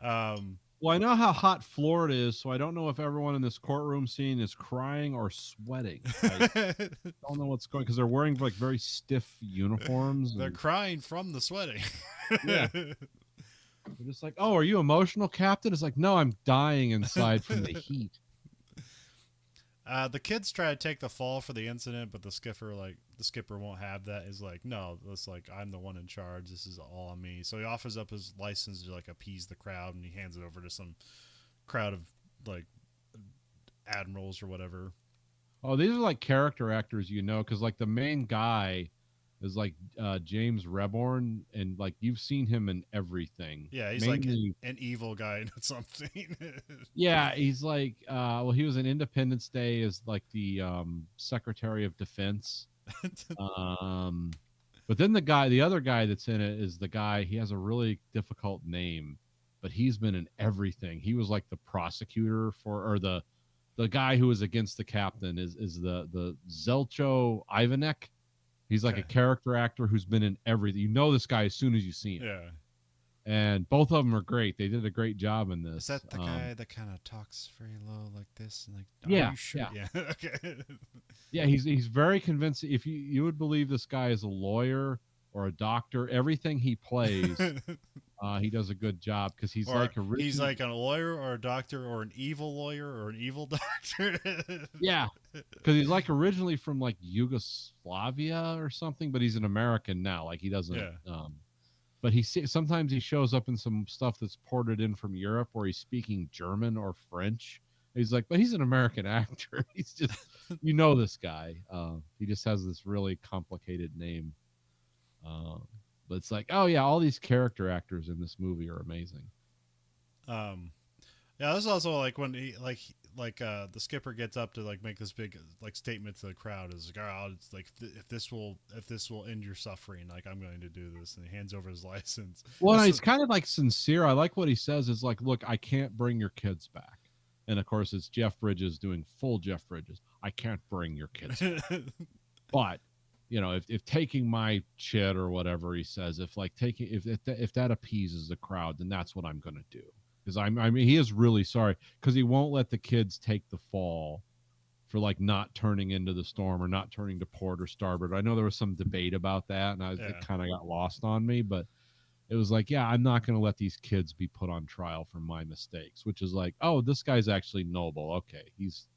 well, I know how hot Florida is, so I don't know if everyone in this courtroom scene is crying or sweating. I don't know what's going because they're wearing like very stiff uniforms. They're crying from the sweating. Yeah. They're just like, oh, are you emotional, Captain? It's like, no, I'm dying inside from the heat. The kids try to take the fall for the incident, but the skipper won't have that. Is like, no, that's like I'm the one in charge. This is all on me. So he offers up his license to like appease the crowd, and he hands it over to some crowd of like admirals or whatever. Oh, these are like character actors, because like the main guy is like James Reborn, and like you've seen him in everything. Yeah, he's mainly, like an evil guy or something. Yeah, he's like well, he was in Independence Day as like the Secretary of Defense. But then the other guy that's in it is the guy, he has a really difficult name, but he's been in everything. He was like the prosecutor or the guy who was against the captain is the Zelcho Ivanek. He's like a character actor who's been in everything. You know this guy as soon as you see him. Yeah. And both of them are great. They did a great job in this. Is that the guy that kind of talks very low like this? And like, yeah, sure? Yeah. Okay. Yeah, he's very convincing. If you would believe this guy is a lawyer or a doctor, everything he plays, he does a good job because he's like a lawyer or a doctor or an evil lawyer or an evil doctor. Yeah, because he's like originally from like Yugoslavia or something, but he's an American now. Like he doesn't. but sometimes he shows up in some stuff that's ported in from Europe where he's speaking German or French. He's like, but he's an American actor. He's just, this guy. He just has this really complicated name. But it's like, oh yeah, all these character actors in this movie are amazing. Yeah, this is also like when he the skipper gets up to like make this big like statement to the crowd is like, oh, it's like if this will end your suffering, like I'm going to do this, and he hands over his license. Well, he's kind of like sincere. I like what he says is like, look, I can't bring your kids back. And of course, it's Jeff Bridges doing full Jeff Bridges. I can't bring your kids back. But if taking my shit or whatever he says, if that appeases the crowd, then that's what I'm going to do. Because I mean, he is really sorry because he won't let the kids take the fall for like not turning into the storm or not turning to port or starboard. I know there was some debate about that, and it kind of got lost on me, but it was like, yeah, I'm not going to let these kids be put on trial for my mistakes, which is like, oh, this guy's actually noble. Okay, he's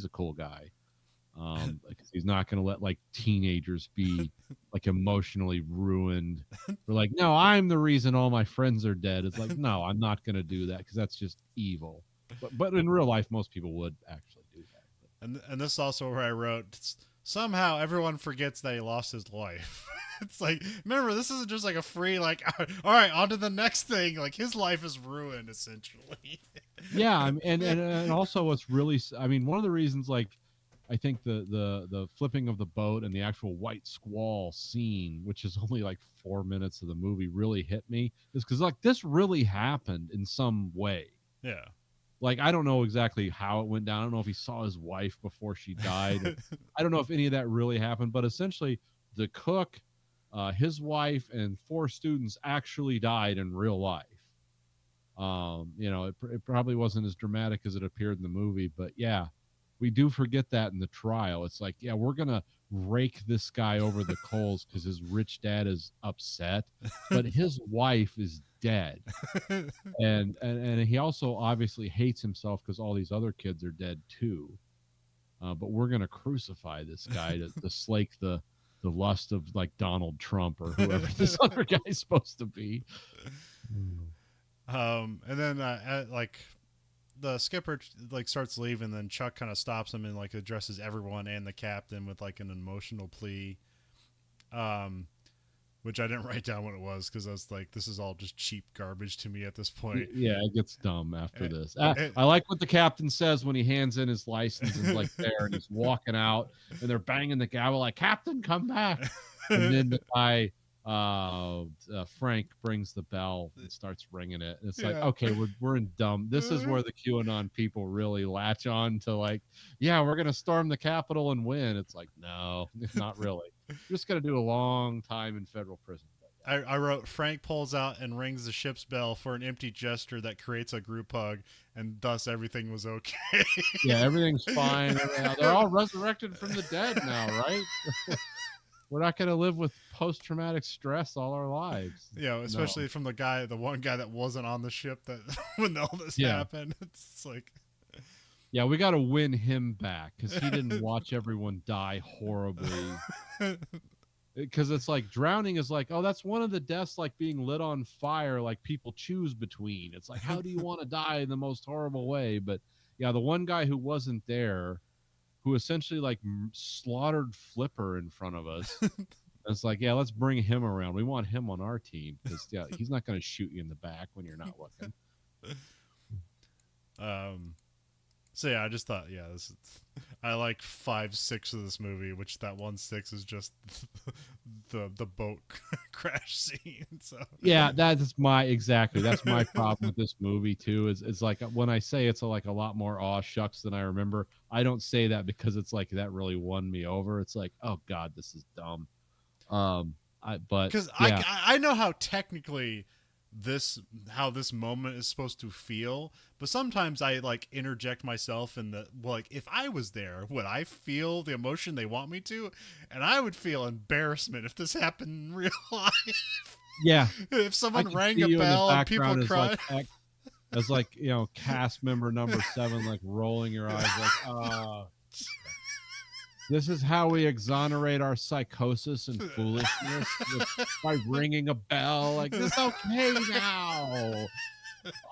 a cool guy. He's not going to let like teenagers be like emotionally ruined. We're like, no, I'm the reason all my friends are dead. It's like, no, I'm not going to do that because that's just evil. But in real life, most people would actually do that. And this is also where I wrote, somehow everyone forgets that he lost his life. It's like, remember, this isn't just like a free like, all right, on to the next thing. Like his life is ruined essentially. Yeah, and also what's really, I mean, one of the reasons like. I think the flipping of the boat and the actual white squall scene, which is only like 4 minutes of the movie, really hit me, is because like this really happened in some way. Yeah. Like I don't know exactly how it went down. I don't know if he saw his wife before she died. I don't know if any of that really happened, but essentially the cook, his wife, and 4 students actually died in real life. It probably wasn't as dramatic as it appeared in the movie, but yeah. We do forget that in the trial. It's like, yeah, we're going to rake this guy over the coals because his rich dad is upset, but his wife is dead. And he also obviously hates himself because all these other kids are dead too. But we're going to crucify this guy to slake the lust of like Donald Trump or whoever this other guy's supposed to be. And then the skipper like starts leaving, then Chuck kind of stops him and like addresses everyone and the captain with like an emotional plea, which I didn't write down what it was because I was like, this is all just cheap garbage to me at this point. Yeah, it gets dumb after this. I like what the captain says when he hands in his license and like there and he's walking out and they're banging the gavel like, Captain, come back. And then the guy Frank brings the bell and starts ringing it. And it's like, okay, we're in dumb. This is where the QAnon people really latch on to like, yeah, we're gonna storm the Capitol and win. It's like, no, not really. You're just gonna do a long time in federal prison. I wrote, Frank pulls out and rings the ship's bell for an empty gesture that creates a group hug, and thus everything was okay. Yeah, everything's fine. They're all resurrected from the dead now, right? We're not going to live with post-traumatic stress all our lives. Yeah, especially from the one guy that wasn't on the ship that when all this happened. It's like, yeah, we got to win him back because he didn't watch everyone die horribly. Because it's like drowning is like, oh, that's one of the deaths like being lit on fire, like people choose between. It's like, how do you want to die in the most horrible way? But yeah, the one guy who wasn't there, who essentially like slaughtered Flipper in front of us. It's like, yeah, let's bring him around. We want him on our team because yeah, he's not going to shoot you in the back when you're not looking. So yeah, I just thought, I like 5/6 of this movie, which that 1/6 is just the boat crash scene. So yeah, that's my problem with this movie too. Is like when I say it's like a lot more aw shucks than I remember. I don't say that because it's like that really won me over. It's like, oh god, this is dumb. I know how technically how this moment is supposed to feel, but sometimes I like interject myself in if I was there, would I feel the emotion they want me to? And I would feel embarrassment if this happened in real life. Yeah. If someone rang a bell and people cried. As like, cast member number 7, like rolling your eyes like, This is how we exonerate our psychosis and foolishness by ringing a bell. Like, this okay now.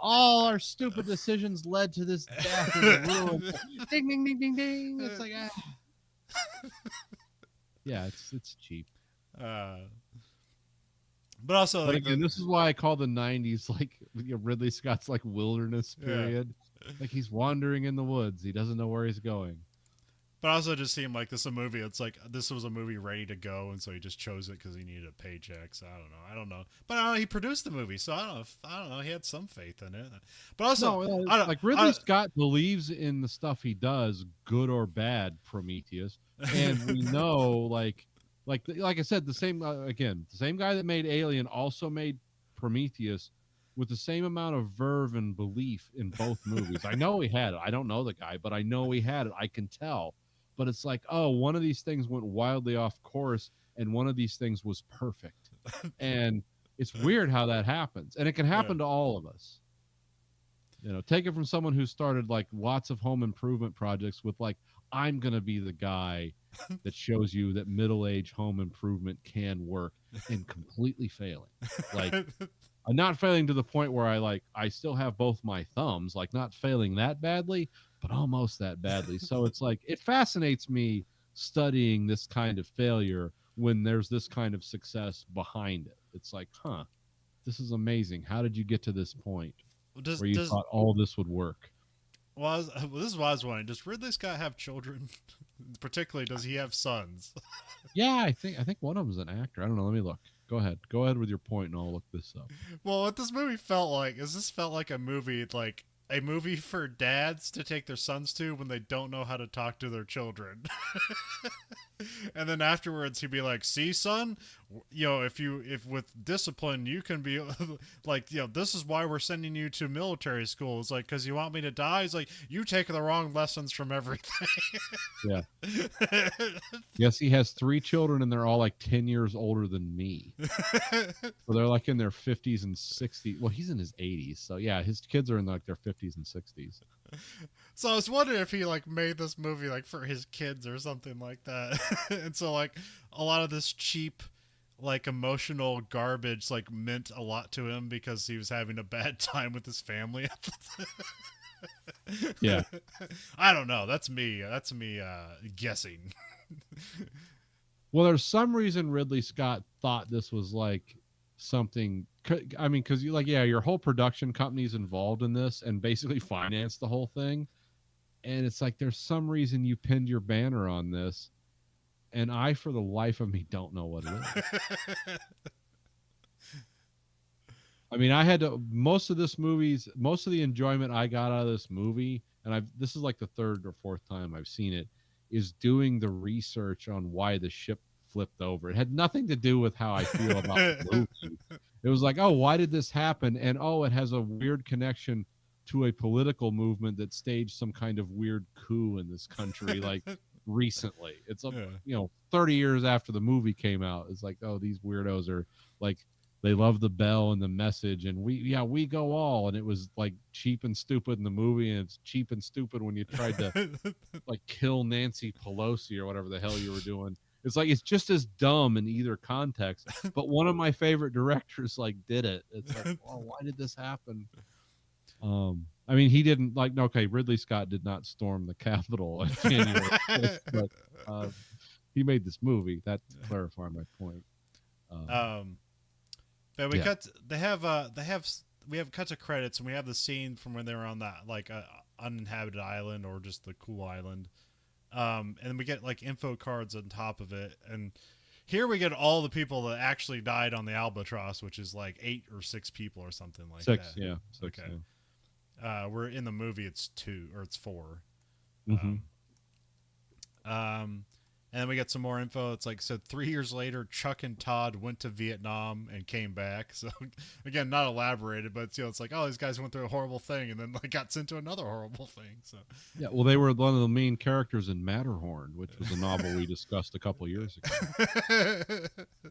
All our stupid decisions led to this death and ruin. Ding, ding, ding, ding, ding. It's like, yeah, it's cheap. uh, but also, But like again, this is why I call the '90s like Ridley Scott's like wilderness period. Like, he's wandering in the woods. He doesn't know where he's going. But also, it just seemed like this a movie. It's like this was a movie ready to go, and so he just chose it because he needed a paycheck. So I don't know. But I don't know, he produced the movie, so I don't know. He had some faith in it. But also, No, I don't, like Ridley Scott believes in the stuff he does, good or bad. Prometheus, and we know, like I said, the same again, the same guy that made Alien also made Prometheus with the same amount of verve and belief in both movies. I know he had it. I don't know the guy, but I know he had it. I can tell. But it's like, oh, one of these things went wildly off course, and one of these things was perfect. And it's weird how that happens, and it can happen to all of us. You know, take it from someone who started like lots of home improvement projects with like, I'm gonna be the guy that shows you that middle-age home improvement can work, and completely failing. Like, I'm not failing to the point where I still have both my thumbs, like not failing that badly, but almost that badly. So it's like, it fascinates me studying this kind of failure when there's this kind of success behind it. It's like, huh, this is amazing. How did you get to this point where you thought all this would work? Well, this is what I was wondering. Does Ridley Scott have children? Particularly, does he have sons? Yeah, I think one of them is an actor. I don't know. Let me look. Go ahead with your point, and I'll look this up. Well, what this movie felt like is this felt like a movie for dads to take their sons to when they don't know how to talk to their children. And then afterwards he'd be like, "See, son, you know, if with discipline you can be like, you know, this is why we're sending you to military school. It's like, because you want me to die. It's like, you take the wrong lessons from everything." Yeah. Yes, he has 3 children, and they're all like 10 years older than me. So they're like in their 50s and 60s. Well, he's in his 80s. So yeah, his kids are in like their 50s and 60s. So I was wondering if he like made this movie like for his kids or something like that. And so like a lot of this cheap like emotional garbage like meant a lot to him because he was having a bad time with his family. Yeah. I don't know. That's me guessing. Well, there's some reason Ridley Scott thought this was like something. I mean, because your whole production company's involved in this and basically financed the whole thing. And it's like, there's some reason you pinned your banner on this, and I, for the life of me, don't know what it is. I mean, I had to, most of the enjoyment I got out of this movie, and this is like the 3rd or 4th time I've seen it, is doing the research on why the ship flipped over. It had nothing to do with how I feel about the movie. It was like, oh, why did this happen? And oh, it has a weird connection to a political movement that staged some kind of weird coup in this country, like recently. It's 30 years after the movie came out. It's like, oh, these weirdos are like, they love the bell and the message, and we go all. And it was like cheap and stupid in the movie, and it's cheap and stupid when you tried to like kill Nancy Pelosi or whatever the hell you were doing. It's like, it's just as dumb in either context, but one of my favorite directors like did it. It's like, oh, why did this happen? I mean, he didn't Ridley Scott did not storm the Capitol on January 6th, but he made this movie. That to clarify my point. But we have cuts of credits, and we have the scene from when they were on that like uninhabited island or just the cool island. And we get like info cards on top of it, and here we get all the people that actually died on the Albatross, which is like 8 or 6 people or something like 6, that. yeah. 6, okay. Yeah. We're in the movie. It's 2 or it's 4. Mm-hmm. And then we get some more info. It's like, so 3 years later, Chuck and Todd went to Vietnam and came back. So again, not elaborated, but it's like, oh, these guys went through a horrible thing and then like got sent to another horrible thing. So yeah, well, they were one of the main characters in Matterhorn, which was a novel we discussed a couple of years ago.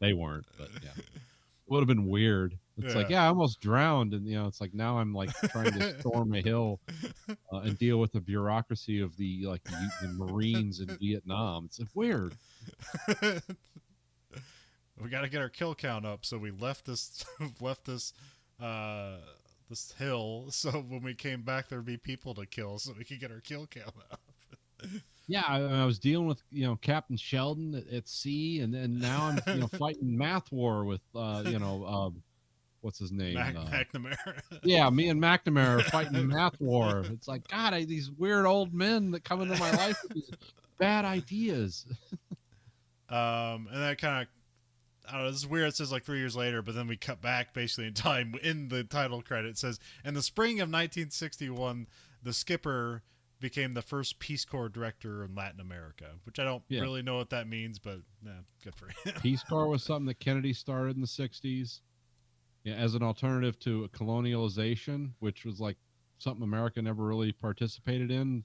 They weren't, but yeah, it would have been weird It's like, Yeah. yeah, I almost drowned, and it's like now I'm like trying to storm a hill and deal with the bureaucracy of the Marines in Vietnam. It's like weird. We got to get our kill count up, so we left this left uh this hill, so when we came back there'd be people to kill, so we could get our kill count up. Yeah, I was dealing with Captain Sheldon at sea, and then now I'm fighting math war with what's his name? McNamara. Yeah, me and McNamara are fighting math war. It's like God, these weird old men that come into my life with these bad ideas. And that kind of, I don't know, this is weird. It says like 3 years later, but then we cut back basically in time. In the title credit, it says, in the spring of 1961, the skipper became the first Peace Corps director in Latin America, which I don't really know what that means, but good for him. Peace Corps was something that Kennedy started in the 60s as an alternative to colonialization, which was like something America never really participated in,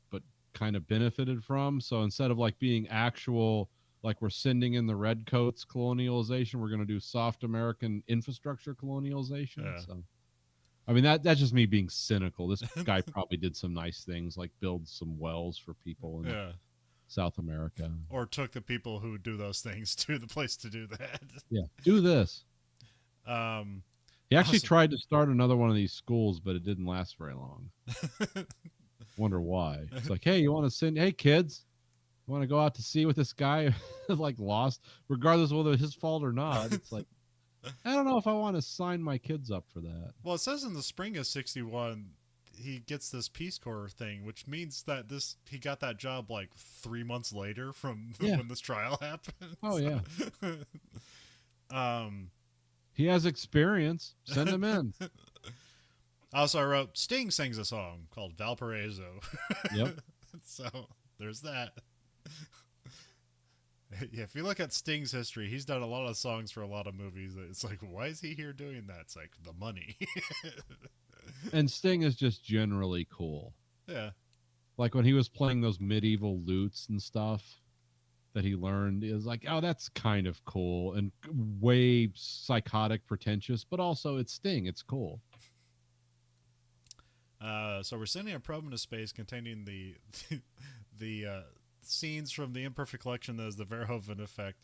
but kind of benefited from. So instead of like being actual, like we're sending in the redcoats colonialization, we're going to do soft American infrastructure colonialization. Yeah. So, I mean, that's just me being cynical. This guy probably did some nice things, like build some wells for people in South America. Or took the people who do those things to the place to do that. Yeah, do this. He actually awesome. tried to start another one of these schools, but it didn't last very long. Wonder why. It's like, hey, you want to send? Hey, kids, you want to go out to sea with this guy like lost, regardless of whether it's his fault or not? It's like, I don't know if I want to sign my kids up for that. Well, it says in the spring of 61, he gets this Peace Corps thing, which means that he got that job like 3 months later from when this trial happened. Oh yeah. He has experience. Send him in. Also, I wrote Sting sings a song called Valparaiso. Yep. So there's that. Yeah, if you look at Sting's history, he's done a lot of songs for a lot of movies. It's like, why is he here doing that? It's like the money. And Sting is just generally cool. Yeah. Like when he was playing those medieval lutes and stuff that he learned, is like, oh, that's kind of cool and way psychotic, pretentious, but also it's Sting. It's cool. So we're sending a probe into space containing the scenes from the Imperfect Collection that is the Verhoeven Effect.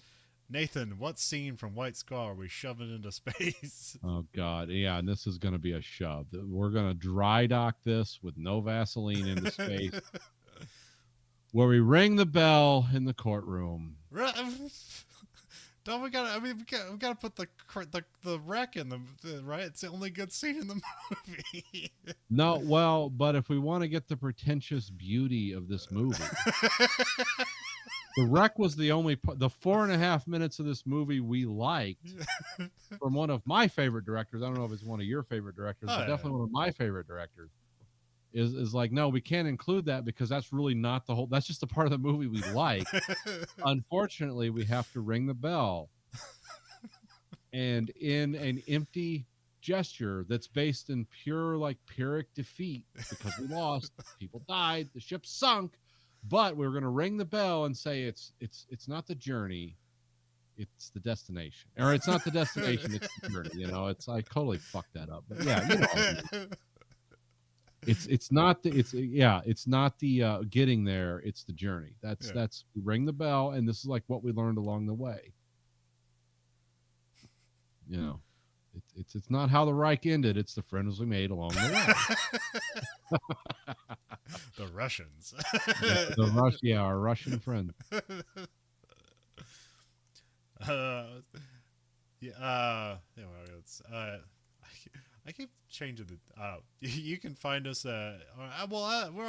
Nathan, what scene from White Squall are we shoving into space? Oh, God. Yeah, and this is going to be a shove. We're going to dry dock this with no Vaseline into space, where we ring the bell in the courtroom. Don't we got? I mean, we got to put the wreck in the right. It's the only good scene in the movie. No, well, but if we want to get the pretentious beauty of this movie, the wreck was the 4.5 minutes of this movie we liked from one of my favorite directors. I don't know if it's one of your favorite directors, but definitely one of my favorite directors. Is like, no, we can't include that because that's really not the whole. That's just a part of the movie we like. Unfortunately, we have to ring the bell, and in an empty gesture that's based in pure Pyrrhic defeat, because we lost, people died, the ship sunk, but we're going to ring the bell and say it's not the journey, it's the destination, or it's not the destination, it's the journey. It's I totally fucked that up, but yeah, it's not the getting there, it's the journey. That's ring the bell, and this is like what we learned along the way. It's not how the Reich ended, it's the friends we made along the way. The Russians. Our Russian friends. I keep changing the. You can find us. We're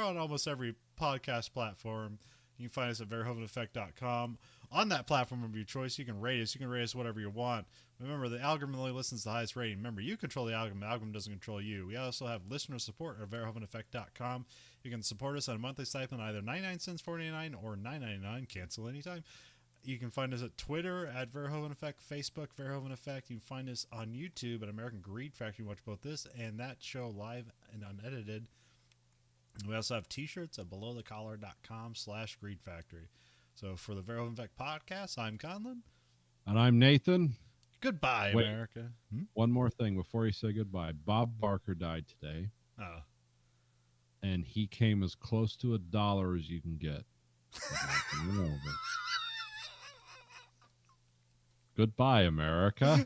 on almost every podcast platform. You can find us at verhoeveneffect.com. On that platform of your choice, you can rate us. You can rate us whatever you want. Remember, the algorithm only listens to the highest rating. Remember, you control the algorithm. The algorithm doesn't control you. We also have listener support at verhoeveneffect.com. You can support us on a monthly stipend, either 99 cents, $4.99, or $9.99. Cancel anytime. You can find us at Twitter at Verhoeven Effect, Facebook Verhoeven Effect. You can find us on YouTube at American Greed Factory. Watch both this and that show live and unedited. We also have t-shirts at belowthecollar.com/Greed Factory. So for the Verhoeven Effect podcast, I'm Conlon. And I'm Nathan. Goodbye, Wait, America. Hmm? one more thing before you say goodbye. Bob Barker died today, Oh. and he came as close to $1 as you can get. Goodbye, America.